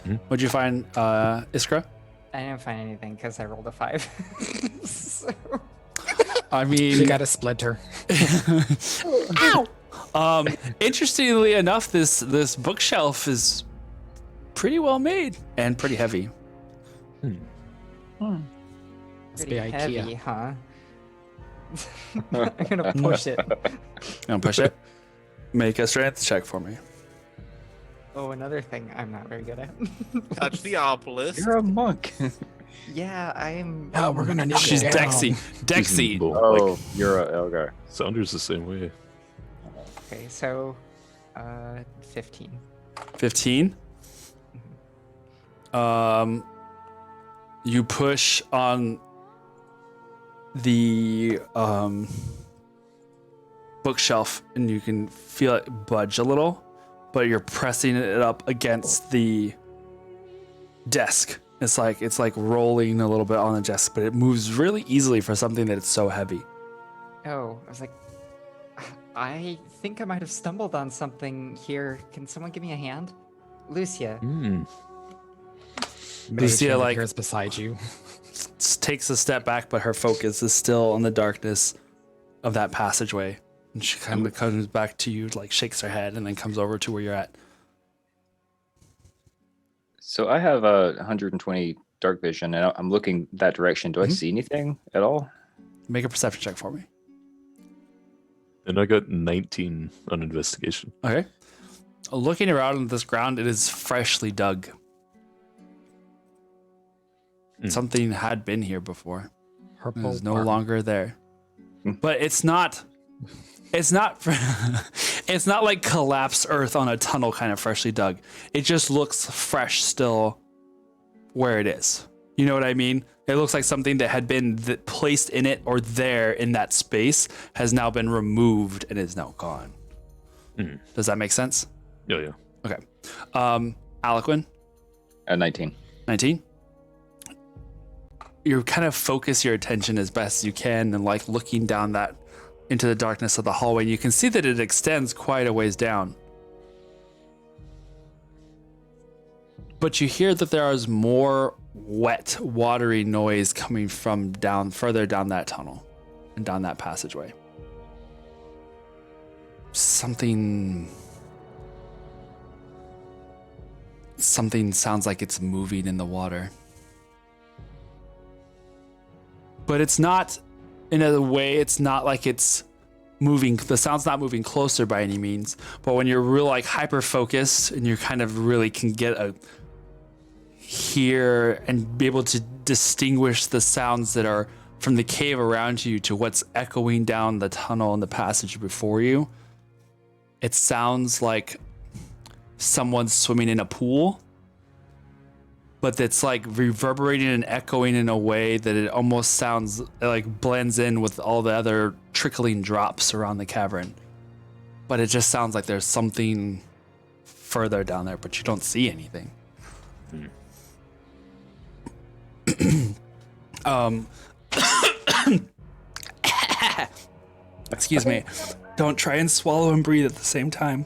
Mhm. What'd you find, Iskra? I didn't find anything because I rolled a 5. So- I mean, She got a splinter. interestingly enough, this bookshelf is pretty well made and pretty heavy. Must be Pretty heavy, IKEA. huh? I'm gonna push it. Gonna push it. Make a strength check for me. Oh, another thing I'm not very good at. Touch the obelisk. You're a monk. Yeah, I'm. Oh, we're gonna need She's it down. Dexy. Dexy. Well, Oh, like, you're okay. Sounder's the same way. Okay, so 15. 15. You push on the bookshelf and you can feel it budge a little, but you're pressing it up against the desk. It's like rolling a little bit on the desk, but it moves really easily for something that it's so heavy. Oh, I was like, I think I might have stumbled on something here. Can someone give me a hand? Lucia. Lucia, like- appears beside you. Takes a step back, but her focus is still on the darkness of that passageway. And she kind of comes back to you, like shakes her head, and then comes over to where you're at. So I have 120 dark vision, and I'm looking that direction. Do I see anything at all? Make a perception check for me. And I got 19 on investigation. Okay. Looking around on this ground, it is freshly dug. Something had been here before. It Purple is no bark. longer there. but it's not. It's not. It's not like collapsed earth on a tunnel, kind of freshly dug. It just looks fresh still, where it is. You know what I mean? It looks like something that had been placed in it or there in that space has now been removed and is now gone. Does that make sense? Yeah. Okay. Aliquin? 19. 19? You kind of focus your attention as best you can and like looking down that into the darkness of the hallway. And you can see that it extends quite a ways down. But you hear that there is more wet, watery noise coming from further down that tunnel and down that passageway. Something sounds like it's moving in the water. But it's not, in a way, it's not like it's moving. The sound's not moving closer by any means. But when you're real like hyper focused and you kind of really can hear and be able to distinguish the sounds that are from the cave around you to what's echoing down the tunnel and the passage before you, it sounds like someone's swimming in a pool, but it's like reverberating and echoing in a way that it almost sounds like blends in with all the other trickling drops around the cavern. But it just sounds like there's something further down there, but you don't see anything. Excuse me. Don't try and swallow and breathe at the same time.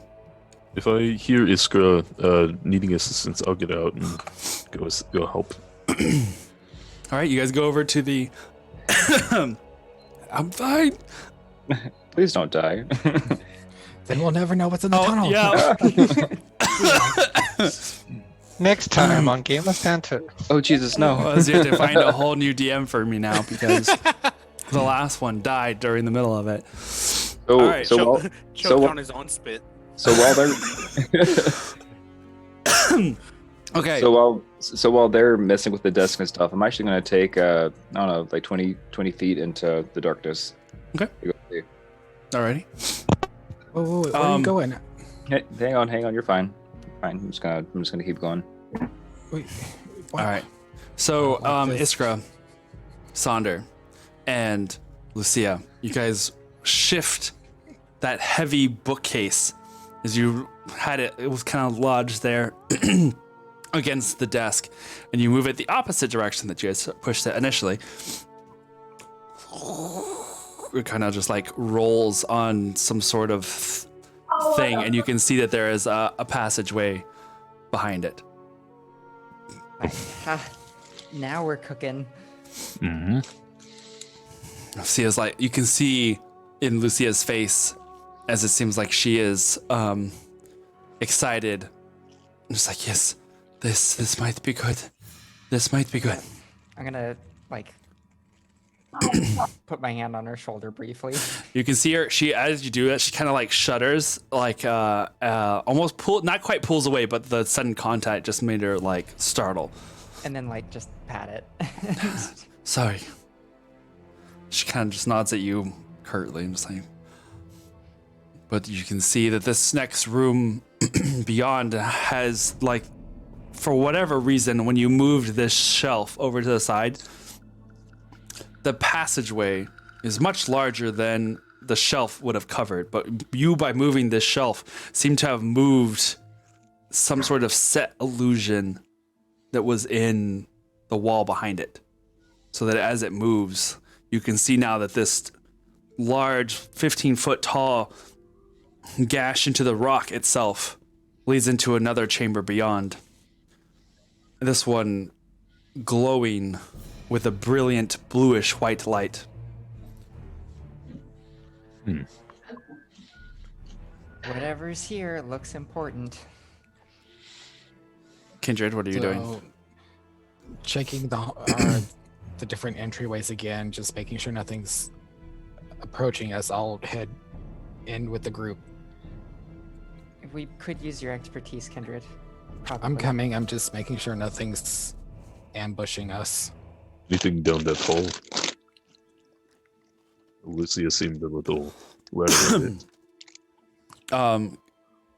If I hear Iskra needing assistance, I'll get out and go help. All right, you guys go over to the. I'm fine. Please don't die. Then we'll never know what's in the tunnel. Yeah. Next time on Game of Santos. Oh Jesus, no! Well, you have to find a whole new DM for me now because the last one died during the middle of it. Oh, All right, Choked on his own spit. So while they're okay. so while they're messing with the desk and stuff, I'm actually gonna take I don't know, like 20 feet into the darkness. Okay. Alrighty. Whoa, where are you going? Hey, hang on, you're fine. Fine. I'm just gonna keep going. Wait, All right. So, Like this. Iskra, Sonder, and Lucia, you guys shift that heavy bookcase as you had it. It was kind of lodged there against the desk, and you move it the opposite direction that you guys pushed it initially. It kind of just like rolls on some sort of thing, and you can see that there is a passageway behind it. Now we're cooking. Mm-hmm. Lucia's like, you can see in Lucia's face as it seems like she is excited. Just like, yes, this might be good. This might be good. I'm gonna like put my hand on her shoulder briefly. You can see her. She, as you do it, she kind of like shudders, like almost not quite pulls away, but the sudden contact just made her like startle. And then like just pat it. Sorry. She kind of just nods at you curtly and just like. But you can see that this next room beyond has like, for whatever reason, when you moved this shelf over to the side, the passageway is much larger than the shelf would have covered, but you, by moving this shelf, seem to have moved some sort of set illusion that was in the wall behind it. So that as it moves, you can see now that this large 15-foot tall gash into the rock itself leads into another chamber beyond. This one glowing with a brilliant bluish white light. Whatever's here looks important. Kindred, what are you doing? Checking the different entryways again, just making sure nothing's approaching us. I'll head in with the group. We could use your expertise, Kindred. Probably. I'm coming. I'm just making sure nothing's ambushing us. Anything down that hall? Lucia seemed a little wary of it.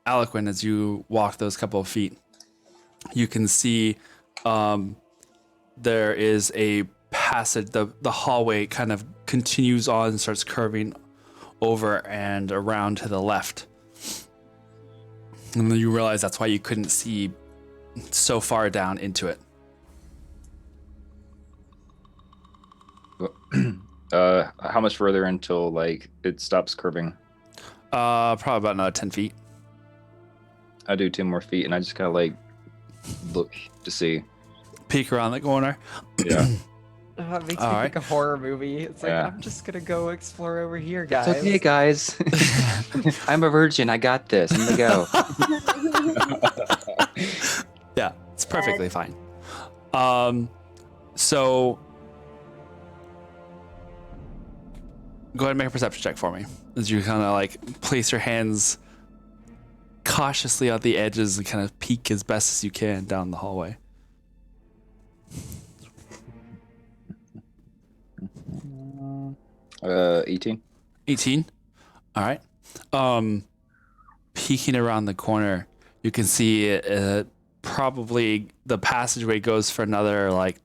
Eloquent, as you walk those couple of feet, you can see there is a passage. The hallway kind of continues on and starts curving over and around to the left. And then you realize that's why you couldn't see so far down into it. How much further until like it stops curving? Probably about another 10 feet. I do 10 more feet, and I just kind of like look to see. Peek around the corner. Yeah. It makes me All think a horror movie. It's like, Yeah. I'm just gonna go explore over here, guys. It's okay, guys. I'm a virgin. I got this. I'm gonna go. Yeah, it's perfectly fine. So go ahead and make a perception check for me as you kind of like place your hands cautiously on the edges and kind of peek as best as you can down the hallway. Uh, 18. 18. All right. Peeking around the corner, you can see probably the passageway goes for another like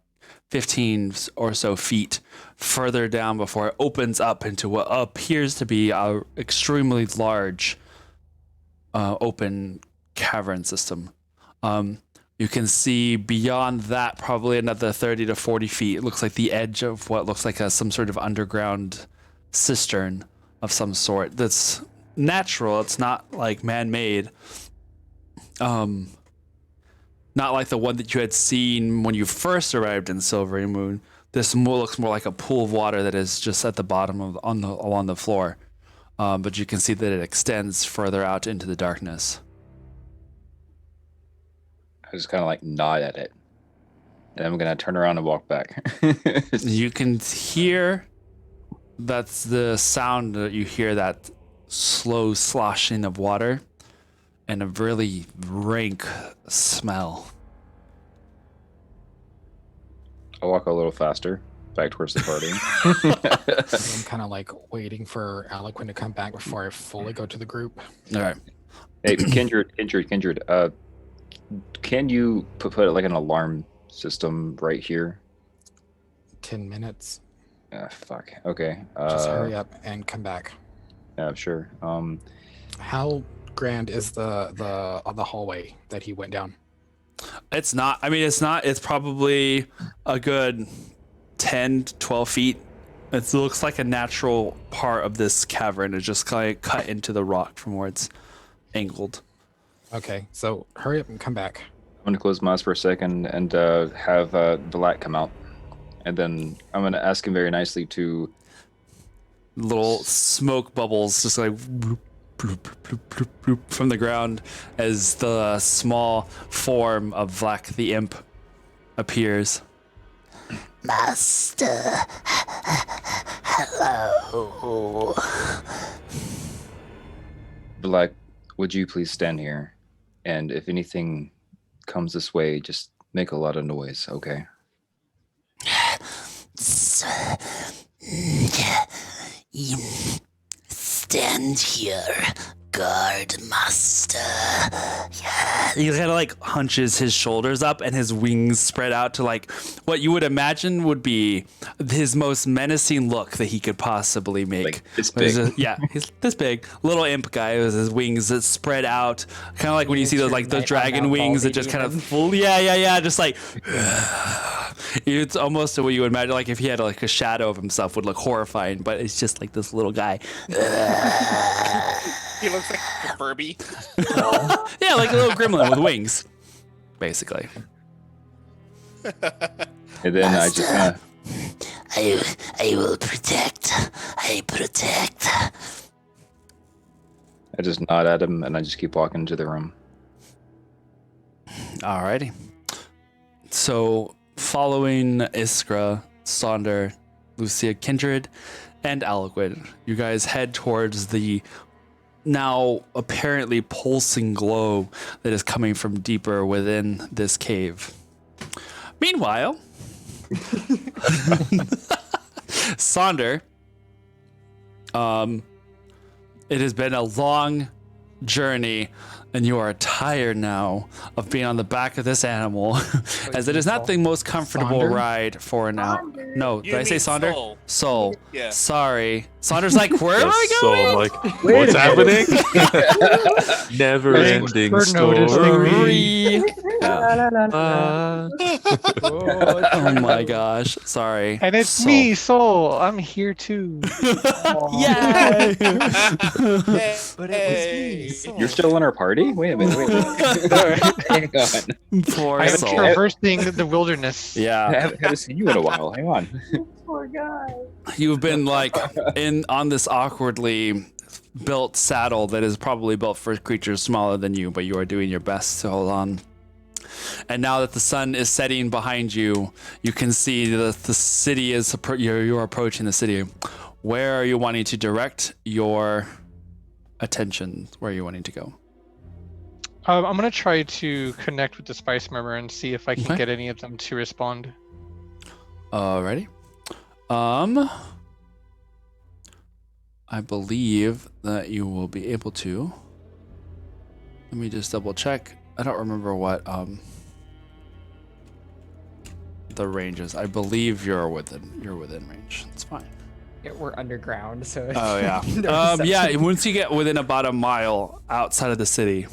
15 or so feet further down before it opens up into what appears to be a extremely large open cavern system. You can see beyond that probably another 30 to 40 feet. It looks like the edge of what looks like some sort of underground cistern of some sort that's natural. It's not like man-made. Not like the one that you had seen when you first arrived in Silvery Moon. This looks more like a pool of water that is just at the bottom of along the floor. But you can see that it extends further out into the darkness. I just kind of like nod at it, and I'm gonna turn around and walk back. You can hear that's the sound that you hear, that slow sloshing of water and a really rank smell. I'll walk a little faster back towards the party. I'm kind of like waiting for Eloquent to come back before I fully go to the group. All right. Hey, Kindred. Can you put like an alarm system right here? 10 minutes. Fuck. Okay. Just hurry up and come back. Yeah, sure. How grand is the hallway that he went down? It's not. I mean, it's not. It's probably a good 10, 12 feet. It looks like a natural part of this cavern. It's just kind of cut into the rock from where it's angled. Okay, so hurry up and come back. I'm gonna close my eyes for a second and have the light come out, and then I'm gonna ask him very nicely to. Little smoke bubbles just like bloop, bloop, bloop, bloop, bloop, from the ground as the small form of Vlak the Imp appears. Master, hello. Black, would you please stand here? And if anything comes this way, just make a lot of noise, okay? You stand here, guard master. Yeah. He kind of like hunches his shoulders up and his wings spread out to like what you would imagine would be his most menacing look that he could possibly make. Like this big. Yeah, he's this big. Little imp guy with his wings that spread out. Kind of like when you see those like those dragon wings that just kind of full. Yeah. Just like. It's almost what you would imagine, like if he had like a shadow of himself would look horrifying, but it's just like this little guy. He looks like a Furby. Yeah, like a little gremlin with wings, basically. And then I just kind of. I will protect. I protect. I just nod at him and I just keep walking into the room. Alrighty. So, following Iskra, Sonder, Lucia, Kindred, and Eloquent, you guys head towards the now apparently pulsing glow that is coming from deeper within this cave. Meanwhile, Sonder, It has been a long journey, and you are tired now of being on the back of this animal, as it is not the most comfortable Sonder? ride for now. Sonder. No, You did I say mean Sonder? Soul. Soul. Yeah. Sorry. Saunder's like, where am I So going? I'm like, what's happening? Never Thanks ending for noticing me. Oh my gosh. Sorry. And it's Soul. me, Soul. I'm here too. Yay! But it was me. Soul. You're still in our party? Wait a minute. Hang on. Poor I am Soul. traversing the wilderness. I Yeah. haven't seen you in a while. Hang on. Poor guy. You've been like on this awkwardly built saddle that is probably built for creatures smaller than you, but you are doing your best to hold on. And now that the sun is setting behind you, you can see that the city is you're approaching the city. Where are you wanting to direct your attention? Where are you wanting to go? I'm gonna try to connect with the Spice Murmur and see if I can Okay. get any of them to respond. Alrighty. I believe that you will be able to. Let me just double check. I don't remember what the range is. I believe you're within range. It's fine. Yeah, we're underground, so. Oh yeah. no Yeah. reception. Once you get within about a mile outside of the city,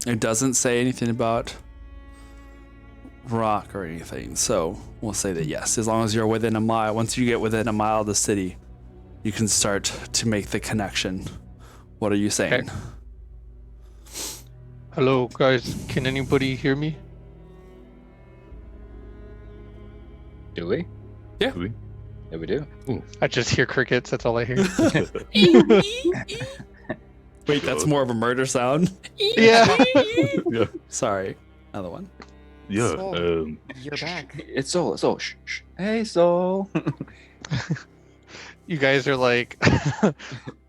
it doesn't say anything about rock or anything. So we'll say that yes, as long as you're within a mile. Once you get within a mile of the city, you can start to make the connection. What are you saying? Okay. Hello, guys. Can anybody hear me? Do we? Yeah. We- Yeah, we do. I just hear crickets. That's all I hear. Wait, that's more of a murder sound. Yeah. Yeah. Sorry, another one. Yeah. Soul, you're back. It's Soul. Soul. Shh, shh. Hey, Soul. You guys are like,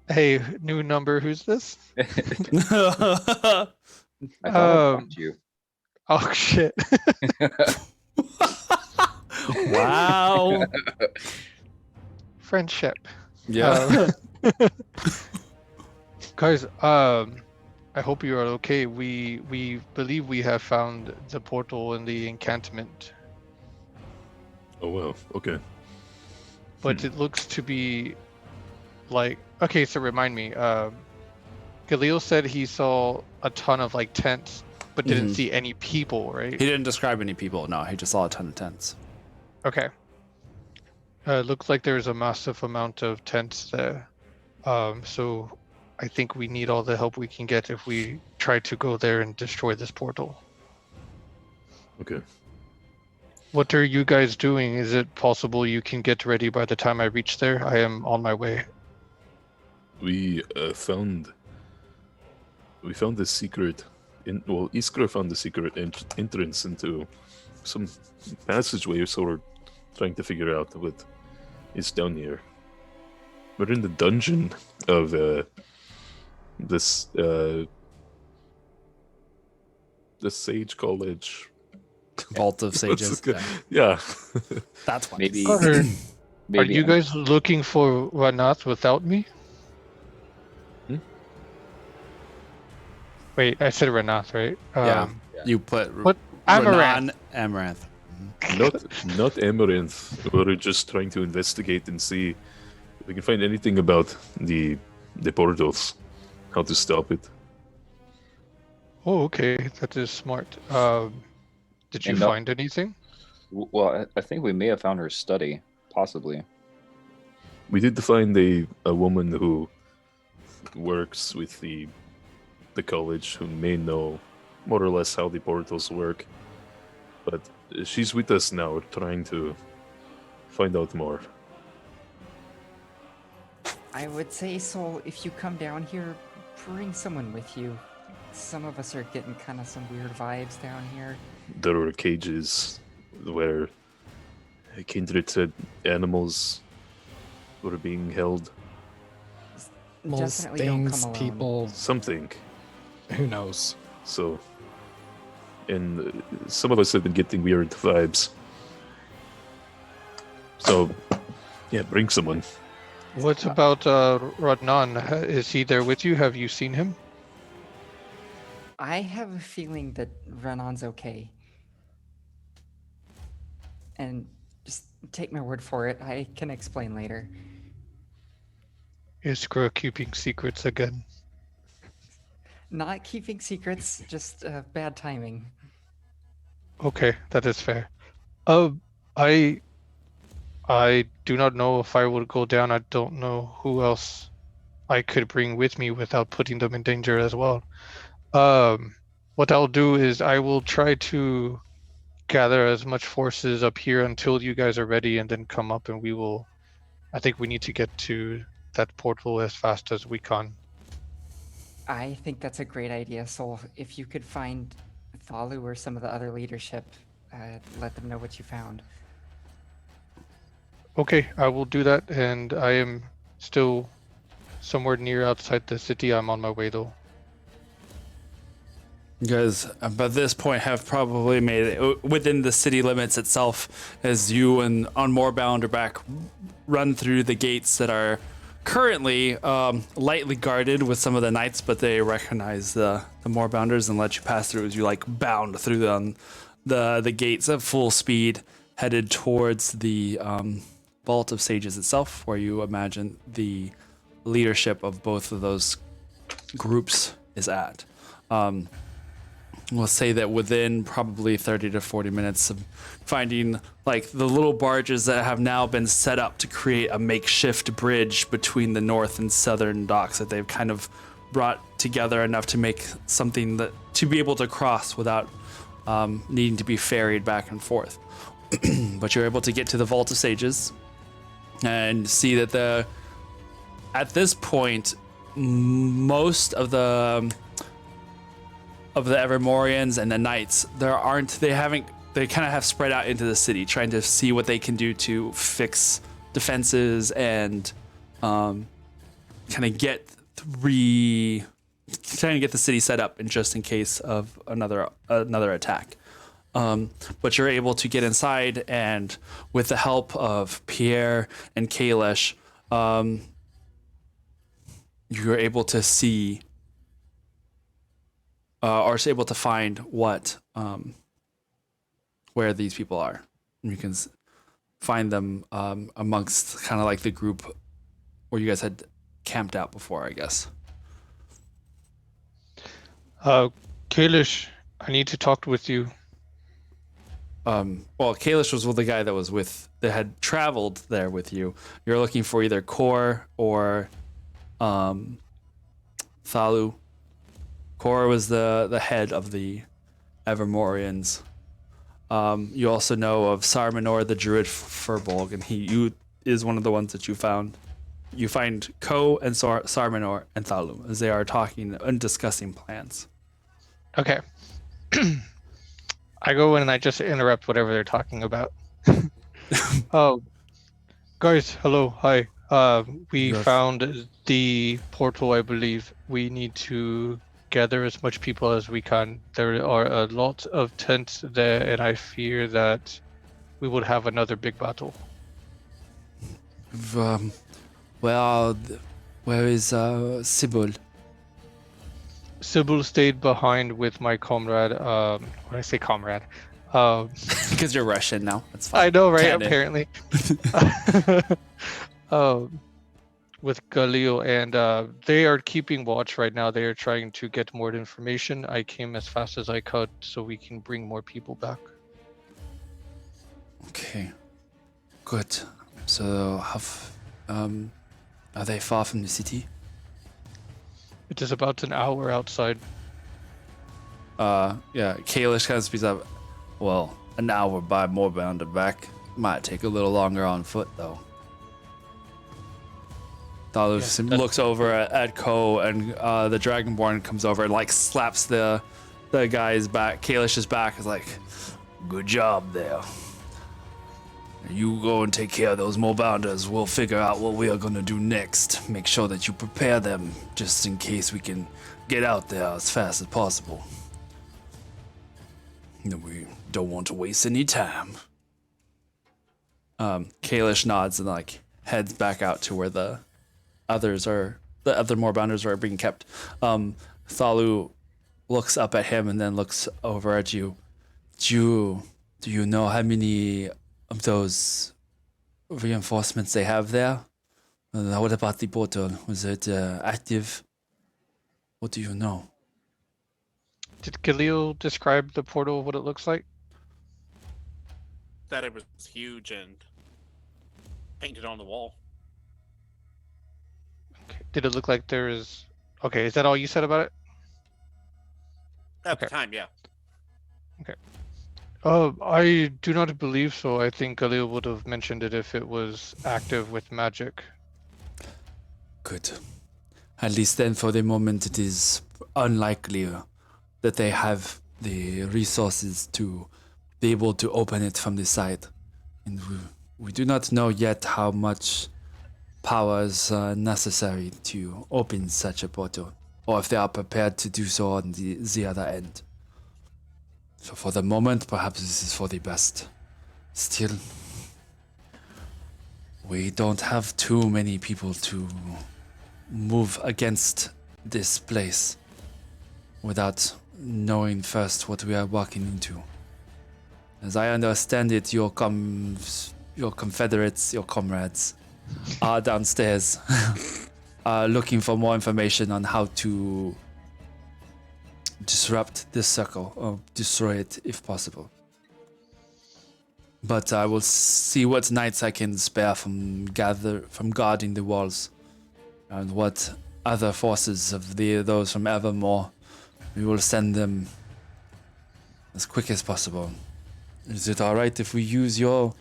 hey, new number. Who's this? I thought I found you. Oh shit. Wow. Friendship. Yeah. Guys, I hope you are okay. We believe we have found the portal in the encampment, Oh well. Okay. but it looks to be like, okay, so remind me, Galil said he saw a ton of like tents, but didn't Mhm. see any people, right? He didn't describe any people. No, he just saw a ton of tents. Okay. It looks like there's a massive amount of tents there. So I think we need all the help we can get if we try to go there and destroy this portal. Okay. What are you guys doing? Is it possible you can get ready by the time I reach there? I am on my way. We found the secret. Iskra found the secret entrance into some passageway, so we're trying to figure out what is down here. We're in the dungeon of this the Sage College. Vault of What's Sages. the- Yeah. Yeah. That's one. Maybe. Are Maybe you guys looking for Ranath without me? Hmm? Wait, I said Ranath, right? Yeah. You put What? Amaranth. Amaranth. Not Amaranth. We're just trying to investigate and see if we can find anything about the portals, how to stop it. Oh, okay. That is smart. Did you And no- find anything? Well, I think we may have found her study, possibly. We did find a woman who works with the college who may know more or less how the portals work. But she's with us now, trying to find out more. I would say, Soul, if you come down here, bring someone with you. Some of us are getting kind of some weird vibes down here. There were cages where kindred said animals were being held. Most Definitely don't things, come alone. people, Something. who knows? So, and some of us have been getting weird vibes. So, Yeah, bring someone. What about Rodnan? Is he there with you? Have you seen him? I have a feeling that Renan's okay. And just take my word for it, I can explain later. Is Skrull keeping secrets again? Not keeping secrets, just bad timing. Okay, that is fair. I do not know if I would go down. I don't know who else I could bring with me without putting them in danger as well. What I'll do is I will try to gather as much forces up here until you guys are ready, and then come up, and we will. I think we need to get to that portal as fast as we can. I think that's a great idea, Sol. If you could find Thalu or some of the other leadership, let them know what you found. Okay, I will do that, and I am still somewhere near outside the city. I'm on my way though. You guys, by this point, have probably made it within the city limits itself, as you and on Moorbound are back, run through the gates that are currently lightly guarded with some of the knights, but they recognize the Moorbounders and let you pass through as you like bound through the gates at full speed, headed towards the Vault of Sages itself, where you imagine the leadership of both of those groups is at. We'll say that within probably 30 to 40 minutes of finding like the little barges that have now been set up to create a makeshift bridge between the north and southern docks that they've kind of brought together enough to make something that to be able to cross without needing to be ferried back and forth. But you're able to get to the Vault of Sages and see that at this point most of the Evermorians and the Knights, they kind of have spread out into the city, trying to see what they can do to fix defenses and kind of get trying to get the city set up in just in case of another attack. But you're able to get inside, and with the help of Pierre and Kalish, you're able to see or is able to find where these people are. You can find them amongst kind of like the group where you guys had camped out before, I guess. Kalish, I need to talk with you. Well, Kalish was with the guy that had traveled there with you. You're looking for either Kor or Thalu. Kor was the head of the Evermorians. You also know of Sarmanor, the Druid Furbolg, and he is one of the ones that you found. You find Ko and Sarmanor and Thalu as they are talking and discussing plans. Okay. I go in and I just interrupt whatever they're talking about. Oh, guys, hello, hi. We found the portal, I believe. We need to gather as much people as we can. There are a lot of tents there, and I fear that we would have another big battle. Where is Sybil? Sybil stayed behind with my comrade. When I say comrade, because you're Russian now. That's fine. I know, right? Canon. Apparently. With Galil, and they are keeping watch right now. They are trying to get more information. I came as fast as I could so we can bring more people back. Okay, good. So, are they far from the city? It is about an hour outside. Yeah, Kalish kind of speaks up. Well, an hour by Moorbound and back. Might take a little longer on foot, though. Thalu looks over at Ko, and the Dragonborn comes over and like slaps the guy's back. Kalish's back is like, good job there. You go and take care of those Moorbounders. We'll figure out what we are going to do next. Make sure that you prepare them just in case we can get out there as fast as possible. We don't want to waste any time. Kalish nods and like, heads back out to where the other moorbounders are being kept. Thalu looks up at him and then looks over at you. Do you know how many of those reinforcements they have there? What about the portal? Was it active? What do you know? Did Galil describe the portal, what it looks like? That it was huge and painted on the wall. Okay. Did it look like there is... Okay, is that all you said about it? At the time, yeah. I do not believe so. I think Galil would have mentioned it if it was active with magic. Good. At least then for the moment it is unlikely that they have the resources to be able to open it from the side. And we do not know yet how much power is necessary to open such a portal, or if they are prepared to do so on the other end. So for the moment, perhaps this is for the best. Still, we don't have too many people to move against this place without knowing first what we are walking into. As I understand it, your confederates, your comrades, are downstairs looking for more information on how to disrupt this circle or destroy it if possible. But I will see what knights I can spare from guarding the walls, and what other forces of those from Evermore. We will send them as quick as possible. Is it alright if we use your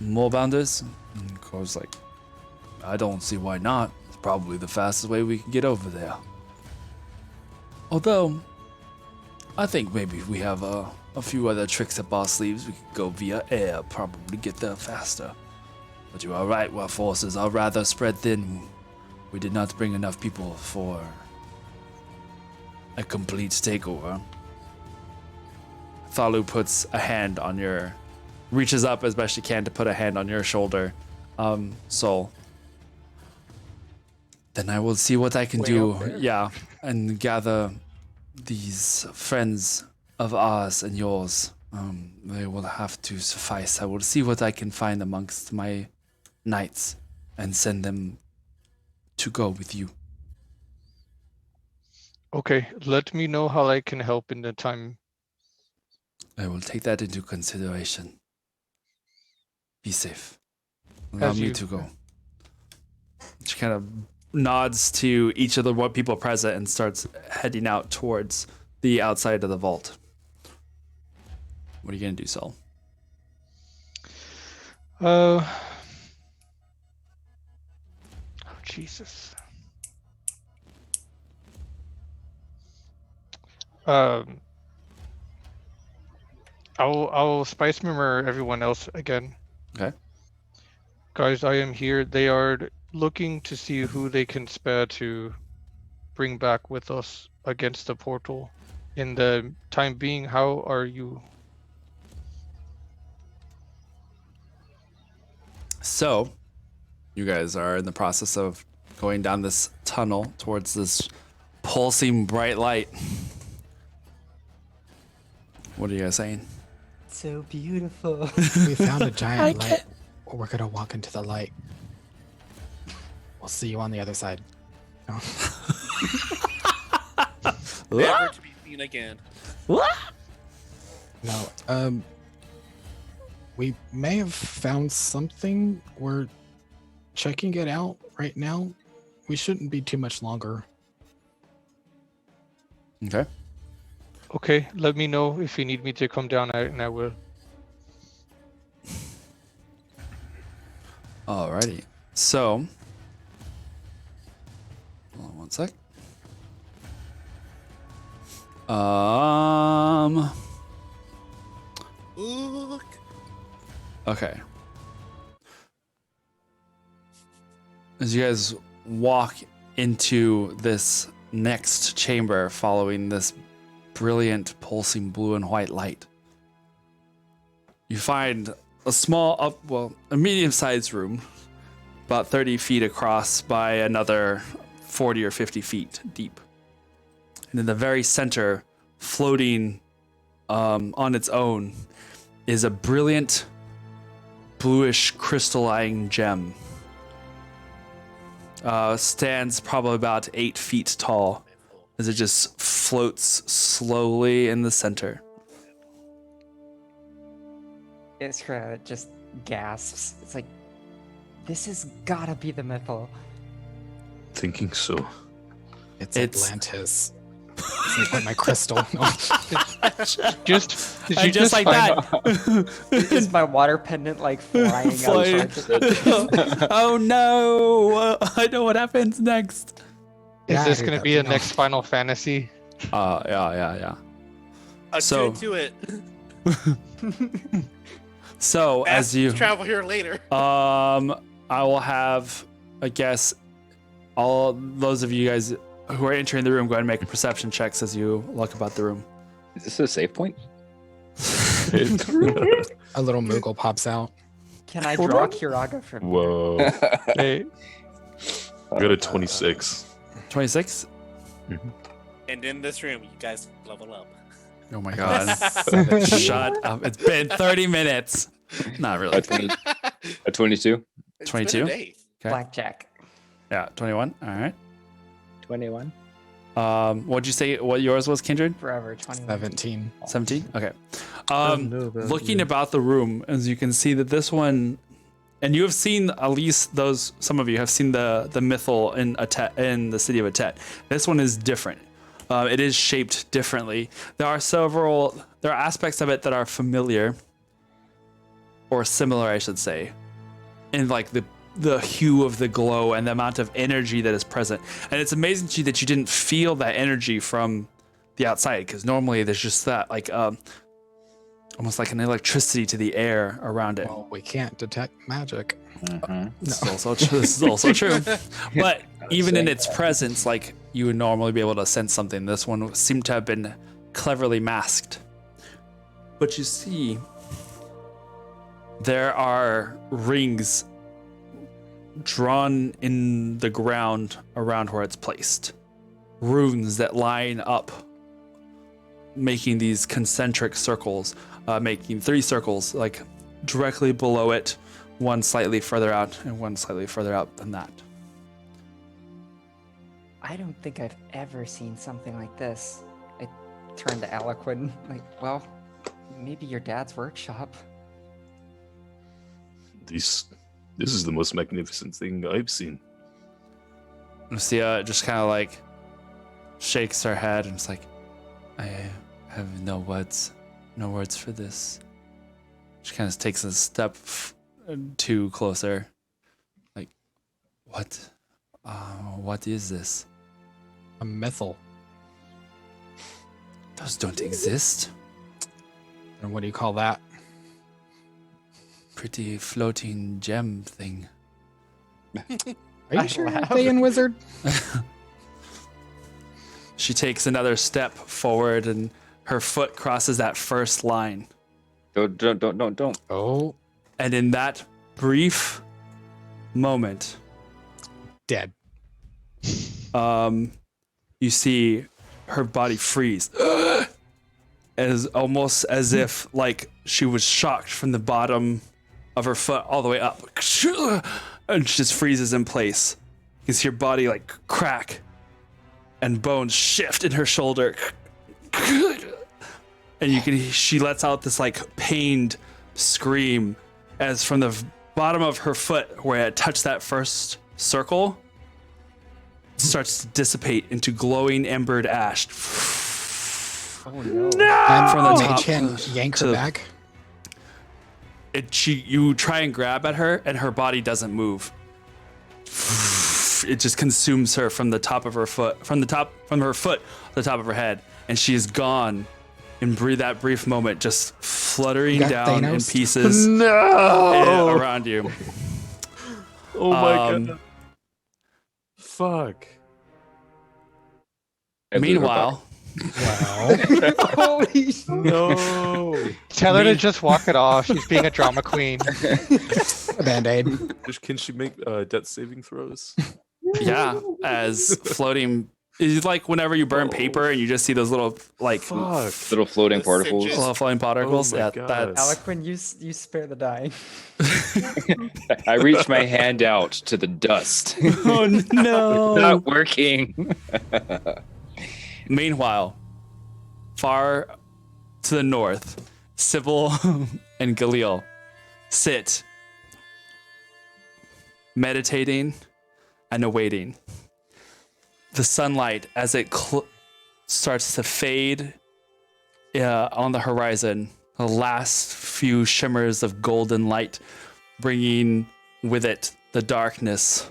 moorbounders? And Core's like, I don't see why not. It's probably the fastest way we can get over there. Although, I think maybe if we have a few other tricks up our sleeves, we could go via air, probably get there faster. But you are right, our forces are rather spread thin. We did not bring enough people for a complete takeover. Thalu puts a hand on reaches up as best she can to put a hand on your shoulder. Sol. Then I will see what I can do. Yeah, and gather these friends of ours and yours. They will have to suffice. I will see what I can find amongst my knights and send them to go with you. Okay, let me know how I can help in the time. I will take that into consideration. Be safe. Allow me to go. She kind of nods to each of the people present and starts heading out towards the outside of the vault. What are you going to do, Sol? Oh, Jesus. I'll spice murmur everyone else again. Okay. Guys, I am here. They are looking to see who they can spare to bring back with us against the portal. In the time being, how are you? So, you guys are in the process of going down this tunnel towards this pulsing bright light. What are you guys saying? So beautiful. We found a giant light. We're gonna walk into the light. We'll see you on the other side. No. Never to be seen again. What? No. We may have found something. We're checking it out right now. We shouldn't be too much longer. Okay. Okay, let me know if you need me to come down, and I will. Alrighty. So, hold on one sec. Look. Okay. As you guys walk into this next chamber following this brilliant pulsing blue and white light, you find a small a medium-sized room about 30 feet across by another 40 or 50 feet deep. And in the very center, floating on its own, is a brilliant bluish crystalline gem. Stands probably about 8 feet tall as it just floats slowly in the center. Iskra just gasps. It's like, this has gotta be the Mythal. Thinking so. It's It's- Atlantis. It's like my crystal. Did And you just like find- that. Is my water pendant like flying Flying. outside? The- Oh no! I know what happens next. Is Yeah, this dude, going to that be a thing next Final Fantasy? Yeah. I'll So- do it. So as Fast you travel here later. I will have, I guess, all those of you guys who are entering the room go ahead and make perception checks as you look about the room. Is this a save point? A little Moogle pops out. Can I draw Kiraga from here? Whoa. Hey, I got a 26. 26? And in this room, you guys level up. Oh my god. Shut up. It's been 30 minutes. Not really. A 20, a 22. It's been a 22? day. Okay. Blackjack. Yeah, 21. All right. 21. What'd you say what yours was, Kindred? Forever 21. 17. 17? Okay. no, but- Looking about the room, as you can see that this one, and you have seen at least those, some of you have seen the Mythal in in the city of Atet. This one is different. It is shaped differently. There are aspects of it that are familiar, or similar, I should say, in like the hue of the glow and the amount of energy that is present. And it's amazing to you that you didn't feel that energy from the outside, because normally there's just that like almost like an electricity to the air around it. Well, we can't detect magic. This is also true. But even in its presence, like you would normally be able to sense something, this one seemed to have been cleverly masked. But you see, there are rings drawn in the ground around where it's placed. Runes that line up, making these concentric circles, making 3 circles, like directly below it, one slightly further out and one slightly further out than that. I don't think I've ever seen something like this. I turned to Aliquin, like, well, maybe your dad's workshop. This is the most magnificent thing I've seen. Lucia just kind of like shakes her head and is like, I have no words for this. She kind of takes a step two closer. Like, what is this? A Mythal. Those don't exist. And what do you call that? Pretty floating gem thing. Are you I sure you're laugh. Thayan Wizard? She takes another step forward and her foot crosses that first line. Don't. Oh, And in that brief moment, dead. you see her body freeze. As almost as if like she was shocked from the bottom of her foot all the way up. And she just freezes in place. You can see her body like crack and bones shift in her shoulder. And she lets out this like pained scream as from the bottom of her foot where it touched that first circle starts to dissipate into glowing embered ash. Oh no. And From the Mage top Hand yank to her the- back. You try and grab at her and her body doesn't move. It just consumes her from the top of her foot, from her foot to the top of her head, and she is gone in that brief moment, just fluttering You got down in Thanos? pieces No! around you. Oh my Um, god. Fuck. I blew her Meanwhile, Well, Holy sh- No. Tell her to Me- just walk it off. She's being a drama queen. a band-aid. Can she make death saving throws? Yeah, as floating. It's like whenever you burn Oh. paper and you just see those little like Fuck. Little floating The particles. singes. little floating particles. Oh my Yeah, God. that's Alcuin, you spare the dying. I reach my hand out to the dust. oh no. Not working. Meanwhile, far to the north, Sybil and Galil sit meditating and awaiting. The sunlight, as it starts to fade on the horizon, the last few shimmers of golden light, bringing with it the darkness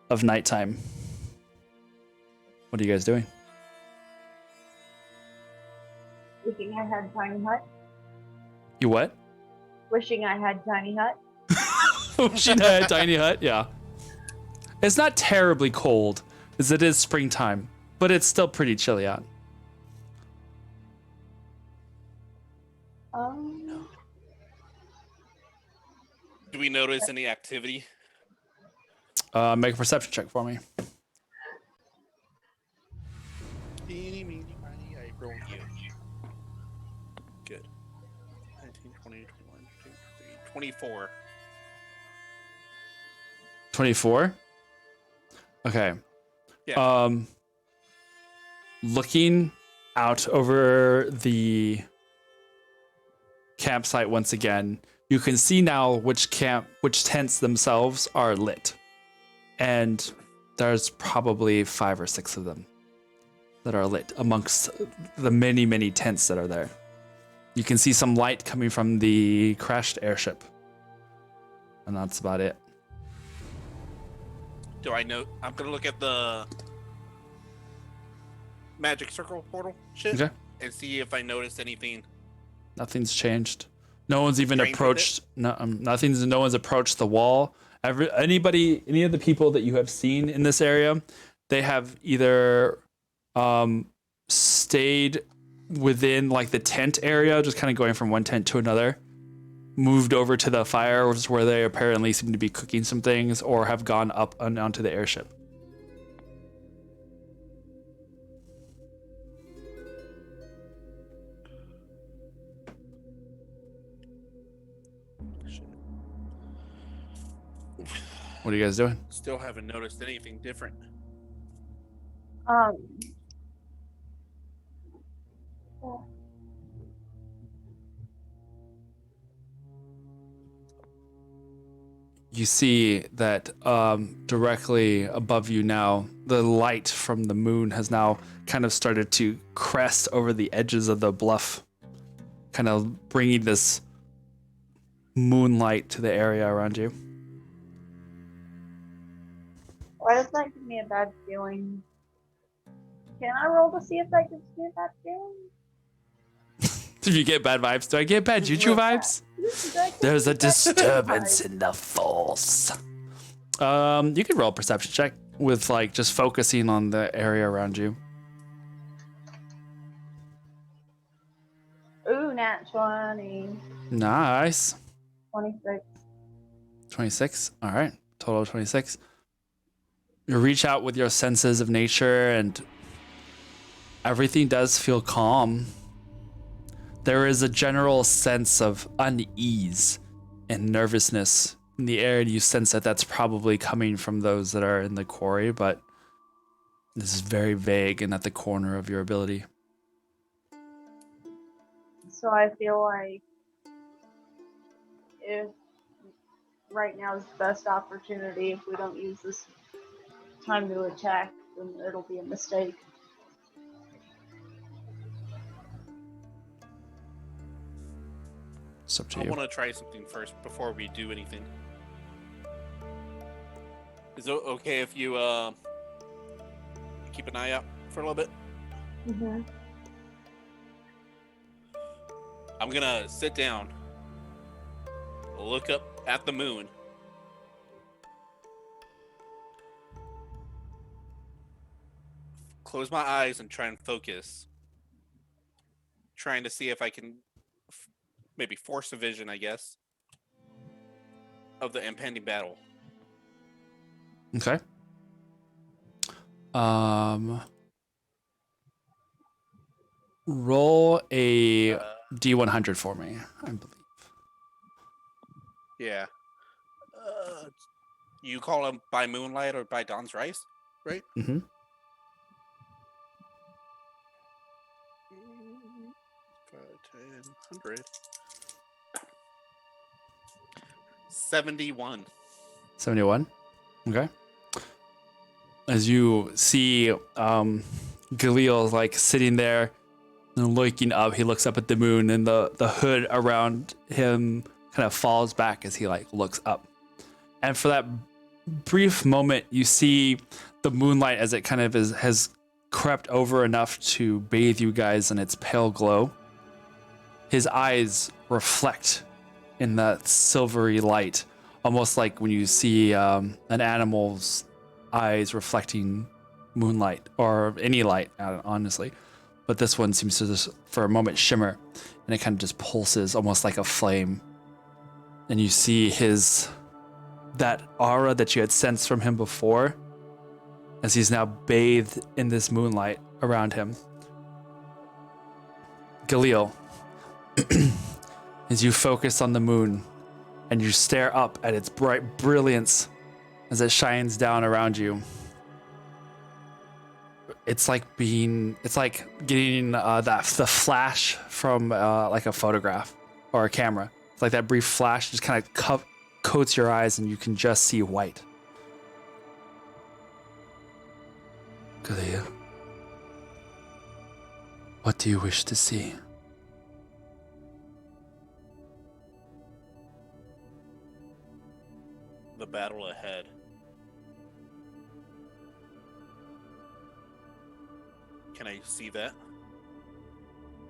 of nighttime. What are you guys doing? Wishing I had tiny hut. You what? Wishing I had tiny hut. She had a tiny hut, yeah. It's not terribly cold, as it is springtime, but it's still pretty chilly out. Do we notice any activity? Make a perception check for me. Eeny, meeny, miny, I roll you. Good. 19, 20, 21, 22, 24. 24? Okay. Yeah. Looking out over the campsite once again, you can see now which tents themselves are lit. And there's probably 5 or 6 of them that are lit amongst the many, many tents that are there. You can see some light coming from the crashed airship. And that's about it. Do I know? I'm gonna look at the magic circle portal shit Okay. and see if I notice anything. Nothing's changed. No one's even Strange with approached. No one's approached the wall. Any of the people that you have seen in this area, they have either stayed within like the tent area, just kind of going from one tent to another, moved over to the fire, which is where they apparently seem to be cooking some things, or have gone up onto the airship. What are you guys doing? Still haven't noticed anything different. You see that directly above you now, the light from the moon has now kind of started to crest over the edges of the bluff, kind of bringing this moonlight to the area around you. Why does that give me a bad feeling? Can I roll to see if that gives me a bad feeling? If you get bad vibes, do I get bad juju vibes? There's a disturbance in the force. You could roll a perception check with like just focusing on the area around you. Ooh, nat 20. Nice. 26. 26. All right. Total of 26. You reach out with your senses of nature and everything does feel calm. There is a general sense of unease and nervousness in the air, and you sense that that's probably coming from those that are in the quarry, but this is very vague and at the corner of your ability. So I feel like if right now is the best opportunity, if we don't use this time to attack, then it'll be a mistake. It's up to I you. want to try something first before we do anything. Is it okay if you keep an eye out for a little bit? Mm-hmm. I'm gonna sit down, look up at the moon, close my eyes and try and focus trying to see if I can maybe force a vision, I guess, of the impending battle. Okay. Roll a D100 for me, I believe. Yeah. You call them by moonlight or by dawn's rise, right? Mm-hmm. 5, 10, 100. 71. 71. Okay. As you see Galil like sitting there and looking up, he looks up at the moon, and the hood around him kind of falls back as he like looks up. And for that brief moment, you see the moonlight as it kind of has crept over enough to bathe you guys in its pale glow. His eyes reflect in that silvery light, almost like when you see an animal's eyes reflecting moonlight or any light, honestly. But this one seems to just, for a moment, shimmer, and it kind of just pulses almost like a flame. And you see that aura that you had sensed from him before, as he's now bathed in this moonlight around him. Galil, as you focus on the moon and you stare up at its bright brilliance as it shines down around you, it's like getting the flash from like a photograph or a camera. It's like that brief flash just kind of coats your eyes and you can just see white. Galil, what do you wish to see? The battle ahead. Can I see that?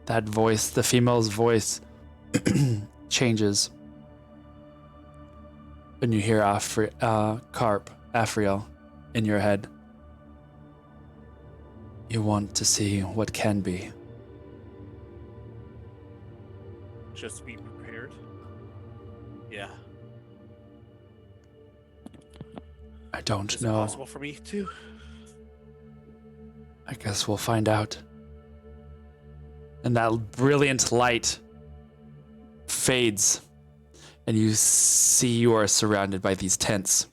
That voice, the female's voice, changes. And you hear Afriel in your head. You want to see what can be. Just be prepared. Yeah. I don't Is it know. possible for me too? I guess we'll find out. And that brilliant light fades, and you see you are surrounded by these tents.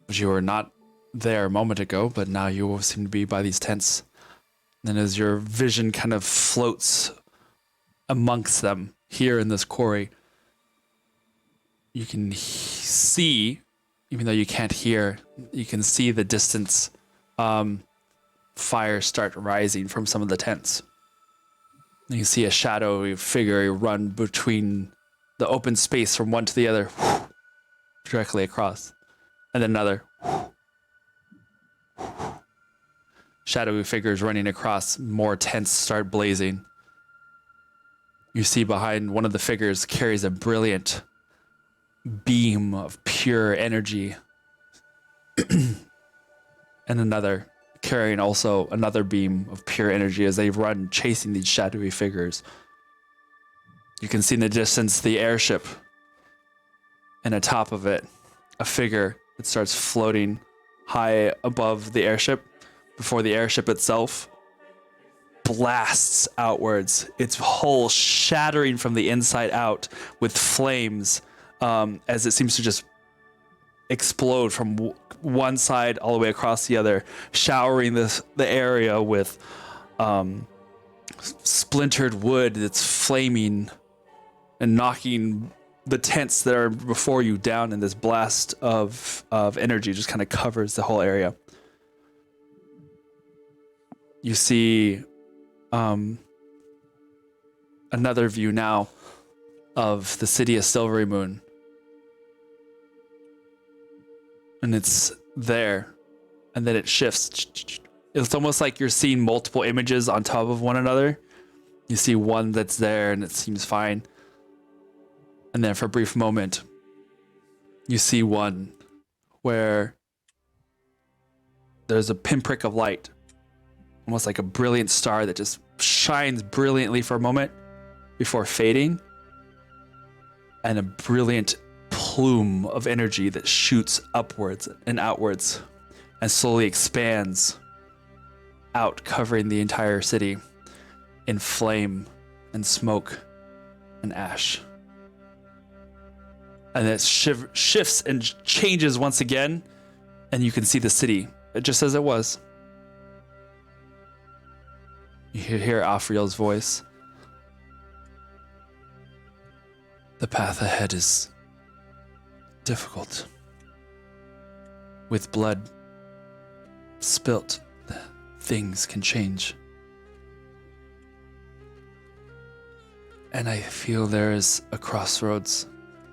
But you were not there a moment ago, but now you seem to be by these tents. And as your vision kind of floats amongst them here in this quarry, you can see, even though you can't hear, you can see the distance fire start rising from some of the tents. You see a shadowy figure run between the open space from one to the other, directly across, and then another. Shadowy figures running across, more tents start blazing. You see behind one of the figures carries a brilliant beam of pure energy. And another carrying also another beam of pure energy as they run chasing these shadowy figures. You can see in the distance the airship, and atop of it, a figure that starts floating high above the airship before the airship itself blasts outwards, its hull shattering from the inside out with flames as it seems to just explode from one side all the way across the other, showering the area with splintered wood that's flaming and knocking the tents that are before you down, in this blast of energy just kind of covers the whole area. You see another view now of the city of Silvery Moon. And it's there, and then it shifts. It's almost like you're seeing multiple images on top of one another. You see one that's there and it seems fine. And then for a brief moment, you see one where there's a pinprick of light almost like a brilliant star that just shines brilliantly for a moment before fading, and a brilliant plume of energy that shoots upwards and outwards and slowly expands out, covering the entire city in flame and smoke and ash. And it shifts and changes once again, and you can see the city just as it was. You hear Afriel's voice. The path ahead is difficult. With blood spilt, things can change. And I feel there is a crossroads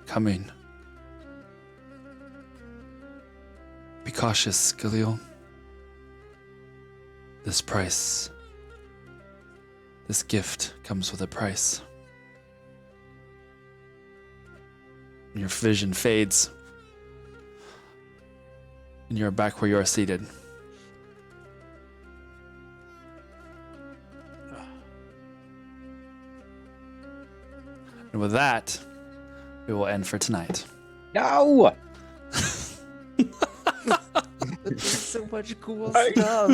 coming. Be cautious, Galil. This gift comes with a price. Your vision fades, and you're back where you are seated. And with that, we will end for tonight. No. There's so much cool stuff.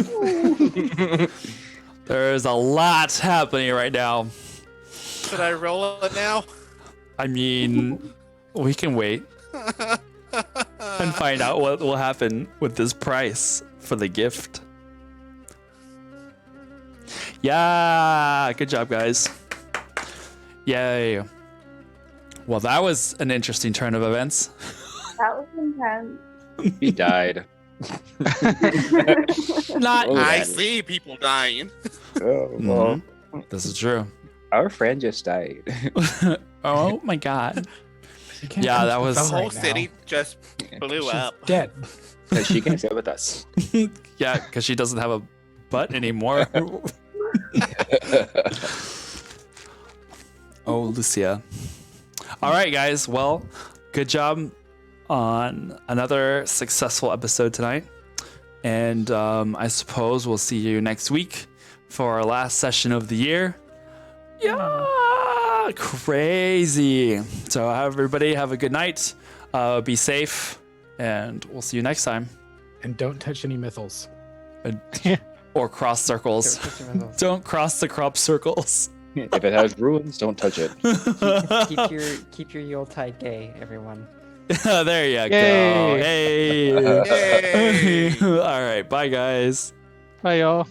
There is a lot happening right now. Should I roll it now? I mean, we can wait and find out what will happen with this price for the gift. Yeah, good job, guys. Yay. Well, that was an interesting turn of events. That was intense. He died. Not Oh, I yeah. see people dying. Oh, well, This is true. our friend just died. Oh my god. You can't Yeah, punch that the was- The phone whole right now. city just blew She's up. dead. But she can sit with us. Yeah, because she doesn't have a butt anymore. Oh, Lucia. All right, guys. Well, good job on another successful episode tonight. And I suppose we'll see you next week for our last session of the year. Yeah, crazy. So everybody have a good night. Be safe, and we'll see you next time. And don't touch any missiles. Or cross circles. Don't cross the crop circles. If it has ruins, don't touch it. Keep your Yuletide gay, everyone. There you go. Yay. Hey. Yay. All right. Bye, guys. Bye, y'all.